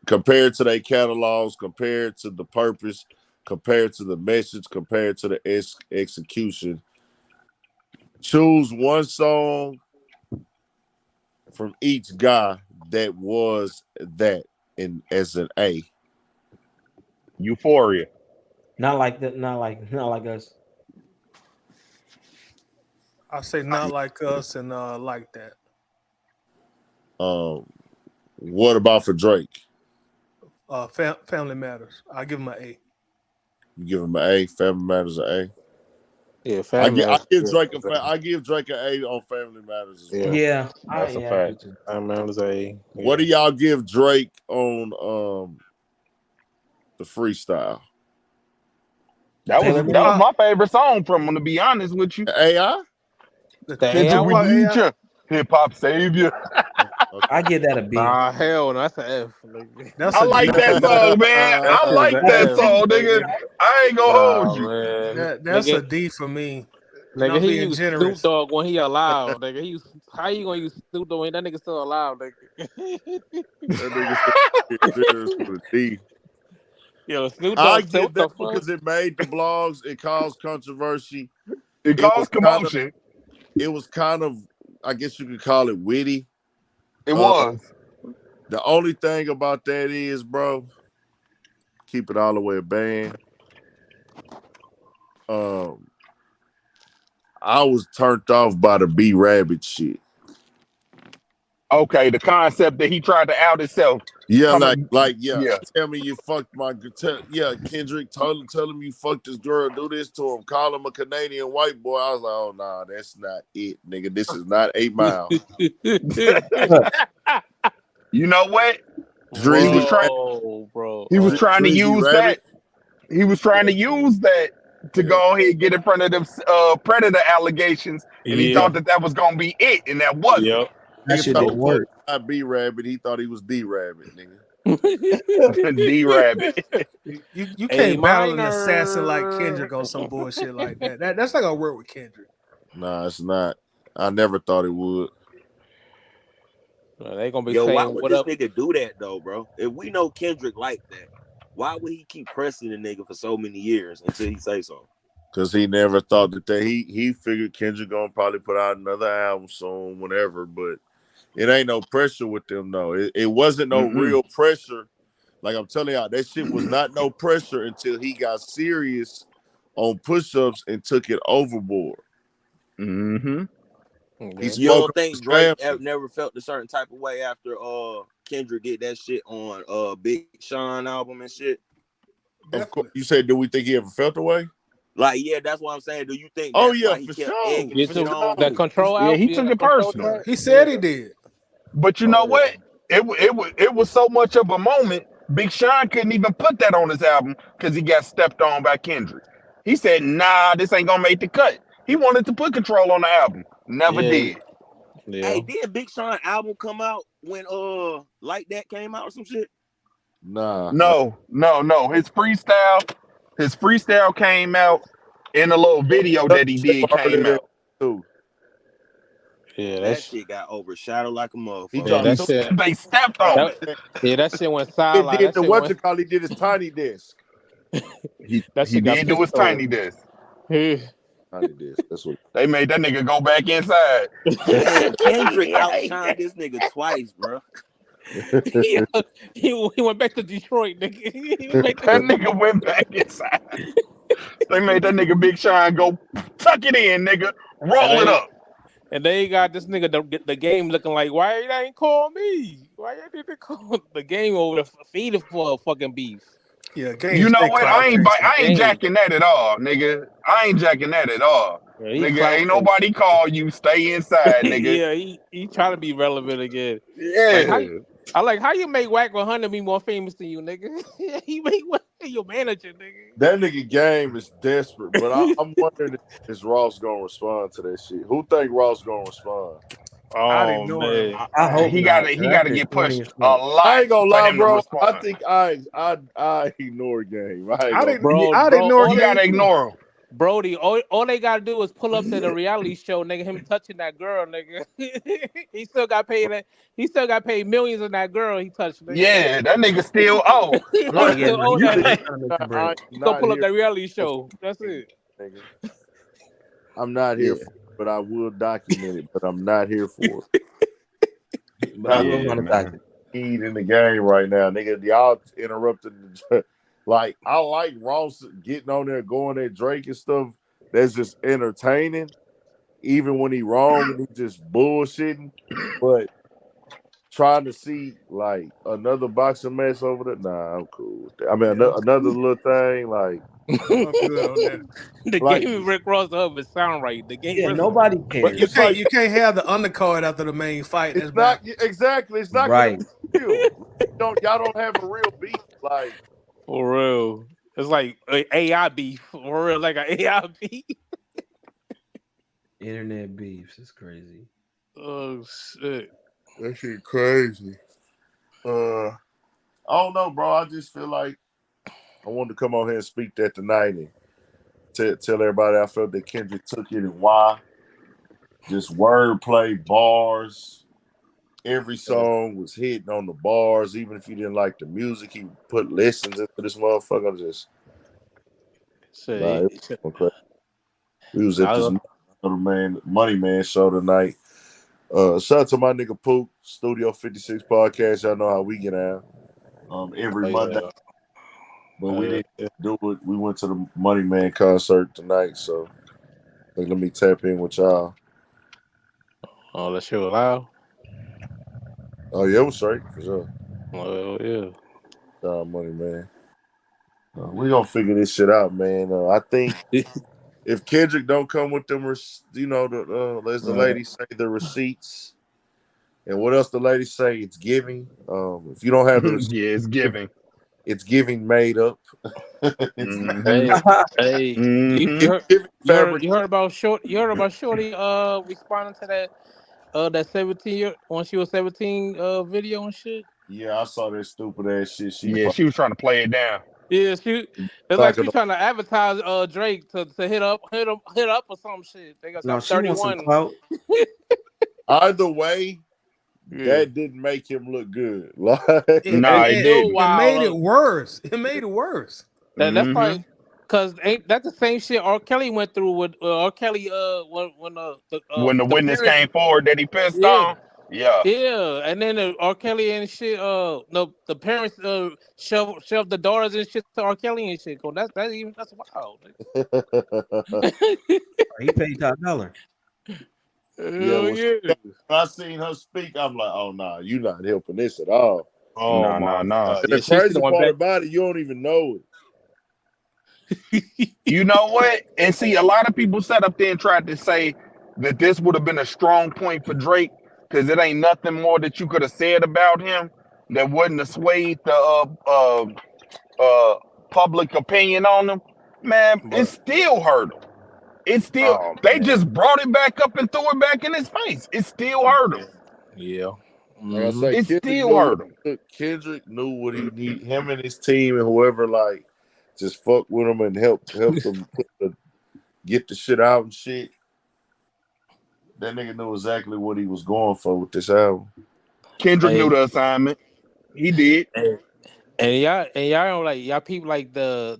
[SPEAKER 1] compared to their catalogs, compared to the purpose, compared to the message, compared to the execution. Choose one song from each guy that was that in as an A.
[SPEAKER 2] Euphoria.
[SPEAKER 6] not like that. Not like us.
[SPEAKER 5] I say not like us and like that.
[SPEAKER 1] Um, what about for Drake?
[SPEAKER 5] Family Matters. I give him an A.
[SPEAKER 1] You give him an A. Family Matters an A.
[SPEAKER 4] Yeah, Family
[SPEAKER 1] I
[SPEAKER 4] Matters.
[SPEAKER 1] give
[SPEAKER 4] Yeah,
[SPEAKER 1] Drake I give Drake an A on Family Matters as
[SPEAKER 4] yeah.
[SPEAKER 1] well.
[SPEAKER 6] Yeah,
[SPEAKER 2] That's a
[SPEAKER 6] I do
[SPEAKER 2] fact.
[SPEAKER 6] too.
[SPEAKER 4] Family Matters A.
[SPEAKER 1] What
[SPEAKER 4] Yeah.
[SPEAKER 1] do y'all give Drake on the freestyle?
[SPEAKER 2] That was
[SPEAKER 6] Taylor
[SPEAKER 5] The
[SPEAKER 2] that
[SPEAKER 6] made.
[SPEAKER 2] was
[SPEAKER 5] pop,
[SPEAKER 2] my favorite song from him, to be honest with you.
[SPEAKER 1] The AI?
[SPEAKER 4] The
[SPEAKER 2] Kendrick,
[SPEAKER 4] AI
[SPEAKER 2] we
[SPEAKER 4] one?
[SPEAKER 2] need you. Hip hop savior.
[SPEAKER 6] I give that a B.
[SPEAKER 4] Nah, hell no. That's an F. Nigga.
[SPEAKER 5] that's
[SPEAKER 2] I
[SPEAKER 5] a
[SPEAKER 2] like
[SPEAKER 5] D
[SPEAKER 1] Okay.
[SPEAKER 2] that
[SPEAKER 5] for me.
[SPEAKER 2] song, man.
[SPEAKER 4] That
[SPEAKER 2] I
[SPEAKER 4] shit is
[SPEAKER 2] like
[SPEAKER 4] an
[SPEAKER 6] That's a
[SPEAKER 2] that
[SPEAKER 4] F,
[SPEAKER 2] song,
[SPEAKER 6] D.
[SPEAKER 2] nigga.
[SPEAKER 4] nigga.
[SPEAKER 2] I ain't gonna hold
[SPEAKER 4] Nah,
[SPEAKER 2] you.
[SPEAKER 4] man.
[SPEAKER 5] That's a
[SPEAKER 4] Nigga,
[SPEAKER 5] D for me. And
[SPEAKER 4] nigga,
[SPEAKER 5] I'm
[SPEAKER 4] he
[SPEAKER 5] being
[SPEAKER 4] used Snoop
[SPEAKER 5] generous.
[SPEAKER 4] Dogg when he alive, nigga. How you gonna use Snoop Dogg when that nigga still alive, nigga?
[SPEAKER 1] That nigga said serious with a D.
[SPEAKER 4] Yo, Snoop
[SPEAKER 1] I
[SPEAKER 4] Dogg said,
[SPEAKER 1] give
[SPEAKER 4] what the
[SPEAKER 1] that
[SPEAKER 4] fuck?
[SPEAKER 1] because it made the blogs, it caused controversy.
[SPEAKER 2] It
[SPEAKER 1] It was
[SPEAKER 2] caused commotion.
[SPEAKER 1] kind of I guess you could call it witty.
[SPEAKER 2] It
[SPEAKER 1] Uh
[SPEAKER 2] was.
[SPEAKER 1] the only thing about that is, bro, keep it all the way a band. Um I was turned off by the B Rabbit shit.
[SPEAKER 2] Okay, the concept that he tried to out himself
[SPEAKER 1] Yeah,
[SPEAKER 2] coming.
[SPEAKER 1] yeah.
[SPEAKER 2] Yeah.
[SPEAKER 1] Tell me you fucked yeah. Kendrick tell him you fucked this girl. Do this to him. Call him a Canadian white boy. I was like, oh nah, that's not it, nigga. This is not 8 Mile.
[SPEAKER 2] You know what? He was
[SPEAKER 1] Drizzy,
[SPEAKER 2] trying.
[SPEAKER 4] bro.
[SPEAKER 2] He was trying to
[SPEAKER 1] Drizzy
[SPEAKER 2] use that.
[SPEAKER 1] Rabbit.
[SPEAKER 2] He was trying to use that to
[SPEAKER 1] Yeah,
[SPEAKER 2] go ahead and get in front of them predator allegations, and he
[SPEAKER 4] Yeah,
[SPEAKER 2] thought that that was gonna be it, and that wasn't.
[SPEAKER 4] yep.
[SPEAKER 6] That
[SPEAKER 1] nigga
[SPEAKER 6] shit
[SPEAKER 1] told
[SPEAKER 6] didn't
[SPEAKER 1] him
[SPEAKER 6] work.
[SPEAKER 1] not B Rabbit. He thought he was D Rabbit, nigga.
[SPEAKER 2] D Rabbit.
[SPEAKER 5] You
[SPEAKER 4] A
[SPEAKER 5] can't battle an assassin like
[SPEAKER 4] minor.
[SPEAKER 5] Kendrick on some bullshit like that. That's not gonna work with Kendrick.
[SPEAKER 1] Nah, it's not. I never thought it would.
[SPEAKER 4] They gonna be
[SPEAKER 7] Yo, why
[SPEAKER 4] saying
[SPEAKER 7] would
[SPEAKER 4] what
[SPEAKER 7] this
[SPEAKER 4] up?
[SPEAKER 7] nigga do that though, bro? If we know Kendrick like that, why would he keep pressing the nigga for so many years until he say so?
[SPEAKER 1] Cause he never thought that he figured Kendrick gonna probably put out another album soon, whatever. But it ain't no pressure with them though. It wasn't no
[SPEAKER 2] Mm-mm.
[SPEAKER 1] real pressure. Like I'm telling y'all, that shit was not no pressure until he got serious on push-ups and took it overboard.
[SPEAKER 2] Mm-hmm.
[SPEAKER 1] He
[SPEAKER 4] Okay.
[SPEAKER 7] You
[SPEAKER 1] spoke
[SPEAKER 7] don't
[SPEAKER 1] on his
[SPEAKER 7] think Drake
[SPEAKER 1] family.
[SPEAKER 7] never felt a certain type of way after Kendrick did that shit on Big Sean album and shit?
[SPEAKER 1] Of course,
[SPEAKER 5] Definitely.
[SPEAKER 1] you said, do we think he ever felt away?
[SPEAKER 7] Like, yeah, that's what I'm saying. Do you think
[SPEAKER 1] Oh
[SPEAKER 7] that's
[SPEAKER 1] yeah,
[SPEAKER 7] why he
[SPEAKER 1] for
[SPEAKER 7] kept
[SPEAKER 1] sure,
[SPEAKER 7] egging the
[SPEAKER 4] You
[SPEAKER 1] for
[SPEAKER 7] shit
[SPEAKER 4] took
[SPEAKER 7] on?
[SPEAKER 4] that
[SPEAKER 1] sure.
[SPEAKER 4] control
[SPEAKER 2] Yeah,
[SPEAKER 4] out.
[SPEAKER 2] he
[SPEAKER 4] Yeah,
[SPEAKER 2] took
[SPEAKER 4] that
[SPEAKER 2] it
[SPEAKER 4] control
[SPEAKER 2] personal.
[SPEAKER 4] track.
[SPEAKER 5] He said he
[SPEAKER 4] Yeah.
[SPEAKER 5] did.
[SPEAKER 2] But you know
[SPEAKER 4] Oh
[SPEAKER 2] what? It was so much of a moment. Big Sean couldn't even put that on his album because he got stepped on by Kendrick. He said, "Nah, this ain't gonna make the cut." He wanted to put Control on the album, never
[SPEAKER 4] yeah,
[SPEAKER 2] did.
[SPEAKER 7] Hey,
[SPEAKER 4] yeah.
[SPEAKER 7] did Big Sean album come out when Like That came out or some shit?
[SPEAKER 1] Nah,
[SPEAKER 2] No. His freestyle came out, and a little video that he did came
[SPEAKER 1] that
[SPEAKER 2] out.
[SPEAKER 1] too.
[SPEAKER 4] Yeah,
[SPEAKER 7] That
[SPEAKER 4] that's
[SPEAKER 7] shit got overshadowed like a
[SPEAKER 1] He
[SPEAKER 4] yeah,
[SPEAKER 7] motherfucker.
[SPEAKER 1] dropped
[SPEAKER 4] that
[SPEAKER 1] two.
[SPEAKER 4] shit.
[SPEAKER 2] They stepped
[SPEAKER 1] Dropped
[SPEAKER 2] on
[SPEAKER 4] That
[SPEAKER 2] it.
[SPEAKER 1] that.
[SPEAKER 4] yeah, that shit went
[SPEAKER 1] It
[SPEAKER 4] sideline.
[SPEAKER 1] did
[SPEAKER 4] That
[SPEAKER 1] the
[SPEAKER 4] shit
[SPEAKER 1] what
[SPEAKER 4] went.
[SPEAKER 1] you call? He did his tiny desk.
[SPEAKER 2] He
[SPEAKER 4] That
[SPEAKER 2] he
[SPEAKER 4] shit got
[SPEAKER 2] did do his
[SPEAKER 4] pissed on.
[SPEAKER 2] tiny desk.
[SPEAKER 4] Yeah.
[SPEAKER 1] Tiny desk. That's what.
[SPEAKER 2] They made that nigga go back inside.
[SPEAKER 7] Man, Kendrick outshined this nigga twice, bro.
[SPEAKER 4] he, he went back to Detroit, nigga. He went back
[SPEAKER 2] That
[SPEAKER 4] to,
[SPEAKER 2] nigga went back inside. They made that nigga Big Sean go tuck it in, nigga.
[SPEAKER 4] and
[SPEAKER 2] Roll it
[SPEAKER 4] they
[SPEAKER 2] up.
[SPEAKER 4] and they got this nigga the game looking like, why you ain't call me? Why you didn't call the game over there feeding for a fucking beef?
[SPEAKER 5] Yeah,
[SPEAKER 2] You
[SPEAKER 5] game
[SPEAKER 2] know
[SPEAKER 5] stay
[SPEAKER 2] what?
[SPEAKER 5] cloud chasing.
[SPEAKER 2] I ain't
[SPEAKER 4] Game,
[SPEAKER 2] jacking that at all, nigga. I ain't jacking that at all.
[SPEAKER 4] yeah, he
[SPEAKER 2] Nigga,
[SPEAKER 4] clout
[SPEAKER 2] ain't
[SPEAKER 4] chasing.
[SPEAKER 2] nobody call you. Stay inside, nigga.
[SPEAKER 4] Yeah, he trying to be relevant again. Like how
[SPEAKER 2] Yeah.
[SPEAKER 4] I like how you make Whack 100 be more famous than you, nigga. He make Wack your manager,
[SPEAKER 1] That nigga game is desperate, but
[SPEAKER 4] nigga.
[SPEAKER 1] I'm wondering if is Ross gonna respond to that shit. Who think Ross gonna respond?
[SPEAKER 5] I'd
[SPEAKER 4] Oh
[SPEAKER 5] ignore him.
[SPEAKER 4] man.
[SPEAKER 6] I hope
[SPEAKER 2] He
[SPEAKER 6] not.
[SPEAKER 2] gotta
[SPEAKER 6] 'Cause
[SPEAKER 2] he
[SPEAKER 6] that
[SPEAKER 2] gotta
[SPEAKER 6] shit
[SPEAKER 2] get
[SPEAKER 6] corny
[SPEAKER 2] pushed
[SPEAKER 6] as
[SPEAKER 2] a
[SPEAKER 6] fuck.
[SPEAKER 2] lot
[SPEAKER 1] I ain't gonna
[SPEAKER 2] for
[SPEAKER 1] lie,
[SPEAKER 2] him to
[SPEAKER 1] bro. I
[SPEAKER 2] respond.
[SPEAKER 1] think I ignore game. I ain't
[SPEAKER 5] I'd,
[SPEAKER 1] gonna.
[SPEAKER 2] You,
[SPEAKER 5] I'd
[SPEAKER 4] Bro,
[SPEAKER 5] ignore
[SPEAKER 4] all
[SPEAKER 2] you
[SPEAKER 4] they
[SPEAKER 5] game
[SPEAKER 2] gotta
[SPEAKER 5] too.
[SPEAKER 2] ignore him.
[SPEAKER 4] Brody, all they gotta do is pull up to the reality show, nigga. Him touching that girl, nigga. he still got paid. He still got paid millions on that girl he touched, nigga.
[SPEAKER 2] Yeah, that nigga still owe.
[SPEAKER 4] He
[SPEAKER 6] Oh yeah,
[SPEAKER 4] still
[SPEAKER 6] no,
[SPEAKER 4] owe
[SPEAKER 6] you
[SPEAKER 4] that
[SPEAKER 6] could
[SPEAKER 2] You,
[SPEAKER 4] nigga.
[SPEAKER 6] trying to make the
[SPEAKER 1] I'm
[SPEAKER 6] bread.
[SPEAKER 4] He gonna
[SPEAKER 1] not
[SPEAKER 4] pull up
[SPEAKER 1] here
[SPEAKER 4] that reality
[SPEAKER 1] for
[SPEAKER 4] show. That's
[SPEAKER 1] it,
[SPEAKER 4] it.
[SPEAKER 1] nigga. I'm not here
[SPEAKER 2] yeah,
[SPEAKER 1] for it, but I will document it. But I'm not here for
[SPEAKER 6] But I
[SPEAKER 1] it.
[SPEAKER 6] will
[SPEAKER 2] yeah,
[SPEAKER 6] run a
[SPEAKER 2] man.
[SPEAKER 6] document.
[SPEAKER 1] Need in the game right now, nigga. Y'all interrupted. Like I like Ross getting on there, going at Drake and stuff. That's just entertaining, even when he wrong and he just bullshitting. But trying to see like another boxing match over there, nah, I'm cool with that. I mean,
[SPEAKER 5] Yeah,
[SPEAKER 1] another little thing,
[SPEAKER 5] I'm good on that.
[SPEAKER 4] The
[SPEAKER 1] like,
[SPEAKER 4] game Rick Ross the hub is sound right. The game
[SPEAKER 6] Yeah,
[SPEAKER 4] first of
[SPEAKER 6] nobody
[SPEAKER 1] but
[SPEAKER 5] You
[SPEAKER 6] cares.
[SPEAKER 1] it's
[SPEAKER 5] can't
[SPEAKER 1] like
[SPEAKER 5] you can't have the undercard after the main fight.
[SPEAKER 1] it's
[SPEAKER 5] That's
[SPEAKER 1] not
[SPEAKER 5] backwards.
[SPEAKER 1] exactly. It's not gonna
[SPEAKER 6] Right.
[SPEAKER 1] be real. Y'all don't have a real beat. Like
[SPEAKER 4] for real. It's like AI beef for real, like an AI beef.
[SPEAKER 6] Internet beefs. It's crazy.
[SPEAKER 4] Oh shit.
[SPEAKER 1] that shit crazy. I don't know, bro. I just feel like I wanted to come on here and speak that tonight and tell everybody I felt that Kendrick took it and why. Just wordplay, bars. Every song was hitting on the bars. Even if you didn't like the music, he put listens into this motherfucker. Just nah, it
[SPEAKER 4] Shit.
[SPEAKER 1] was crazy. We was at
[SPEAKER 4] I
[SPEAKER 1] this
[SPEAKER 4] was,
[SPEAKER 1] Money Man show tonight. Shout out to my nigga Pook, Studio 56 podcast. Y'all know how we get out. Every
[SPEAKER 4] oh,
[SPEAKER 1] Monday.
[SPEAKER 4] yeah.
[SPEAKER 1] But we
[SPEAKER 4] Oh,
[SPEAKER 1] didn't
[SPEAKER 4] yeah.
[SPEAKER 1] do it. We went to the Money Man concert tonight, so like, let me tap in with y'all.
[SPEAKER 4] Oh, that shit was loud.
[SPEAKER 1] Oh yeah, it was straight for sure.
[SPEAKER 4] Oh yeah.
[SPEAKER 1] Money Man. We gonna figure this shit out, man. I think if Kendrick don't come with them, as the
[SPEAKER 4] Uh,
[SPEAKER 1] ladies say, the receipts, and what else the ladies say, it's giving. If you don't have the receipt,
[SPEAKER 2] Yeah, it's giving.
[SPEAKER 1] it's giving made up. It's
[SPEAKER 2] Mm-hmm.
[SPEAKER 4] hey, hey,
[SPEAKER 2] Mm-hmm.
[SPEAKER 4] you heard
[SPEAKER 1] giving
[SPEAKER 4] you heard
[SPEAKER 1] fabric.
[SPEAKER 4] you heard about Shorty responding to that 17 year when she was 17 video and shit.
[SPEAKER 1] Yeah, I saw that stupid ass shit. She
[SPEAKER 2] Yeah, she was trying to play it down.
[SPEAKER 4] Yeah, it's like
[SPEAKER 1] talking
[SPEAKER 4] she trying to advertise Drake to hit up or some shit. They got
[SPEAKER 6] No,
[SPEAKER 4] some
[SPEAKER 6] she wants some
[SPEAKER 4] 31.
[SPEAKER 6] clout.
[SPEAKER 1] either way.
[SPEAKER 4] Yeah.
[SPEAKER 1] That didn't make him look good. Like,
[SPEAKER 2] Nah, it
[SPEAKER 4] It was
[SPEAKER 2] didn't.
[SPEAKER 5] It made it
[SPEAKER 4] wild.
[SPEAKER 5] worse. It made it worse.
[SPEAKER 4] That's
[SPEAKER 2] Mm-hmm.
[SPEAKER 4] probably because ain't that the same shit R. Kelly went through with R. Kelly when
[SPEAKER 2] When the
[SPEAKER 4] the
[SPEAKER 2] witness
[SPEAKER 4] parents
[SPEAKER 2] came forward that he pissed
[SPEAKER 4] yeah
[SPEAKER 2] on, yeah.
[SPEAKER 4] yeah and then R. Kelly and shit no the parents shoved the daughters and shit to R. Kelly and shit. That's wild.
[SPEAKER 6] He paid top dollar.
[SPEAKER 1] yeah,
[SPEAKER 4] Hell
[SPEAKER 1] when
[SPEAKER 4] yeah.
[SPEAKER 1] I seen her speak, I'm like, oh nah, you not helping this at all.
[SPEAKER 4] Oh
[SPEAKER 2] Nah,
[SPEAKER 4] my
[SPEAKER 2] nah, nah.
[SPEAKER 4] god.
[SPEAKER 1] And
[SPEAKER 4] Yeah,
[SPEAKER 1] the
[SPEAKER 4] she should
[SPEAKER 1] crazy
[SPEAKER 4] have went
[SPEAKER 1] part
[SPEAKER 4] back.
[SPEAKER 1] about it, you don't even know it.
[SPEAKER 2] You know what? And see, a lot of people sat up there and tried to say that this would have been a strong point for Drake because it ain't nothing more that you could have said about him that wouldn't have swayed the public opinion on him. Man, it
[SPEAKER 4] But
[SPEAKER 2] still hurt him. It still,
[SPEAKER 4] oh
[SPEAKER 2] they
[SPEAKER 4] man,
[SPEAKER 2] just brought it back up and threw it back in his face. It still hurt him.
[SPEAKER 4] yeah, yeah.
[SPEAKER 1] Like I
[SPEAKER 4] Mm-hmm.
[SPEAKER 1] say,
[SPEAKER 2] It
[SPEAKER 1] Kendrick
[SPEAKER 2] still
[SPEAKER 1] knew
[SPEAKER 2] hurt him.
[SPEAKER 1] Kendrick knew what he need. Him and his team and whoever like just fuck with him and help them get the shit out and shit. That nigga knew exactly what he was going for with this album.
[SPEAKER 2] Kendrick knew
[SPEAKER 4] Hey,
[SPEAKER 2] the assignment. He did.
[SPEAKER 4] hey, and y'all don't like y'all people like the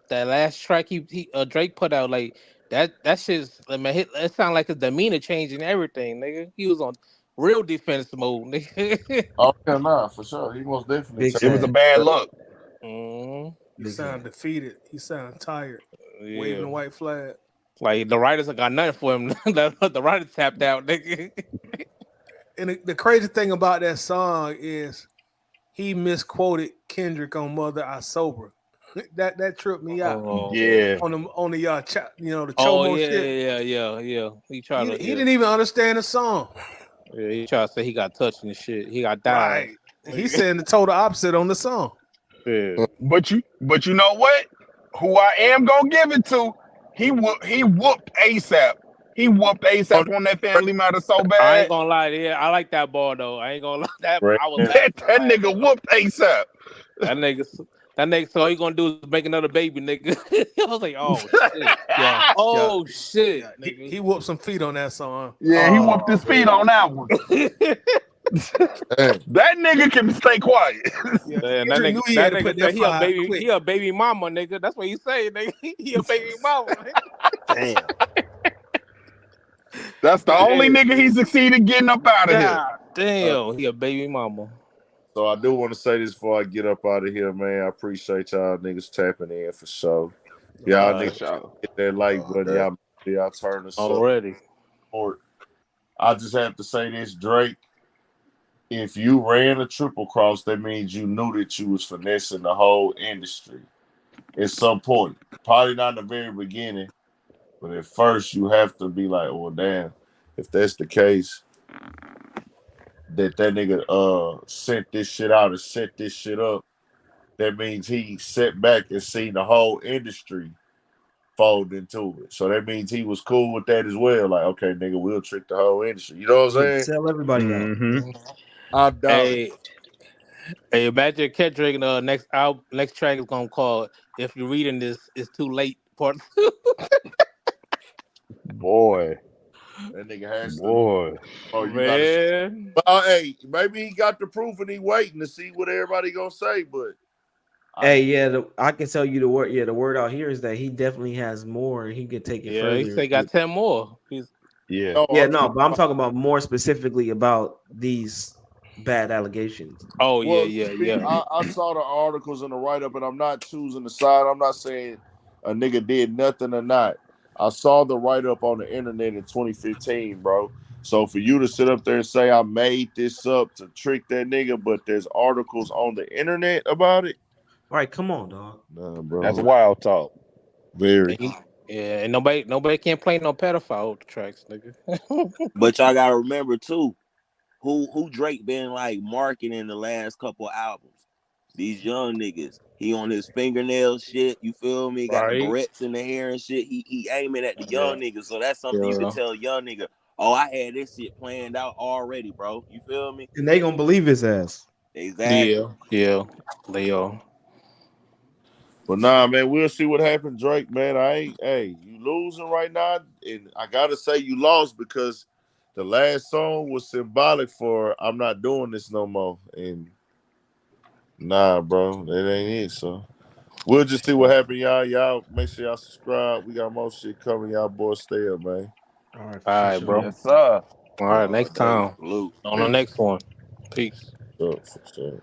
[SPEAKER 4] that last track he Drake put out like that shit's I mean it sound like his demeanor changing everything, nigga. He was on real defense mode, nigga.
[SPEAKER 1] Oh yeah, nah, for sure. He most definitely
[SPEAKER 6] Big
[SPEAKER 2] It was a
[SPEAKER 6] sad.
[SPEAKER 2] bad look.
[SPEAKER 4] mm,
[SPEAKER 5] He
[SPEAKER 6] Big
[SPEAKER 5] sounded
[SPEAKER 6] sad.
[SPEAKER 5] defeated. He sounded tired, waving
[SPEAKER 4] yeah,
[SPEAKER 5] the white flag.
[SPEAKER 4] like the writers ain't got nothing for him. The writers tapped out, nigga.
[SPEAKER 5] And the crazy thing about that song is he misquoted Kendrick on "Mother I Sober." that tripped me out
[SPEAKER 4] Oh,
[SPEAKER 2] Yeah.
[SPEAKER 5] on the the
[SPEAKER 4] oh
[SPEAKER 5] chomo
[SPEAKER 4] yeah,
[SPEAKER 5] shit.
[SPEAKER 4] yeah. He tried to
[SPEAKER 5] He
[SPEAKER 4] yeah.
[SPEAKER 5] didn't even understand the song.
[SPEAKER 4] Yeah, he tried to say he got touched and shit. He got dialed.
[SPEAKER 5] Right. He's saying the total opposite on the song.
[SPEAKER 4] Yeah.
[SPEAKER 2] But you know what? Who I am gonna give it to, he whooped ASAP. He whooped
[SPEAKER 1] Oh,
[SPEAKER 2] ASAP on that Family Matter so
[SPEAKER 4] I ain't
[SPEAKER 2] bad.
[SPEAKER 4] gonna lie, yeah, I like that ball though. I ain't gonna lie, that
[SPEAKER 1] Brandon.
[SPEAKER 4] I was
[SPEAKER 2] That
[SPEAKER 4] laughing
[SPEAKER 2] that
[SPEAKER 4] my ass
[SPEAKER 2] nigga
[SPEAKER 4] off.
[SPEAKER 2] whooped ASAP.
[SPEAKER 4] That nigga, that nigga, so all you gonna do is make another baby, nigga. I was like, oh shit,
[SPEAKER 5] Yeah, yeah,
[SPEAKER 4] oh shit,
[SPEAKER 5] yeah.
[SPEAKER 4] nigga.
[SPEAKER 5] He whooped some feet on that song.
[SPEAKER 2] Yeah, he whooped
[SPEAKER 4] Oh
[SPEAKER 2] his feet
[SPEAKER 4] man.
[SPEAKER 2] on that one.
[SPEAKER 1] Damn.
[SPEAKER 2] That nigga can stay quiet.
[SPEAKER 5] Yeah,
[SPEAKER 4] Man,
[SPEAKER 5] Kendrick knew he had
[SPEAKER 4] that
[SPEAKER 5] to
[SPEAKER 4] nigga
[SPEAKER 5] put that
[SPEAKER 4] said
[SPEAKER 5] fire out
[SPEAKER 4] he
[SPEAKER 5] quick.
[SPEAKER 4] a baby mama, nigga. That's what he say, nigga. He a baby mama.
[SPEAKER 7] Damn.
[SPEAKER 2] That's the only
[SPEAKER 4] Damn,
[SPEAKER 2] nigga he succeeded getting up out of here.
[SPEAKER 4] God damn, he a baby mama.
[SPEAKER 1] So I do want to say this before I get up out of here, man. I appreciate y'all niggas tapping in for sure. Y'all
[SPEAKER 2] For
[SPEAKER 1] niggas
[SPEAKER 2] sure.
[SPEAKER 1] hit that like button. Y'all turn us up.
[SPEAKER 4] Already.
[SPEAKER 1] I just have to say this, Drake. If you ran a triple cross, that means you knew that you was finessing the whole industry at some point. Probably not in the very beginning, but at first you have to be like, "Oh damn!" If that's the case, that nigga sent this shit out and set this shit up. That means he sat back and seen the whole industry fold into it. So that means he was cool with that as well. Like, okay, nigga, we'll trick the whole industry. You know what I'm
[SPEAKER 6] Yeah,
[SPEAKER 1] saying?
[SPEAKER 6] sell everybody out.
[SPEAKER 2] Mm-hmm.
[SPEAKER 1] I doubt it.
[SPEAKER 4] Hey, hey, imagine Kendrick next album, next track is gonna call "If You're Reading This, It's Too Late" part.
[SPEAKER 2] Boy.
[SPEAKER 1] That nigga has to.
[SPEAKER 2] Boy.
[SPEAKER 1] Oh, you got to.
[SPEAKER 4] Man,
[SPEAKER 1] Well, hey, maybe he got the proof and he waiting to see what everybody gonna say. But I,
[SPEAKER 6] Hey, yeah, I can tell you the word. Yeah, the word out here is that he definitely has more, and he could take it
[SPEAKER 4] yeah, he
[SPEAKER 6] further.
[SPEAKER 4] say got 10 more. He's
[SPEAKER 2] Yeah.
[SPEAKER 1] no,
[SPEAKER 6] Yeah,
[SPEAKER 1] I'm
[SPEAKER 6] no,
[SPEAKER 1] talking
[SPEAKER 6] but I'm
[SPEAKER 1] about.
[SPEAKER 6] talking about more specifically about these bad allegations.
[SPEAKER 4] oh yeah,
[SPEAKER 1] Well,
[SPEAKER 4] yeah,
[SPEAKER 1] see,
[SPEAKER 4] yeah.
[SPEAKER 1] I saw the articles and the write up, and I'm not choosing the side. I'm not saying a nigga did nothing or not. I saw the write up on the internet in 2015, bro. So for you to sit up there and say I made this up to trick that nigga, but there's articles on the internet about it,
[SPEAKER 6] All right, come on, dog.
[SPEAKER 1] nah,
[SPEAKER 2] That's
[SPEAKER 1] bro.
[SPEAKER 2] wild talk.
[SPEAKER 1] Very.
[SPEAKER 4] And yeah, and nobody can play no pedophile tracks, nigga.
[SPEAKER 7] But y'all gotta remember too, who Drake been like marketing the last couple albums. These young niggas. He on his fingernail shit. You feel me? Got the
[SPEAKER 4] Right?
[SPEAKER 7] barrettes in the hair and shit. He aiming at the
[SPEAKER 4] Yeah,
[SPEAKER 7] young niggas. So that's something you could
[SPEAKER 4] yeah,
[SPEAKER 7] tell a young nigga. Oh, I had this shit planned out already, bro. You feel me?
[SPEAKER 6] And they gonna believe his ass.
[SPEAKER 7] Exactly.
[SPEAKER 4] yeah, yeah. They are.
[SPEAKER 1] But nah, man, we'll see what happens, Drake, man. I ain't hey, you losing right now, and I gotta say you lost because the last song was symbolic for I'm not doing this no more. And nah, bro, that ain't it. So we'll just see what happens, y'all. Y'all make sure y'all subscribe. We got more shit coming. Y'all boys stay up, man.
[SPEAKER 6] All right,
[SPEAKER 4] All
[SPEAKER 6] for
[SPEAKER 4] right,
[SPEAKER 6] sure.
[SPEAKER 4] bro.
[SPEAKER 2] Yes, sir.
[SPEAKER 4] All
[SPEAKER 1] All
[SPEAKER 4] right,
[SPEAKER 1] right,
[SPEAKER 4] next
[SPEAKER 7] Hey,
[SPEAKER 4] time
[SPEAKER 7] salute.
[SPEAKER 4] on the
[SPEAKER 1] peace.
[SPEAKER 4] next one. Peace.
[SPEAKER 1] For sure.